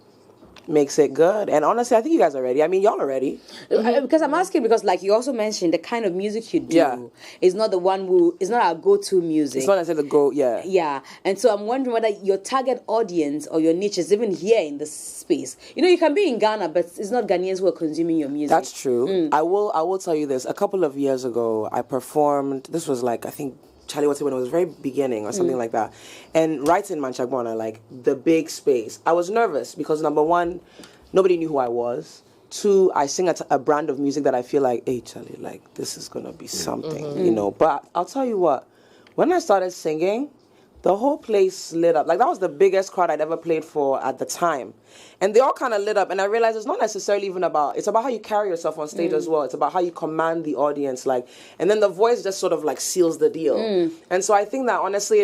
makes it good. And honestly, I think you guys are ready. I mean, y'all are ready. Because I'm asking because, like you also mentioned, the kind of music you do is not the one is not our go-to music. It's not necessarily the go, Yeah. And so I'm wondering whether your target audience or your niche is even here in this space. You know, you can be in Ghana, but it's not Ghanaians who are consuming your music. That's true. I will tell you this. A couple of years ago, I performed, this was like, I think, Charlie Watson when it was very beginning or something like that. And right in Manchagbona, like the big space. I was nervous because number one, nobody knew who I was. Two, I sing a brand of music that I feel like, hey Charlie, like this is gonna be something, you know. But I'll tell you what, when I started singing, the whole place lit up. Like that was the biggest crowd I'd ever played for at the time. And they all kind of lit up. And I realized it's not necessarily even about, it's about how you carry yourself on stage as well. It's about how you command the audience. Like, and then the voice just sort of like seals the deal. And so I think that honestly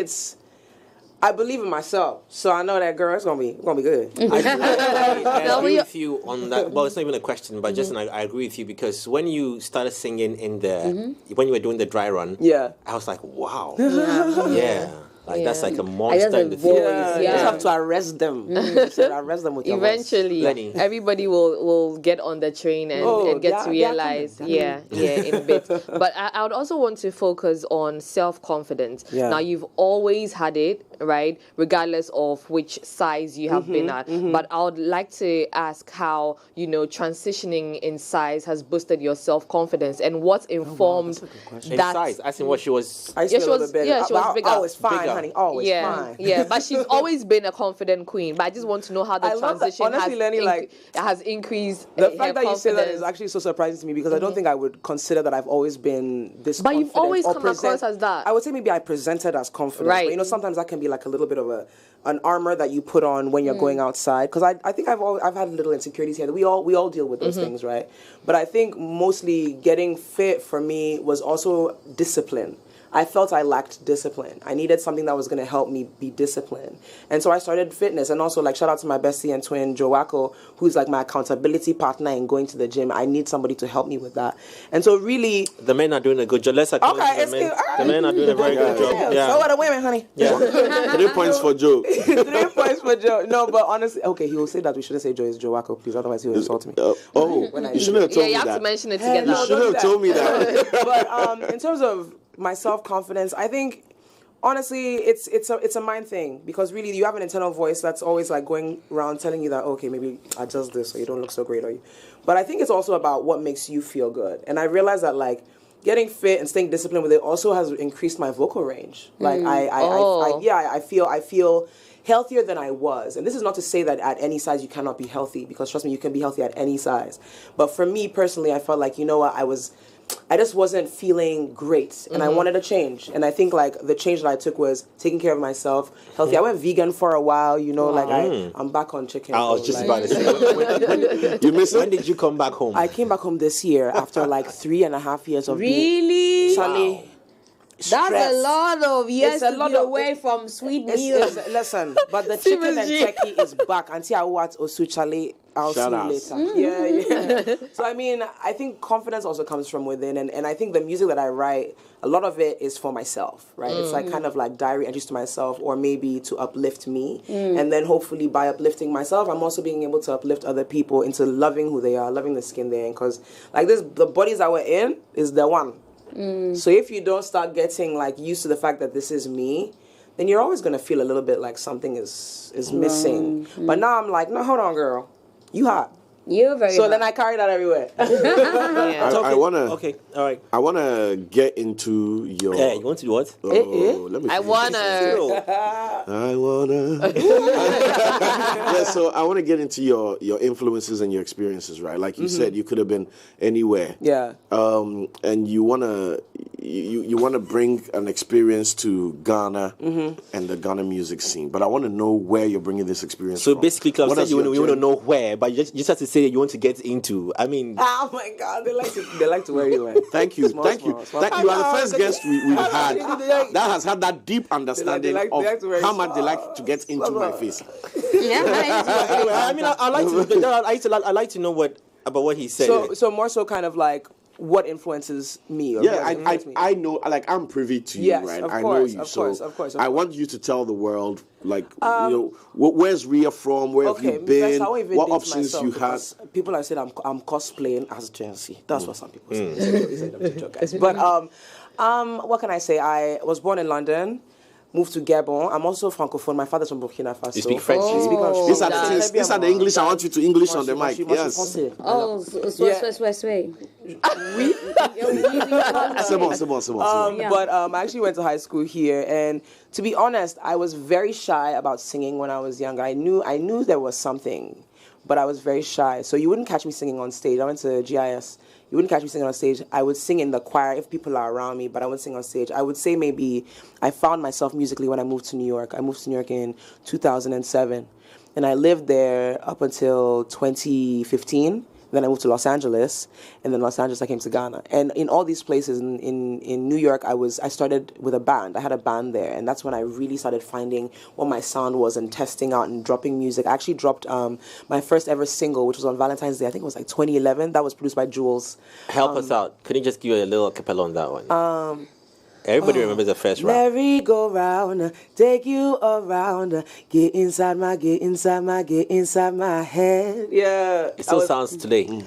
I believe in myself. So I know that, girl, it's going to be good. I agree with you on that. Well, it's not even a question, but just I agree with you because when you started singing in when you were doing the dry run, I was like, wow. Yeah. Like that's like a monster in the theater. You just have to arrest them. Arrest them with your Eventually, voice. everybody will get on the train and get to realize, in a bit. But I would also want to focus on self-confidence. Yeah. Now, you've always had it, right? Regardless of which size you have been at. But I would like to ask how, transitioning in size has boosted your self-confidence and what informed in size. I think what she was. She was bigger. Oh, it's fine. Bigger. Honey, always fine. Yeah, but she's always been a confident queen. But I just want to know how the transition has increased. The fact that you say that is actually so surprising to me because I don't think I would consider that I've always been this. But confident you've always come across as that. I would say maybe I presented as confident. Right. But, sometimes that can be like a little bit of an armor that you put on when you're going outside. Because I think I've had little insecurities here. We all deal with those things, right? But I think mostly getting fit for me was also discipline. I felt I lacked discipline. I needed something that was going to help me be disciplined. And so I started fitness. And also, shout out to my bestie and twin, Joe Wacko, who's like my accountability partner in going to the gym. I need somebody to help me with that. And so really... The men are doing a good job. Let's acknowledge the men. The men are doing a very good job. Yeah. So are the women, honey. Yeah. 3 points for Joe. 3 points for Joe. No, but honestly... Okay, he will say that we shouldn't say Joe is Joe Wacko, please. Otherwise he will insult me. You shouldn't have told me that. You have to mention it together. You shouldn't have told me that. But in terms of my self-confidence, I think honestly it's a mind thing because really you have an internal voice that's always like going around telling you that okay, maybe adjust this or you don't look so great but I think it's also about what makes you feel good. And I realized that like getting fit and staying disciplined with it also has increased my vocal range. Like I feel healthier than I was. And this is not to say that at any size you cannot be healthy, because trust me, you can be healthy at any size. But for me personally, I felt like, I just wasn't feeling great and I wanted a change. And I think like the change that I took was taking care of myself, healthy. I went vegan for a while, I'm back on chicken. I was just about to say. You missed it? When did you come back home? I came back home this year after like 3.5 years of Really? Charlie. Wow. That's a lot of years to be away from sweet meals. Listen, but the chicken and turkey is back. Until I watch Osu Charlie, I'll see you later. Yeah. So I mean, I think confidence also comes from within, and I think the music that I write, a lot of it is for myself, right? It's like kind of like diary entries to myself, or maybe to uplift me, and then hopefully by uplifting myself, I'm also being able to uplift other people into loving who they are, loving the skin they're in, because like the bodies that we're in is the one. So if you don't start getting like used to the fact that this is me, then you're always going to feel a little bit like something is missing. But now I'm like, no, hold on, girl. You hot. You're very hot. Then I carry that everywhere. I wanna. Okay, all right. I wanna get into your. Yeah, you want to do what? Let me. I wanna. Yeah, so I wanna get into your influences and your experiences, right? Like you said, you could have been anywhere. Yeah. And you wanna bring an experience to Ghana and the Ghana music scene, but I want to know where you're bringing this experience from. So basically, Club said you want to know where, but you just have to say that you want to get into. I mean, oh my God, they like to wear you in. Thank you. You are the first guest we've had that has had that deep understanding of how much they like to get into my face. I mean, I like to know about what he said. So more so kind of like what influences me. Or Yeah, I know, like, I'm privy to you, Yes, right? of I course, know you. of So course, of course, of I want you to tell the world, like, you know, where's Ria from? Where have you been? I won't even What date options myself you had? because people have said I'm cosplaying as Gen Z. That's what some people say. They say them TikTok guys. But what can I say? I was born in London. Moved to Gabon. I'm also francophone. My father's from Burkina Faso. You speak French. These are the things. These are the English. I want you to English on the mic. Yes. Oh, sweet. Oui. C'est bon. But I actually went to high school here, and to be honest, I was very shy about singing when I was younger. I knew there was something, but I was very shy. So you wouldn't catch me singing on stage. I went to GIS. You wouldn't catch me singing on stage. I would sing in the choir if people are around me, but I wouldn't sing on stage. I would say maybe I found myself musically when I moved to New York. I moved to New York in 2007, and I lived there up until 2015. Then I moved to Los Angeles, and then Los Angeles I came to Ghana. And in all these places, in New York, I started with a band. I had a band there, and that's when I really started finding what my sound was and testing out and dropping music. I actually dropped my first ever single, which was on Valentine's Day. I think it was like 2011. That was produced by Jules. Help us out. Could you just give a little capella on that one? Everybody remembers the first rap. Merry-go-round, take you around, get inside my head. Yeah. It still sounds today.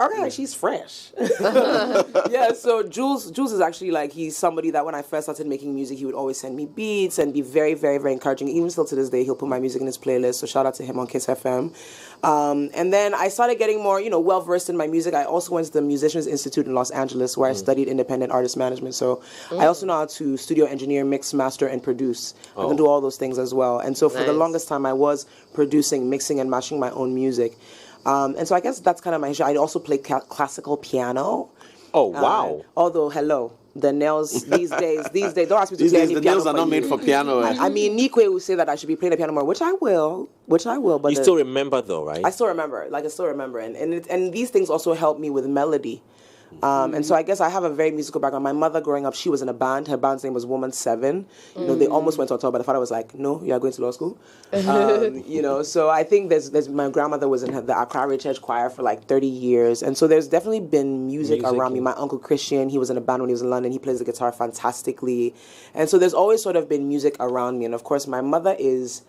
Okay, she's fresh. Yeah, so Jules is actually like, he's somebody that when I first started making music, he would always send me beats and be very, very, very encouraging. Even still to this day, he'll put my music in his playlist, so shout out to him on Kiss FM. And then I started getting more, well-versed in my music. I also went to the Musicians Institute in Los Angeles where I studied independent artist management. So I also know how to studio engineer, mix, master, and produce. I can do all those things as well. And so for the longest time, I was producing, mixing, and mashing my own music. And so I guess that's kind of my issue. I also play classical piano. Oh, wow. Although, the nails these days, don't ask me to play any piano. The nails are not made for piano. I mean, Nikwe will say that I should be playing the piano more, which I will. But you still remember though, right? I still remember. And these things also help me with melody. And so I guess I have a very musical background. My mother growing up, she was in a band. Her band's name was Woman 7. They almost went on tour, but the father was like, no, you are going to law school. So I think there's my grandmother was in the Accra Church choir for like 30 years. And so there's definitely been music around me. My uncle Christian, he was in a band when he was in London. He plays the guitar fantastically. And so there's always sort of been music around me. And of course, my mother is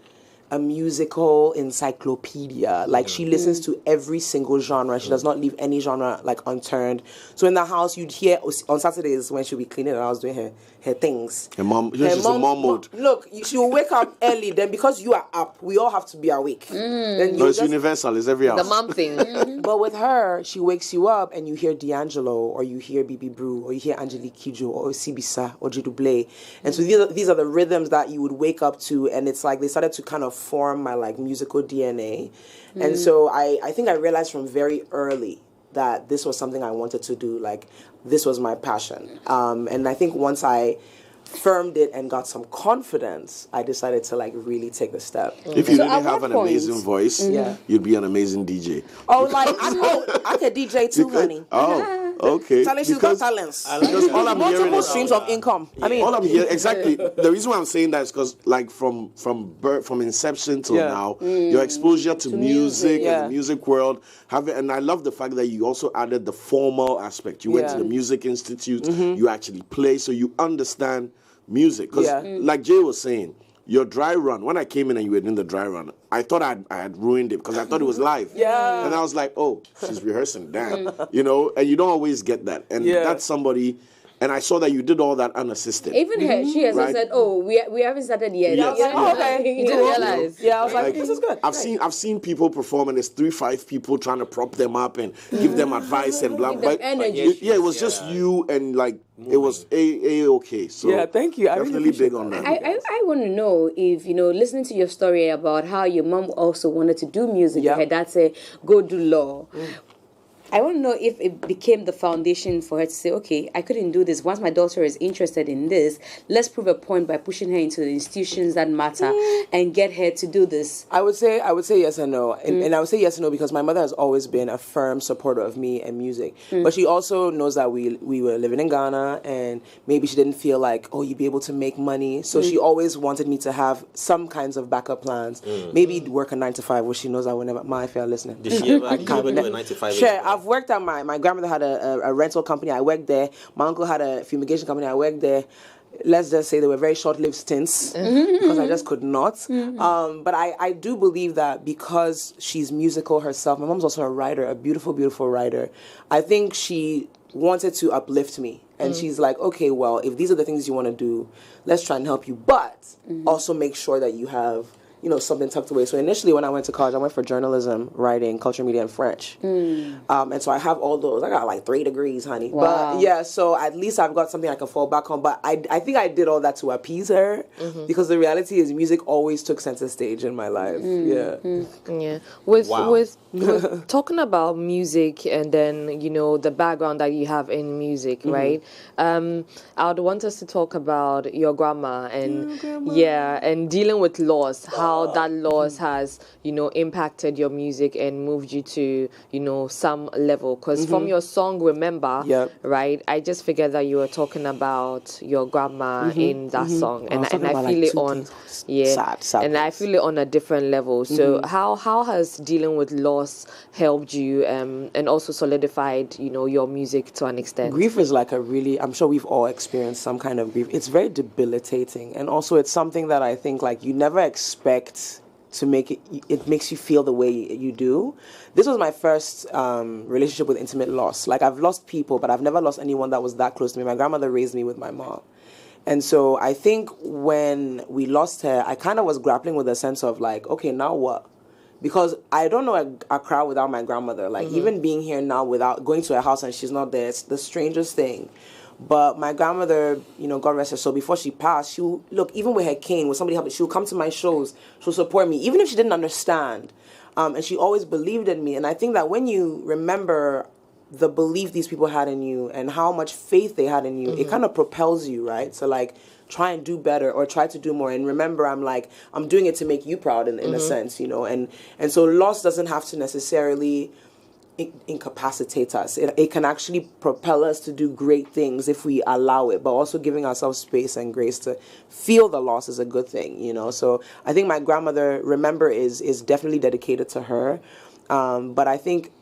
a musical encyclopedia. Like, she listens to every single genre. She does not leave any genre, like, unturned. So in the house, you'd hear, on Saturdays when she'll be cleaning and I was doing her things. Her mom, she's in mom mode. Look, she will wake up early. Then because you are up, we all have to be awake. Then no, it's universal. It's every house. The mom thing. But with her, she wakes you up and you hear D'Angelo, or you hear Bibi Brew, or you hear Angelique Kidjo, or Sibisa, or Jiduble. And so these are the rhythms that you would wake up to, and it's like they started to kind of form my like musical DNA. And so I think I realized from very early that this was something I wanted to do. Like, this was my passion. And I think once I firmed it and got some confidence, I decided to like really take the step. If you didn't have an amazing voice, you'd be an amazing DJ. Oh, like I could DJ too, honey. Oh, okay. Talent, she's got talents. Because all I'm hearing multiple is streams of income. I mean, all I'm hearing exactly. The reason why I'm saying that is because like from birth, from inception till now, your exposure to music and the music world, and I love the fact that you also added the formal aspect. You went to the Music Institute. You actually play, so you understand music. Because like Jay was saying, your dry run, when I came in and you were in the dry run, I thought I had ruined it because I thought it was live. Yeah. And I was like, oh, she's rehearsing, damn. And you don't always get that. And that's somebody, and I saw that you did all that unassisted. Even her, she has said, oh, we haven't started yet. Yes. I was like, oh, okay. You didn't realize. Yeah, I was like, this is good. I've seen people perform and there's 3-5 people trying to prop them up and give them advice and blah, blah. It was just you and like, it was okay. So thank you. I definitely really big on that. I want to know if, listening to your story about how your mom also wanted to do music, her dad said, go do law. I want to know if it became the foundation for her to say, okay, I couldn't do this. Once my daughter is interested in this, let's prove a point by pushing her into the institutions that matter and get her to do this. I would say yes and no. And I would say yes and no because my mother has always been a firm supporter of me and music. But she also knows that we were living in Ghana and maybe she didn't feel like, oh, you'd be able to make money. So she always wanted me to have some kinds of backup plans. Maybe work a 9 to 5, which she knows I would never. My fair listening. Did she ever do a 9 to 5? Sure, I've worked at my grandmother had a rental company. I worked there. My uncle had a fumigation company. I worked there. Let's just say they were very short-lived stints because I just could not. But I do believe that because she's musical herself, my mom's also a writer, a beautiful, beautiful writer. I think she wanted to uplift me. And she's like, okay, well, if these are the things you want to do, let's try and help you. But also make sure that you have, something tucked away. So initially when I went to college, I went for journalism, writing, culture, media, and French. And so I have all those. I got like 3 degrees, honey. Wow. But yeah, so at least I've got something I can fall back on. But I think I did all that to appease her because the reality is music always took center stage in my life. Yeah. With talking about music and then, the background that you have in music, right? I would want us to talk about your grandma and and dealing with loss, how that loss has, impacted your music and moved you to, some level. Because from your song, Remember, right, I just figured that you were talking about your grandma in that song. And I feel it on, sad and I feel it on a different level. So how has dealing with loss helped you and also solidified, your music to an extent? Grief is like I'm sure we've all experienced some kind of grief. It's very debilitating. And also it's something that I think like you never expect to make it makes you feel the way you do. This was my first relationship with intimate loss. Like I've lost people, but I've never lost anyone that was that close to me. My grandmother raised me with my mom. And so I think when we lost her, I kind of was grappling with a sense of like, okay, now what? Because I don't know Accra without my grandmother. Like even being here now without going to her house and she's not there, it's the strangest thing. But my grandmother, God rest her soul, before she passed, even with her cane, with somebody helping, she'll come to my shows, she'll support me, even if she didn't understand. And she always believed in me. And I think that when you remember the belief these people had in you and how much faith they had in you, it kind of propels you, right? So like, try and do better or try to do more. And remember, I'm doing it to make you proud in a sense, And so loss doesn't have to necessarily incapacitate us. It can actually propel us to do great things if we allow it, but also giving ourselves space and grace to feel the loss is a good thing, So I think my grandmother, Remember, is definitely dedicated to her. But I think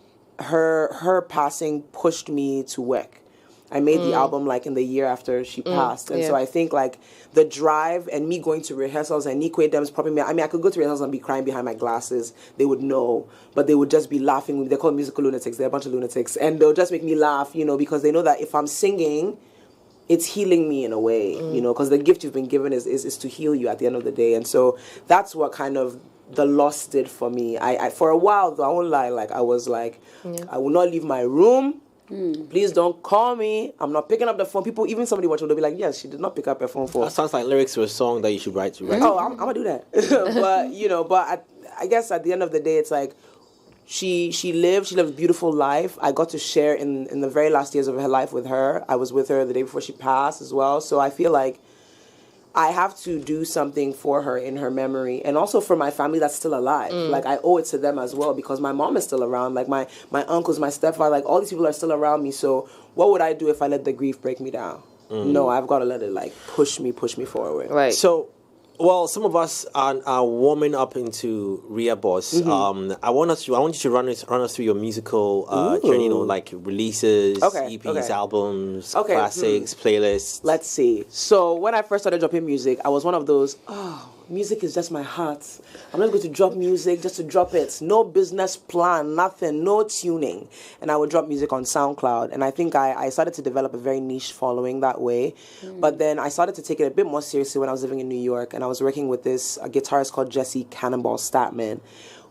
her passing pushed me to work. I made the album like in the year after she passed. And so I think like the drive and me going to rehearsals and Nikwe Dems popping me. I mean, I could go to rehearsals and be crying behind my glasses. They would know, but they would just be laughing. They're called musical lunatics. They're a bunch of lunatics. And they'll just make me laugh, because they know that if I'm singing, it's healing me in a way, because the gift you've been given is to heal you at the end of the day. And so that's what kind of the loss did for me. I for a while, though, I won't lie, like I was like, I will not leave my room. Please don't call me. I'm not picking up the phone. People, even somebody watching, they'll be like, yes, she did not pick up her phone for. That sounds like lyrics to a song that you should write to. Right? Oh, I'm gonna do that. But I guess at the end of the day, it's like she lived a beautiful life. I got to share in the very last years of her life with her. I was with her the day before she passed as well. So I feel like I have to do something for her in her memory and also for my family that's still alive. Like I owe it to them as well because my mom is still around. Like my uncles, my stepfather, like all these people are still around me. So what would I do if I let the grief break me down? No, I've got to let it like push me forward. Right. So, well, some of us are warming up into Ria Boss. I want you to run us through your musical journey, like releases, EPs, albums, classics, playlists. Let's see. So when I first started dropping music, I was one of those, music is just my heart. I'm not going to drop music just to drop it. No business plan, nothing, no tuning. And I would drop music on SoundCloud. And I think I started to develop a very niche following that way. But then I started to take it a bit more seriously when I was living in New York. And I was working with this guitarist called Jesse Cannonball Statman,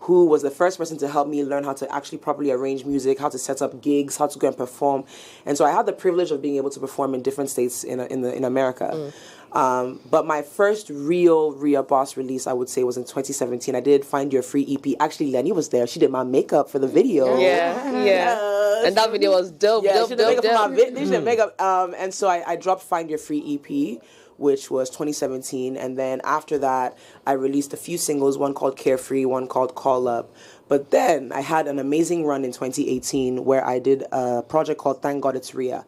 who was the first person to help me learn how to actually properly arrange music, how to set up gigs, how to go and perform. And so I had the privilege of being able to perform in different states in America. But my first real Ria Boss release, I would say, was in 2017. I did Find Your Free EP. Actually, Lenny was there. She did my makeup for the video. Yeah. And that video was dope. Yeah, she did makeup for my video. She did makeup. And so I dropped Find Your Free EP, which was 2017. And then after that, I released a few singles, one called Carefree, one called Call Up. But then I had an amazing run in 2018 where I did a project called Thank God It's Ria.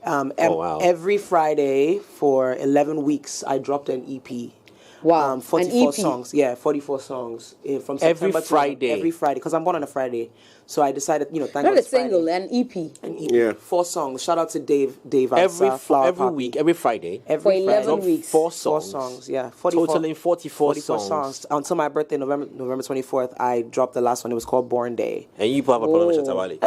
Every Friday for 11 weeks, I dropped an EP. Wow. 44 EP. songs. Yeah, 44 songs from Every September Friday. Every Friday, because I'm born on a Friday. So I decided, thank Not God a it's Friday. single, an EP. An EP. Yeah. 4 songs. Shout out to Dave Every Ansa, Flower every Poppy. week, every Friday. For 11 Friday. weeks. 4 4 songs. songs, yeah. 44, Totaling 44 songs. Until my birthday, November 24th, I dropped the last one. It was called Born Day. And you have a problem with Shatawale.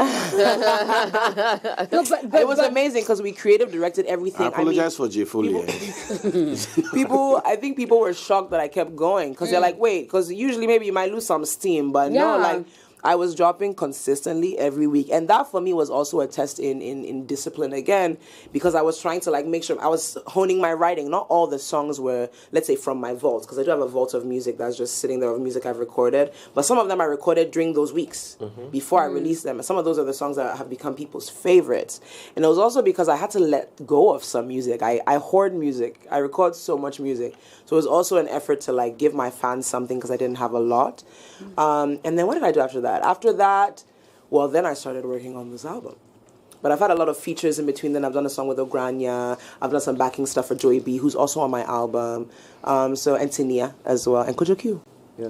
It was amazing because we creative directed everything. I apologize for J. Foley. I think people were shocked that I kept going because they're like, wait, because usually maybe you might lose some steam, but no, like I was dropping consistently every week. And that for me was also a test in discipline again, because I was trying to like make sure I was honing my writing. Not all the songs were, let's say, from my vault, because I do have a vault of music that's just sitting there of music I've recorded. But some of them I recorded during those weeks before I released them. And some of those are the songs that have become people's favorites. And it was also because I had to let go of some music. I hoard music. I record so much music. So it was also an effort to like give my fans something because I didn't have a lot. And then what did I do after that? After that, well, then I started working on this album. But I've had a lot of features in between then. I've done a song with Ogrania. I've done some backing stuff for Joey B, who's also on my album. And Tinia as well. And Kojo Q. Yeah.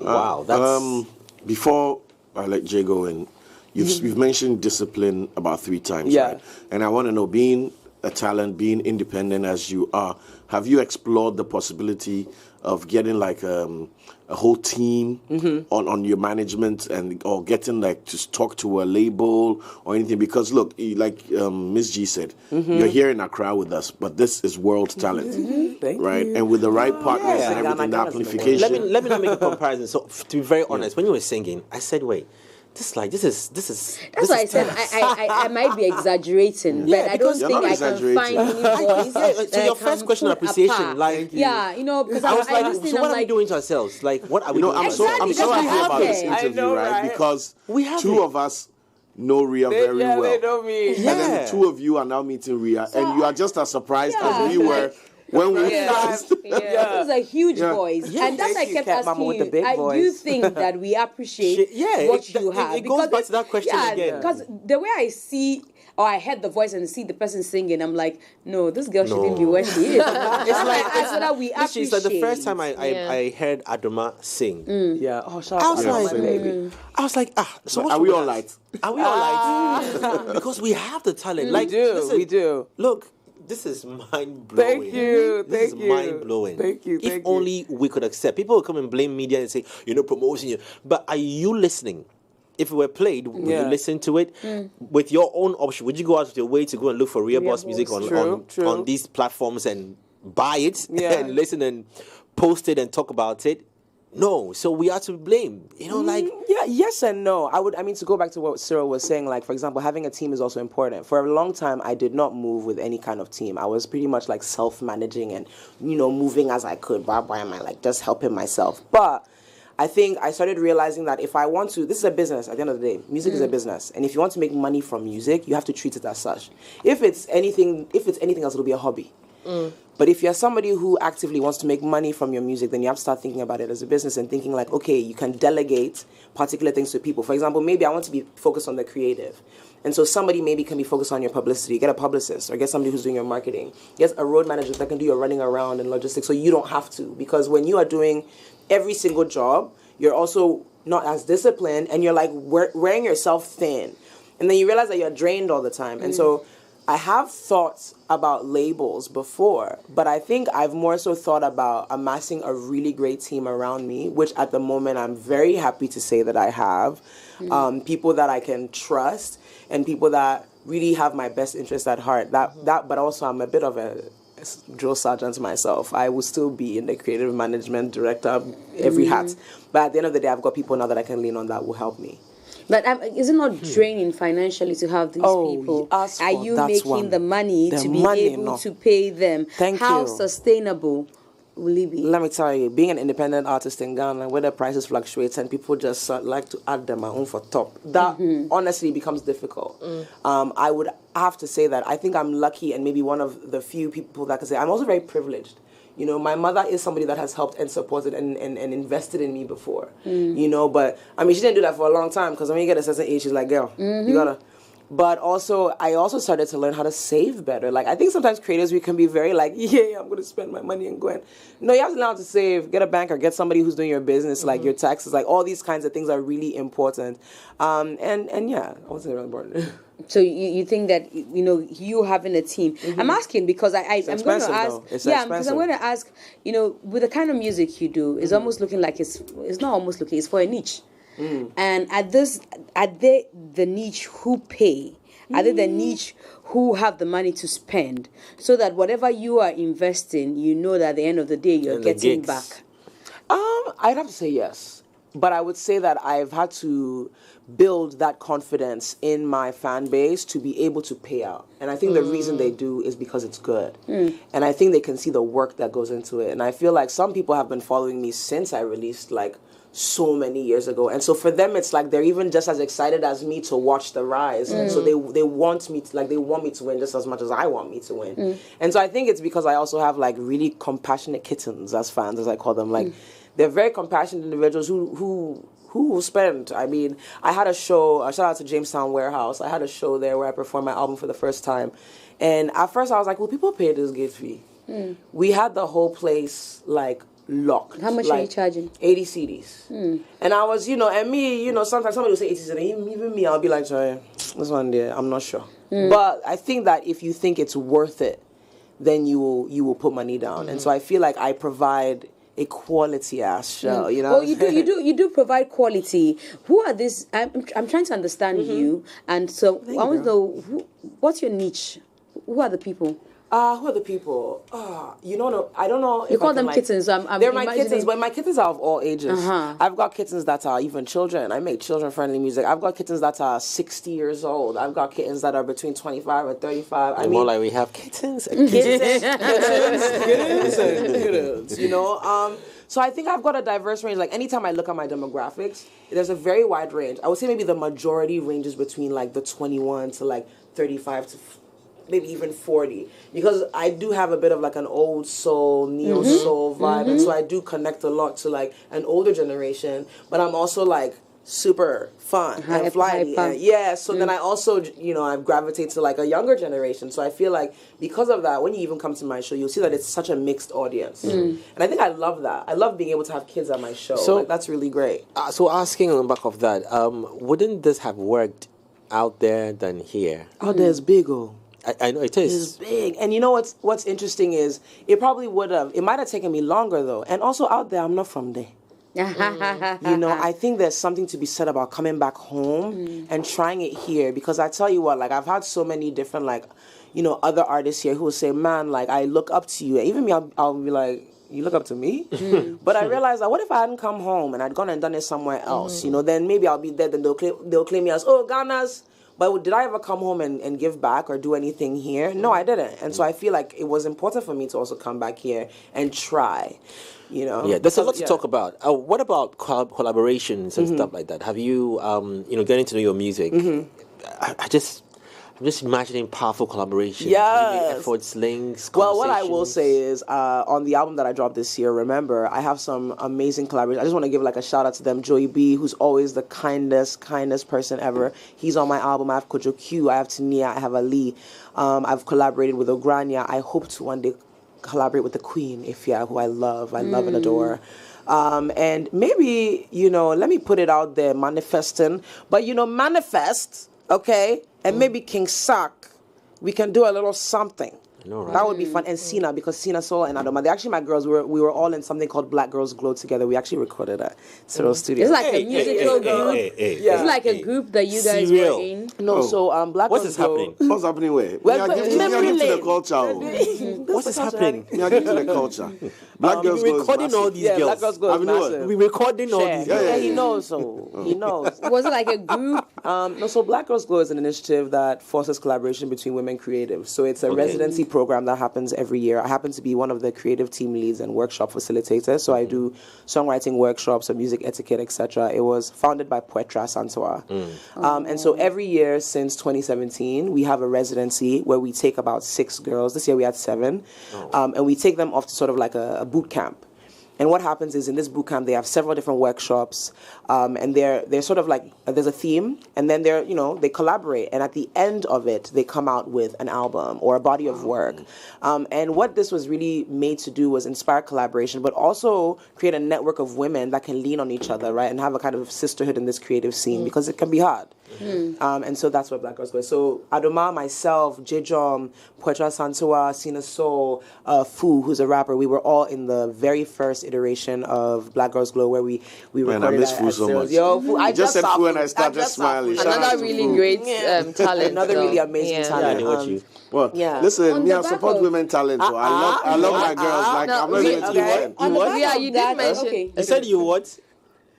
Wow, that's... Before I let Jay go in, you've mentioned discipline about 3 times, Yeah. right? And I want to know, being a talent, being independent as you are, have you explored the possibility of getting like a whole team on your management or getting like to talk to a label or anything? Because look, like Miss G said, you're here in Accra with us, but this is world talent, right? And with the right partners and everything, the amplification. Let me not make a comparison. So to be very honest, when you were singing, I said, wait, this is. That's why I said I might be exaggerating, but I don't think I can find any voice. So your first question, appreciation, like because I was I like, so what are we doing to ourselves? Like, what are we doing? I'm so happy about this I interview, know, right? right? Because We have 2 of us know Ria very well. They know me. And then 2 of you are now meeting Ria, and you are just as surprised as we were when we This is a huge voice, and that's why I kept asking you. I do think that we appreciate what you have. It goes back to that question again. Because the way I see, or I heard the voice and see the person singing, I'm like, no, this girl shouldn't be where she is. It's like so that we appreciate. It's like the first time I heard Adoma sing. Yeah. Oh, shout out to my baby. I was like, so what are we all right? Are we all right? Because we have the talent. Like, we do. Look, this is mind blowing. Thank you. This is mind blowing. Thank you. If only we could accept. People will come and blame media and say, promoting you. But are you listening? If it were played, would you listen to it? With your own option, would you go out of your way to go and look for Ria Boss music on these platforms and buy it and listen and post it and talk about it? No, so we are to blame. Yes and no. I mean, to go back to what Cyril was saying, like, for example, having a team is also important. For a long time, I did not move with any kind of team. I was pretty much like self-managing and, moving as I could. Why am I like just helping myself? But I think I started realizing that if I want to, this is a business at the end of the day. Music is a business. And if you want to make money from music, you have to treat it as such. If it's anything else, it'll be a hobby. But if you're somebody who actively wants to make money from your music, then you have to start thinking about it as a business and thinking like, okay, you can delegate particular things to people. For example, maybe I want to be focused on the creative. And so somebody maybe can be focused on your publicity. Get a publicist or get somebody who's doing your marketing. Get a road manager that can do your running around and logistics so you don't have to. Because when you are doing every single job, you're also not as disciplined and you're like wearing yourself thin. And then you realize that you're drained all the time. And so I have thoughts about labels before, but I think I've more so thought about amassing a really great team around me, which at the moment I'm very happy to say that I have. People that I can trust and people that really have my best interest at heart. But also I'm a bit of a drill sergeant myself. I will still be in the creative management director, every hat. But at the end of the day, I've got people now that I can lean on that will help me. But is it not draining financially to have these people? Are you making the money to be able to pay them? How sustainable will it be? Let me tell you, being an independent artist in Ghana, where the prices fluctuate and people just like to add them own for top, that honestly becomes difficult. I would have to say that I think I'm lucky and maybe one of the few people that can say I'm also very privileged. My mother is somebody that has helped and supported and invested in me before, but I mean, she didn't do that for a long time because when you get a certain age, she's like, girl, you gotta. But also, I also started to learn how to save better. Like, I think sometimes creators, we can be very like, yeah, I'm going to spend my money and go in. No, you have to learn how to save. Get a banker, get somebody who's doing your business, like your taxes, like all these kinds of things are really important. And yeah, I would say really important. So you think that, you know, you having a team. I'm asking because I'm going to ask. Because I'm going to ask, you know, with the kind of music you do, it's almost looking like it's not almost looking, it's for a niche. And are they the niche who pay? Are they the niche who have the money to spend? So that whatever you are investing, you know that at the end of the day you're getting back. I'd have to say yes. But I would say that I've had to build that confidence in my fan base to be able to pay out. And I think the reason they do is because it's good. And I think they can see the work that goes into it. And I feel like some people have been following me since I released, like, so many years ago. And so for them, it's like they're even just as excited as me to watch the rise. And so they want me to, like, they want me to win just as much as I want me to win. And so I think it's because I also have, like, really compassionate kittens as fans, as I call them. Like, they're very compassionate individuals who spend. I mean, I had a show, shout out to Jamestown Warehouse. I had a show there where I performed my album for the first time. And at first I was like, well, people pay this gate fee. We had the whole place, like, locked. How much are you charging? 80 CDs. And I was, you know, and me, you know, sometimes somebody will say 80 CDs, and even me, I'll be like, sorry, this one there, I'm not sure. But I think that if you think it's worth it, then you will put money down. And so I feel like I provide a quality ass show, you know. Well, you do provide quality. Who are these? I'm trying to understand you, and so I want to know what's your niche. Who are the people? Who are the people? You don't know. I don't know. You call them kittens. They're my kittens, but my kittens are of all ages. I've got kittens that are even children. I make children-friendly music. I've got kittens that are 60 years old. I've got kittens that are between 25 and 35. I mean, more like we have kittens. Kittens, you know. So I think I've got a diverse range. Like, anytime I look at my demographics, there's a very wide range. I would say maybe the majority ranges between, like, the 21 to, like, 35 to maybe even 40, because I do have a bit of, like, an old soul, neo soul vibe, and so I do connect a lot to, like, an older generation, but I'm also, like, super fun and flighty. So then I also, you know, I gravitate to, like, a younger generation. So I feel like because of that, when you even come to my show, you'll see that it's such a mixed audience. And I think I love that. I love being able to have kids at my show. So like, that's really great. So asking on the back of that, wouldn't this have worked out there than here? Out there is big, oh. I know it is. It's big. And you know what's interesting is it probably would have, it might have taken me longer though. And also out there, I'm not from there. You know, I think there's something to be said about coming back home and trying it here, because I tell you what, like, I've had so many different, like, you know, other artists here who will say, man, like, I look up to you. Even me, I'll be like, you look up to me? But I realized that what if I hadn't come home and I'd gone and done it somewhere else? You know, then maybe I'll be dead and they'll claim me as, oh, Ghana's. But did I ever come home and give back or do anything here? No, I didn't. And so I feel like it was important for me to also come back here and try, you know. Yeah, there's a lot to talk about. What about collaborations and stuff like that? Have you, you know, getting to know your music? I'm just imagining powerful collaboration. Yes. Efforts, links, well, what I will say is, on the album that I dropped this year, Remember, I have some amazing collaborators. I just want to give, like, a shout out to them. Joey B, who's always the kindest person ever. He's on my album. I have Kojo Q, I have Tania, I have Ali. I've collaborated with Ogrania. I hope to one day collaborate with the Queen, Ifya, who I love and adore. And maybe, you know, let me put it out there, manifesting. But, you know, manifest, okay? And maybe King Sak, we can do a little something. know, right? That would be fun. And Sina, because Sina, Soul, and Adoma, they're actually my girls. We were all in something called Black Girls Glow together. We actually recorded at Cyril Studio. It's like a musical group. It's like a group that you guys were in. No, so Black What's Girls happening? Glow. What's happening where? Well, we are getting to the culture. What is happening? We are getting to the culture. Black Girls Glow is recording all these girls. Black Girls Glow is massive. We're recording all these girls. Yeah, he knows. So he knows. Was it like a group? No, so Black Girls Glow is an initiative that fosters collaboration between women creatives. So it's a residency program that happens every year. I happen to be one of the creative team leads and workshop facilitators. So I do songwriting workshops, music etiquette, etc. It was founded by Poetra Santoa. And so every year since 2017, we have a residency where we take about 6 girls. This year we had 7. And we take them off to sort of like a boot camp. And what happens is in this boot camp, they have several different workshops, and they're sort of like, there's a theme, and then they collaborate. And at the end of it, they come out with an album or a body of work. And what this was really made to do was inspire collaboration, but also create a network of women that can lean on each other, right? And have a kind of sisterhood in this creative scene, because it can be hard. And so that's where Black Girls Go. So Adoma, myself, Jejom, Poetra Santua, Sina Soul, Fu, who's a rapper, we were all in the very first iteration of Black Girls Glow, where we recorded. Man, I miss Fu so much. Yo, Fu, I just said saw Fu and I started smiling. Shout out Another to really Fu. great talent. Another really amazing talent. Well, listen, me, I support women talent. So I love my girls. Like, I'm not even You what? Yeah, you did mention. You said you what?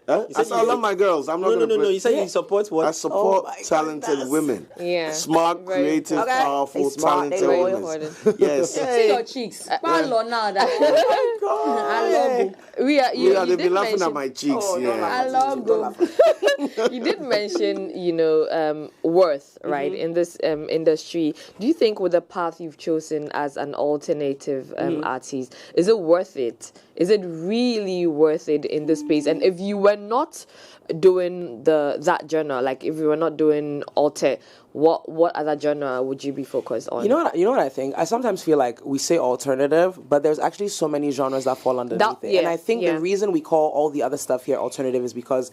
Huh? I said I love my girls. I'm not No. You said you support what? I support talented women. Yeah. Smart, creative, powerful, talented women. Yes. See your cheeks. Palo now that. I love you. They've been laughing at my cheeks. I love them. You did mention, worth, right, in this industry. Do you think with the path you've chosen as an alternative artist, is it worth it? Is it really worth it in this space? And if you were not doing that genre, like if you were not doing alter, what other genre would you be focused on? You know what I think? I sometimes feel like we say alternative, but there's actually so many genres that fall underneath it. And I think the reason we call all the other stuff here alternative is because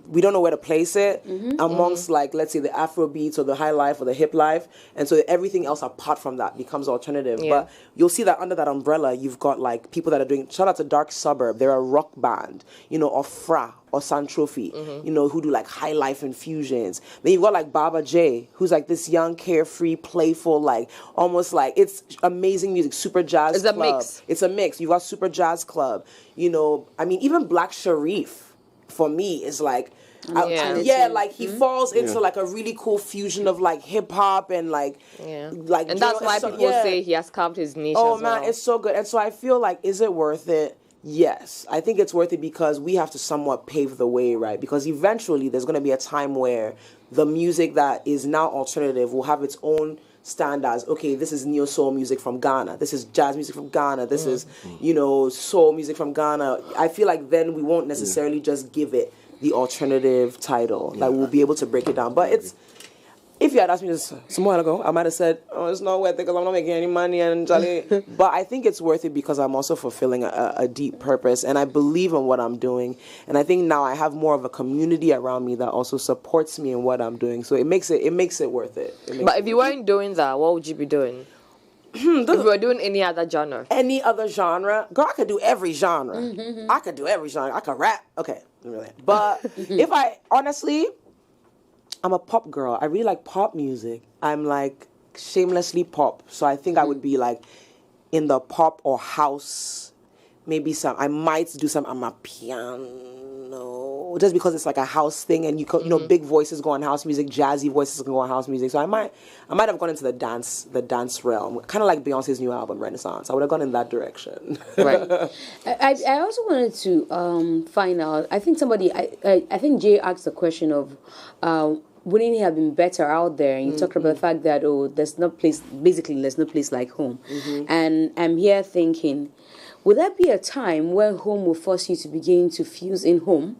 we don't know where to place it amongst, like, let's say the Afro beats or the high life or the hip life. And so everything else apart from that becomes alternative. Yeah. But you'll see that under that umbrella, you've got like people that are doing, shout out to Dark Suburb, they're a rock band, or Fra or San Trophy, who do like high life infusions. Then you've got like Baba J, who's like this young, carefree, playful, like almost like, it's amazing music, super jazz It's club. a mix. It's a mix. You've got super jazz club. Even Black Sharif, for me, is like, like he falls into like a really cool fusion of like hip hop and like and that's why people say he has carved his niche. Oh as man, well. it's so good. And so I feel like, is it worth it? Yes, I think it's worth it because we have to somewhat pave the way, right? Because eventually there's going to be a time where the music that is now alternative will have its own standards. Okay, this is neo soul music from Ghana. This is jazz music from Ghana. This is, soul music from Ghana. I feel like then we won't necessarily just give it the alternative title. Like, we'll be able to break it down. But if you had asked me this some while ago, I might have said, it's not worth it because I'm not making any money. But I think it's worth it because I'm also fulfilling a deep purpose. And I believe in what I'm doing. And I think now I have more of a community around me that also supports me in what I'm doing. So it makes it worth it. But if you weren't doing that, what would you be doing? If you were doing any other genre. Any other genre? Girl, I could do every genre. I could do every genre. I could rap. Okay. But if honestly, I'm a pop girl. I really like pop music. I'm like shamelessly pop. So I think I would be like in the pop or house. Maybe I might do some piano. Just because it's like a house thing and big voices go on house music, jazzy voices can go on house music. So I might have gone into the dance realm. Kind of like Beyonce's new album, Renaissance. I would have gone in that direction. Right. I also wanted to find out, I think I think Jay asked the question of wouldn't it have been better out there? And you talked about the fact that, there's no place like home. And I'm here thinking, would there be a time where home will force you to begin to fuse in home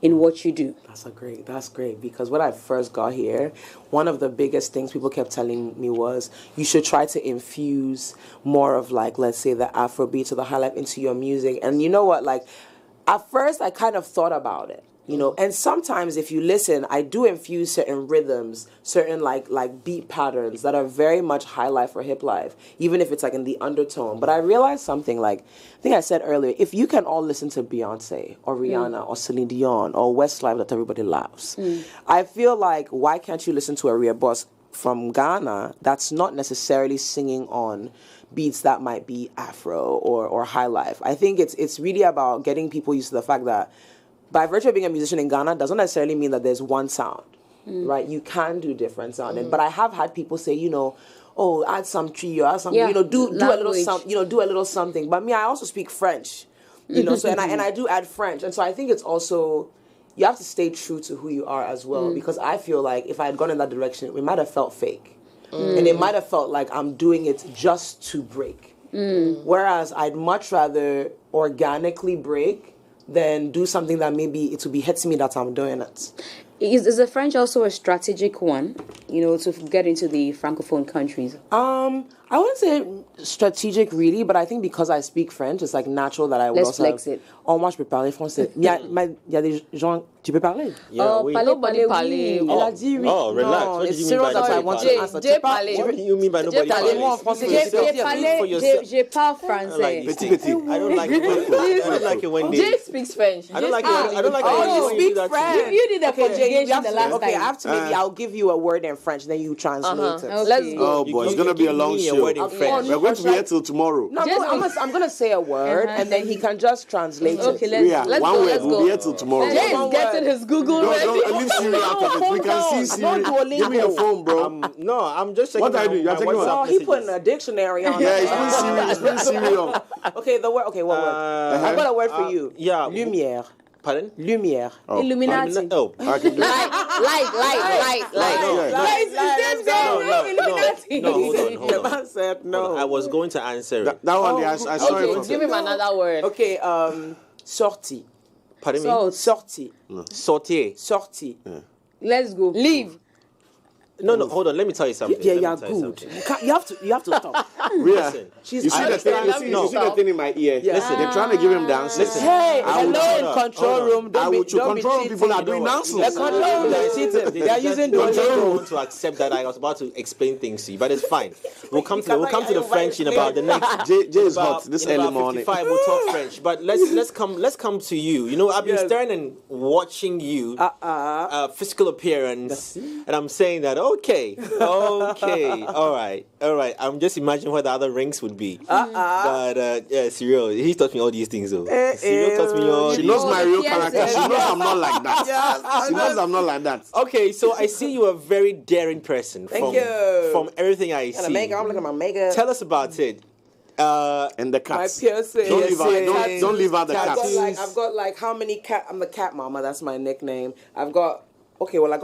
in what you do? That's great. Because when I first got here, one of the biggest things people kept telling me was you should try to infuse more of like, let's say the Afrobeat or the high life into your music. And you know what, like at first I kind of thought about it. And sometimes if you listen, I do infuse certain rhythms, certain like beat patterns that are very much high life or hip life, even if it's like in the undertone. But I realized something, like I think I said earlier, if you can all listen to Beyonce or Rihanna or Celine Dion or Westlife that everybody loves, I feel like why can't you listen to a Ria Boss from Ghana that's not necessarily singing on beats that might be Afro or high life? I think it's really about getting people used to the fact that by virtue of being a musician in Ghana doesn't necessarily mean that there's one sound, right? You can do different sounding. But I have had people say, add some trio, add some, do a little something, do a little something. But me, I also speak French, so and I do add French. And so I think it's also, you have to stay true to who you are as well. Because I feel like if I had gone in that direction, it might have felt fake. And it might have felt like I'm doing it just to break. Whereas I'd much rather organically break than do something that maybe it will be hitting me that I'm doing it. Is the French also a strategic one, to get into the Francophone countries? I wouldn't say strategic really, but I think because I speak French, it's like natural that I would Let's flex it. Oh, moi je peux parler français. Il y a des gens, tu peux parler? Yeah, oui. Nobody parler. Elle a dit oui. Oh, relax. No, What it's did you mean by serious that I want to answer. J'ai parlé. What do you mean by nobody parler? Moi en français. Je parle français. Petit. I don't like it when they... Jay speaks French. I don't like it when Oh, you speak French. You did a conjugation the last time. Okay, after maybe I'll give you a word in French, then you translate it. Let's go. Oh boy, it's gonna be a long show. In French. We're going to be here till tomorrow. No, I'm gonna say a word, and then he can just translate it. Okay, let's one go. word. Let's We'll go. be here till tomorrow. Jay is getting his Google ready. Don't leave Siri out of it. We can see Siri. Give me your phone, bro. No, I'm just checking. What are you doing? You're taking Oh, what? he putting a dictionary on. Yeah, he's putting Siri on. Okay, the word. Okay, what word? I got a word for you. Yeah. Lumière. Pardon? Lumière. Oh. Illuminati. Oh. I can do it. Light. No, hold on. The man said no. I was going to answer it. That one, I saw it. Okay, give him another word. Okay, sortie. Pardon me? Sortie. Sortie. Sortie. Let's go. Leave. No, hold on. Let me tell you something. Yeah, Let me you're tell you good. something. You have to stop. Ria, Listen. you see the thing? You see the thing in my ear? Yeah. Listen, they're trying to give him dances. Listen. Hey, I would hello shut in up. control room. I would Don't be control cheating. people are You know doing what? dances. The control room is cheating. They are using I don't Duolingo. want to accept that I was about to explain things to you, but it's fine. We'll come to the French in about the next. Jay is about- hot this in early about morning. 55, we'll talk French, but let's come to you. You know, I've been staring and watching you, physical appearance, and I'm saying that okay, all right. I'm just imagining what the other ranks would be. But yeah, Cyril, he taught me all these things though. Cyril taught me all. She these knows my real character. She knows I'm not like that. She knows I'm not like that. Okay, so I see you a very daring person. Thank you. From everything I see. I'm looking at my makeup. Tell us about it. And the My cats. piercing. Don't leave out the I've cats. got like how many cat? I'm the cat mama. That's my nickname. I got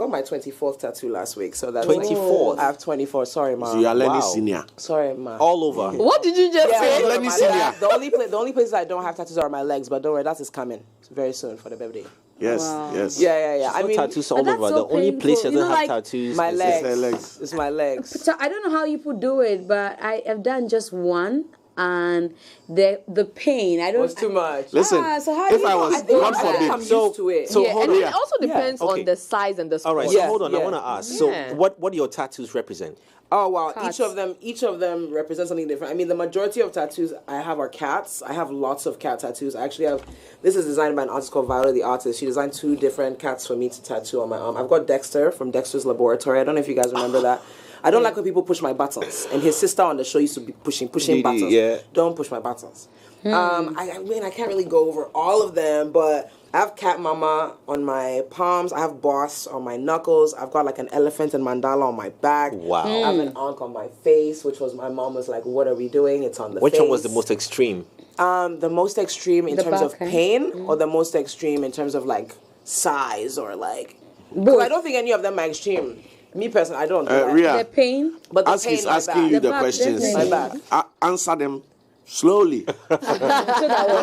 my 24th tattoo last week. So that's 24th? I have 24. Sorry, ma. So you are Lenny Wow. Senior. Sorry, ma. All over. What did you just say? Let me see ya. The only places I don't have tattoos are my legs, but don't worry, that is coming very soon for the birthday. Yes, yes. Yeah. I mean, tattoos all that's over. so The only painful. place she You know, doesn't have like, tattoos My is legs. her legs. It's my legs. So I don't know how you could do it, but I have done just one, and the pain. I don't. It was too much. Listen, So how if do you I know? was, I think God I'm forbid. used to it. So Yeah, hold and on. it also depends Okay. on the size and the sport. All right, so Yeah, hold on. I yeah. want to ask. Yeah. So what do your tattoos represent? Oh wow! Cats. Each of them represents something different. I mean, the majority of tattoos I have are cats. I have lots of cat tattoos. I actually have. This is designed by an artist called Viola the Artist. She designed 2 different cats for me to tattoo on my arm. I've got Dexter from Dexter's Laboratory. I don't know if you guys remember that. I don't like when people push my buttons. And his sister on the show used to be pushing buttons. Yeah. Don't push my buttons. I mean, I can't really go over all of them, but I have Cat Mama on my palms. I have Boss on my knuckles. I've got like an elephant and mandala on my back. Wow. I have an ankh on my face, which was my mom was like, "What are we doing?" It's on the Which face. one was the most extreme? The most extreme in The terms of back, eh? pain, or the most extreme in terms of like size, or like. Because I don't think any of them are extreme. Me personally, I don't. Ria, The pain. But the Ask pain, is my asking back. you the back, questions. definitely. My back. Answer them slowly. Don't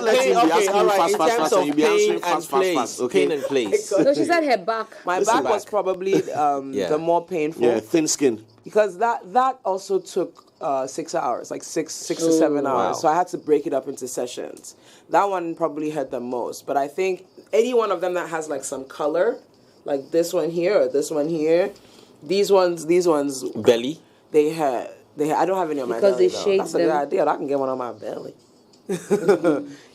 let him be asking you fast, and you be answering fast. Okay. Pain and place. So she said her back. My Listen back was back. probably Yeah. the more painful. Yeah, thin skin. Because that also took 6 hours, like six to 7 hours. Wow. So I had to break it up into sessions. That one probably hurt the most. But I think any one of them that has like some color, like this one here or this one here, these ones, Belly. they had. I don't have any on my Because belly. they though. shade That's a them. good idea. I can get one on my belly.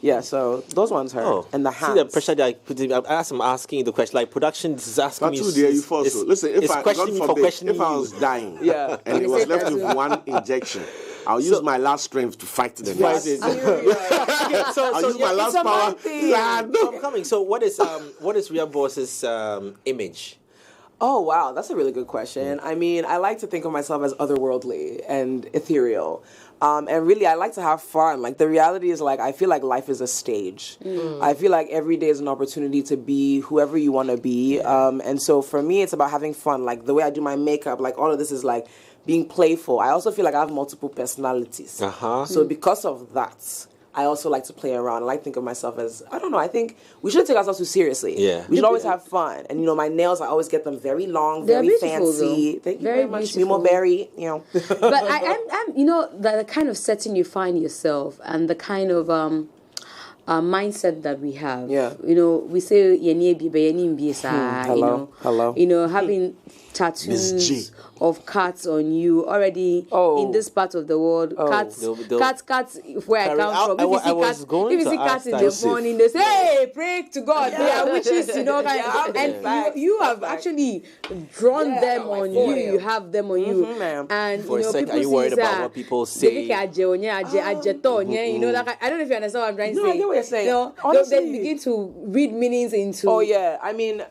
Yeah, so those ones hurt. Oh, And the see hands. the pressure that I put in. I'm asking you the question. Like production is asking me. Tattoo there, you fall so. Listen, if it's I, God questioning me for forbid, questioning if I you. was dying, Yeah. and it was left with one injection, I'll use my last strength to fight the Fight death. it. Okay, I'll use my last power. So I'm coming. So what is Ria Boss's image? Oh, wow. That's a really good question. I mean, I like to think of myself as otherworldly and ethereal. And really, I like to have fun. Like, the reality is, like, I feel like life is a stage. I feel like every day is an opportunity to be whoever you want to be. And so for me, it's about having fun. Like, the way I do my makeup, like, all of this is, like, being playful. I also feel like I have multiple personalities. So because of that, I also like to play around. I like to think of myself as, I don't know, I think we shouldn't take ourselves too seriously. We should always have fun. And, you know, my nails, I always get them very long, very fancy. Thank you very much. Mimo Berry, you know. But I'm you know, the kind of setting you find yourself and the kind of mindset that we have. You know, we say, hello. You know, having tattoos of cats on you already in this part of the world. Cats where I come from. If you see cats in the morning, they say, hey, pray to God. They are witches, you know. And you have actually drawn them on you. You have them on you. And, For you know, a second, people are you worried say, about what people say? You know, like, I don't know if you understand what I'm trying to say. I get what you're saying. You know, Honestly, they begin to read meanings into. Oh, yeah. I mean,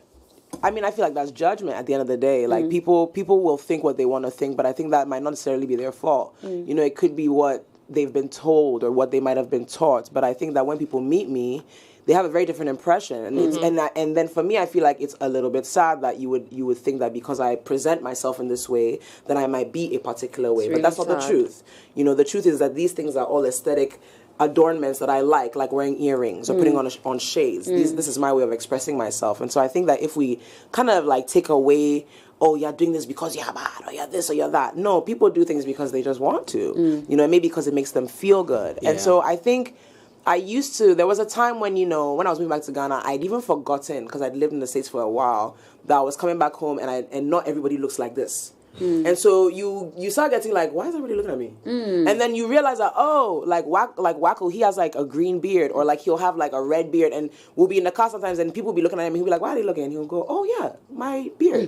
I feel like that's judgment at the end of the day. Like, people will think what they want to think, but I think that might not necessarily be their fault. You know, it could be what they've been told or what they might have been taught. But I think that when people meet me, they have a very different impression. And it's, and then for me, I feel like it's a little bit sad that you would think that because I present myself in this way, then I might be a particular way. But that's not the truth. You know, the truth is that these things are all aesthetic adornments that I like wearing earrings or putting on shades. This is my way of expressing myself. And so I think that if we kind of like take away, oh, you're doing this because you're bad, or you're this, or you're that. No, people do things because they just want to. You know, maybe because it makes them feel good. And so I think there was a time when, you know, when I was moving back to Ghana, I'd even forgotten, because I'd lived in the States for a while, that I was coming back home and not everybody looks like this. And so you start getting like, why is everybody looking at me? And then you realize that, oh, like Wacko, he has like a green beard, or like he'll have like a red beard, and we'll be in the car sometimes and people will be looking at him and he'll be like, why are they looking? And he'll go, oh yeah, my beard.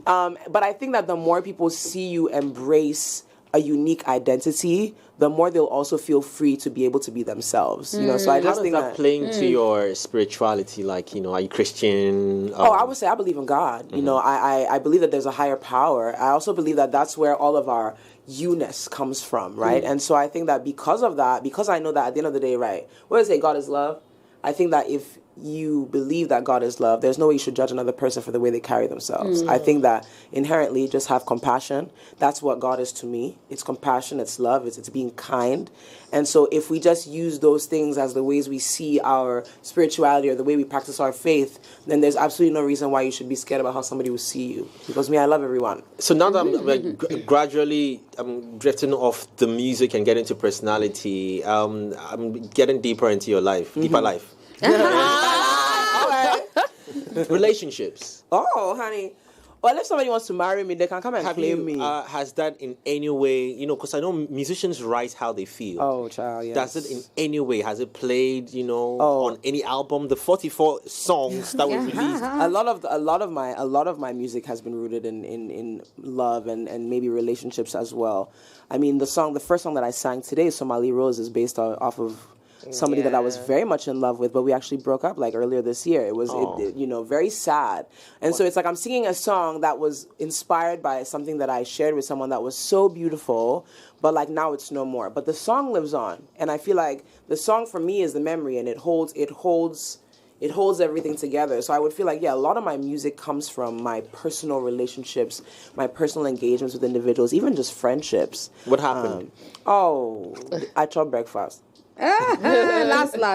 But I think that the more people see you embrace a unique identity, the more they'll also feel free to be able to be themselves. You know, so I just think that play into your spirituality. Like, you know, are you Christian? I would say I believe in God. You know, I believe that there's a higher power. I also believe that that's where all of our you-ness comes from, right? And so I think that because of that, because I know that at the end of the day, right, what do they say, God is love? I think that if you believe that God is love, there's no way you should judge another person for the way they carry themselves. I think that inherently just have compassion. That's what God is to me. It's compassion, it's love, it's being kind. And so if we just use those things as the ways we see our spirituality or the way we practice our faith, then there's absolutely no reason why you should be scared about how somebody will see you. Because I love everyone. So now that I'm gradually drifting off the music and getting to personality, I'm getting deeper into your life, deeper life. Relationships. Oh, honey. Well, if somebody wants to marry me, they can come and claim me. Has that in any way, you know, because I know musicians write how they feel. Oh, child, yes. Does it in any way, has it played, you know, on any album, the 44 songs that were released? A lot of my music has been rooted in love and maybe relationships as well. I mean, the first song that I sang today, Somali Rose, is based off of somebody that I was very much in love with, but we actually broke up like earlier this year. It was, you know, very sad. And so it's like I'm singing a song that was inspired by something that I shared with someone that was so beautiful, but like now it's no more. But the song lives on. And I feel like the song for me is the memory, and it holds everything together. So I would feel like, a lot of my music comes from my personal relationships, my personal engagements with individuals, even just friendships. What happened? I chopped breakfast.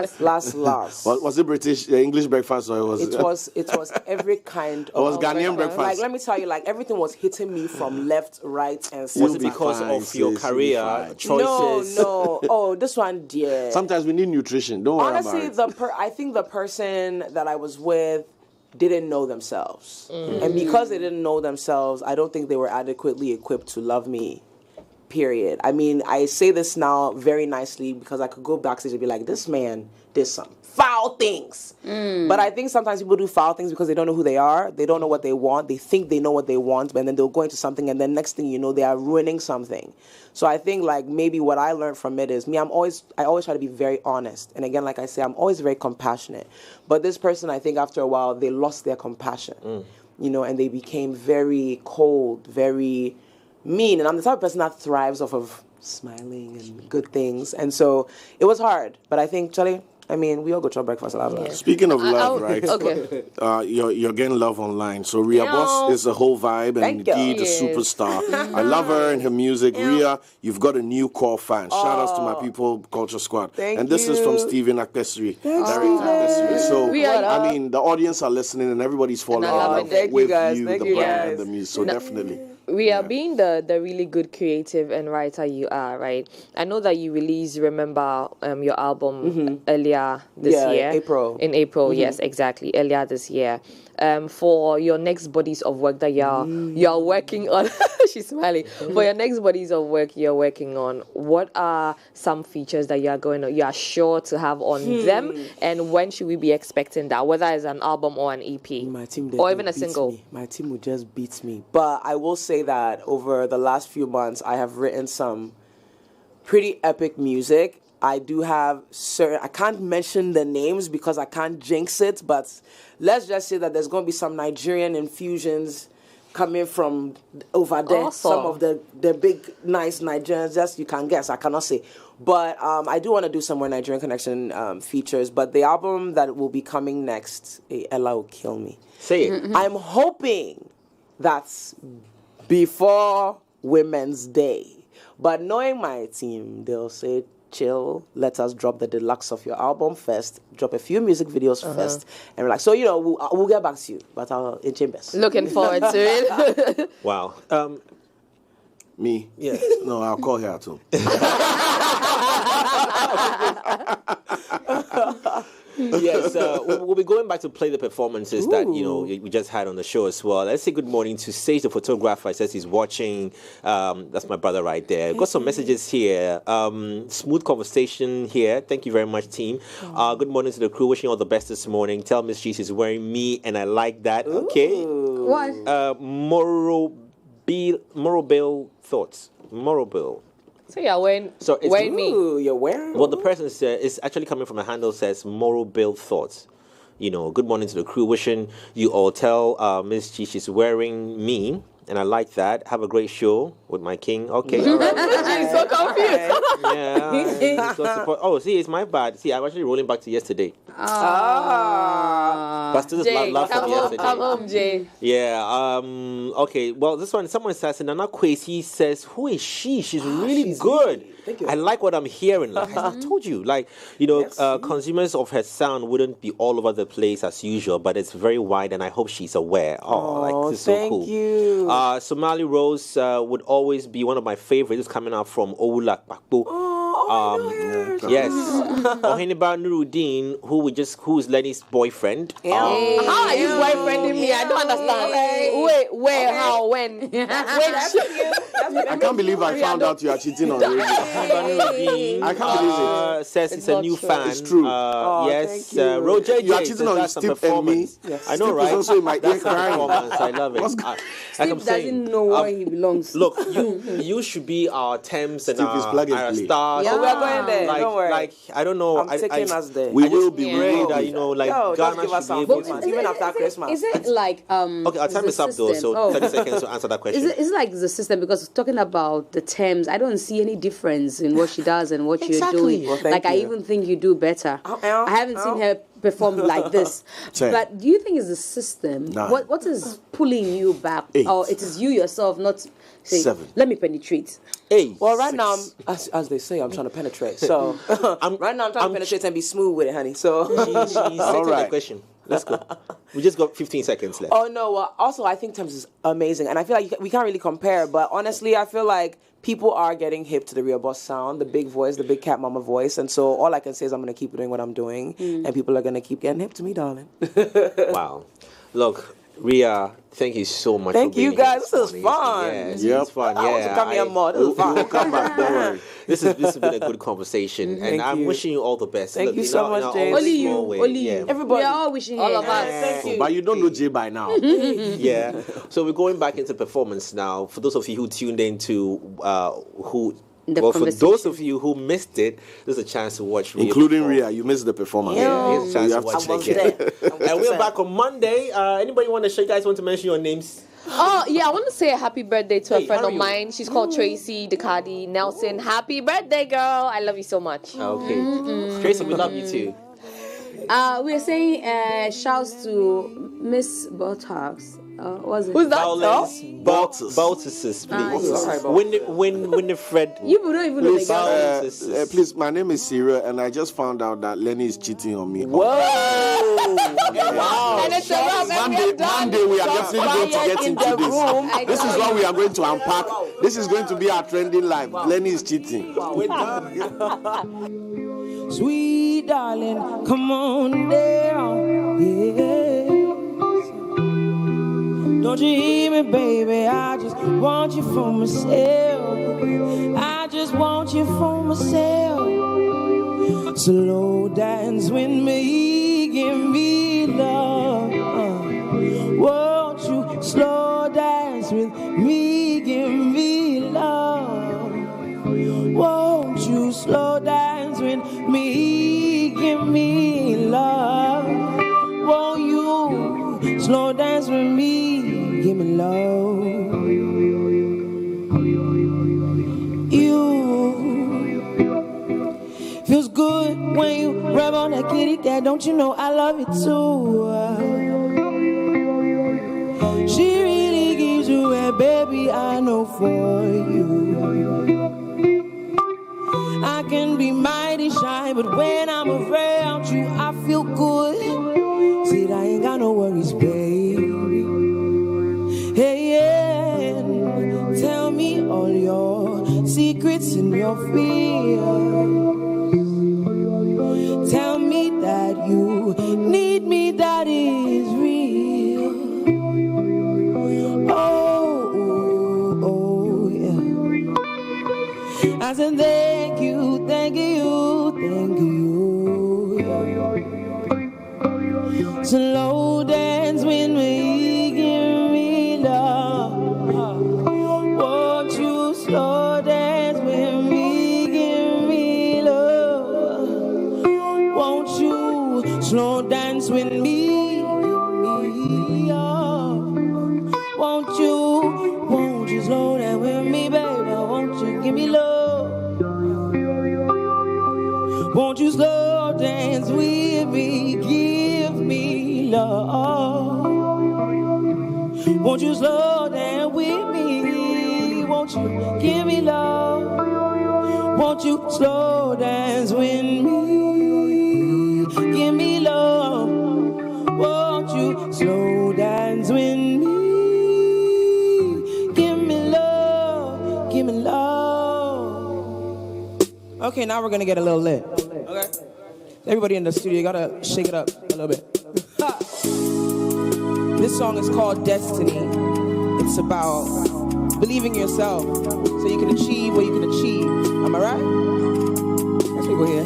Last. Was it British, English breakfast, or was it was every kind of. It was Ghanaian breakfast. Like, let me tell you, like everything was hitting me from left, right, and center. Was it because of your career choices? No. Oh, this one, dear. Sometimes we need nutrition. Don't worry about it. Honestly, I think the person that I was with didn't know themselves, and because they didn't know themselves, I don't think they were adequately equipped to love me. Period. I mean, I say this now very nicely because I could go backstage and be like, this man did some foul things. But I think sometimes people do foul things because they don't know who they are. They don't know what they want. They think they know what they want, but then they'll go into something, and then next thing you know, they are ruining something. So I think like maybe what I learned from it is I always try to be very honest. And again, like I say, I'm always very compassionate. But this person, I think after a while, they lost their compassion. and they became very cold, very mean. And I'm the type of person that thrives off of smiling and good things. And so it was hard. But I think, Charlie, we all go to breakfast a lot. Speaking of love, right? Okay. You're getting love online. So Ria Boss is a whole vibe and indeed a superstar. I love her and her music. Ria, you've got a new core fan. Shout outs to my people, Culture Squad. And this is from Stephen Akpesri, Director Akpesri. So, the audience are listening and everybody's falling in love with you, the brand, and the music. So definitely. Ria, being the really good creative and writer you are, right? I know that you released Remember your album earlier this year. In April, yes, exactly, earlier this year. For your next bodies of work that you're working on, she's smiling. For your next bodies of work you're working on, what are some features that you are sure to have on them, and when should we be expecting that? Whether it's an album or an EP, or even a single. My team would just beat me. But I will say that over the last few months, I have written some pretty epic music. I do have I can't mention the names because I can't jinx it, but let's just say that there's going to be some Nigerian infusions coming from over there. Awesome. Some of the big, nice Nigerians, just you can guess, I cannot say. But I do want to do some more Nigerian Connection features, but the album that will be coming next, Ella will kill me. Say it. I'm hoping that's before Women's Day. But knowing my team, they'll say, chill, let us drop the deluxe of your album first, drop a few music videos first, and we're like, so, we'll get back to you, but in chambers. Looking forward to it. Wow. Me? Yeah. No, I'll call her too. Yes, we'll be going back to play the performances that we just had on the show as well. Let's say good morning to Sage, the photographer. Says he's watching. That's my brother right there. Got some messages here. Smooth conversation here. Thank you very much, team. Good morning to the crew. Wishing all the best this morning. Tell Miss G she's wearing me, and I like that. Okay. What? Morobale thoughts. Morobale. So you're wearing me. You're wearing? Well, the person is actually coming from a handle says Moral Build Thoughts. Good morning to the crew. Wishing you all tell Miss G she's wearing me. And I like that. Have a great show with my king. Okay. All right. She's so confused. Oh, see, it's my bad. See, I'm actually rolling back to yesterday. But still just laugh from yesterday. Come home, Jay. Yeah. Okay. Well, this one, someone says, Nana Kwesi says, who is she? She's really good. Thank you. I like what I'm hearing. Like I told you, consumers of her sound wouldn't be all over the place as usual, but it's very wide, and I hope she's aware. This is so cool. Thank you. Somali Rose would always be one of my favorites coming out from Owulak Bakpo. Yes. Oheniba Nuruddin, who's Lenny's boyfriend. How are you boyfriending me? I don't understand. Wait, where, how, when? I can't believe I found out you are cheating on radio. I can't believe it. Says it's a new fan. It's true. Yes. Roger you are cheating on Steve and me. Yes. I know, right? Steve is also in my ear crying. I love it. Steve doesn't know where he belongs. Look, you should be our Thames and our stars. Yeah. We're going there. Don't worry. I don't know. I'm taking us there. We will be. Ghana give us should be able some to. even after Christmas. Is it like Okay, our time is up though, so 30 seconds to answer that question. Is it like the system? Because talking about the Thames, I don't see any difference in what she does and what you're doing. Well, I even think you do better. I haven't seen her perform like this. But do you think it's the system? What is pulling you back? 8. Or it is you yourself not saying, 7. let me penetrate? 8. Well, right now, as they say, I'm trying to penetrate. So right now I'm trying to penetrate and be smooth with it, honey. So she's all right. The question. Let's go. We just got 15 seconds left. Oh no! Also, I think Thames is amazing, and I feel like we can't really compare. But honestly, I feel like people are getting hip to the Ria Boss sound, the big voice, the big cat mama voice, and so all I can say is I'm going to keep doing what I'm doing, and people are going to keep getting hip to me, darling. Wow! Look, Ria, thank you so much. Thank for being you guys. Here This is fun. This is fun. Yeah, come here more. This is fun. We'll come back. Don't worry. This has been a good conversation, and I'm wishing you all the best. Thank you so much, James. Only you. Everybody. We are all wishing all you. of us. Thank you. But you don't know Jay by now. Yeah. So we're going back into performance now. For those of you who tuned in to who Well, for those of you who missed it, there's a chance to watch Ria. Including Ria, you missed the performance. Yeah, here's a chance to watch it again. And we're back on Monday. Anybody want to show you guys want to mention your names? Oh, yeah, I want to say a happy birthday to a friend of mine. She's called Tracy Decadi Nelson. Happy birthday, girl. I love you so much. Okay. Tracy, we love you too. We're saying shouts to Miss Botox. What's it? Who's that? Baltuses, please. Winifred. You don't even know the girl. Please, my name is Cyril, and I just found out that Lenny is cheating on me. Whoa! Wow! And it's a wrap, and Monday we are definitely going to get into this. This is what we are going to unpack. This is going to be our trending live. Lenny is cheating. Sweet darling, come on down. Yeah. Don't you hear me, baby? I just want you for myself. I just want you for myself. Slow dance with me, give me love. Won't you slow dance with me, give me love. Won't you slow dance with me, give me love. Won't you slow dance with me, give me love. You feels good when you rub on that kitty cat. Don't you know I love it too? She really gives you a baby, I know for you. I can be mighty shy, but when I'm around you, I feel good. See, I ain't got no worries, baby. Hey, yeah, tell me all your secrets and your fears. Tell me that you need me, that is real. Oh, yeah. I said thank you, thank you, thank you. Slow dance with me, give me love. Won't you slow dance with me, give me love. Won't you slow dance with me, give me love. Won't you slow dance with me, baby? Won't you give me love? Won't you slow dance with me, give me love? Won't you slow dance with me? Won't you give me love? Won't you slow dance with me? Give me love. Won't you slow dance with me? Give me love. Give me love. Okay, now we're gonna get a little lit. Okay. Everybody in the studio, you gotta shake it up a little bit. This song is called Destiny. It's about believing in yourself so you can achieve what you can achieve. Am I right? There's people here.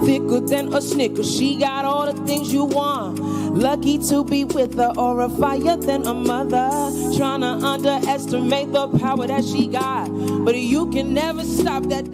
Thicker than a Snicker, she got all the things you want. Lucky to be with her, or a fire than a mother. Trying to underestimate the power that she got, but you can never stop that.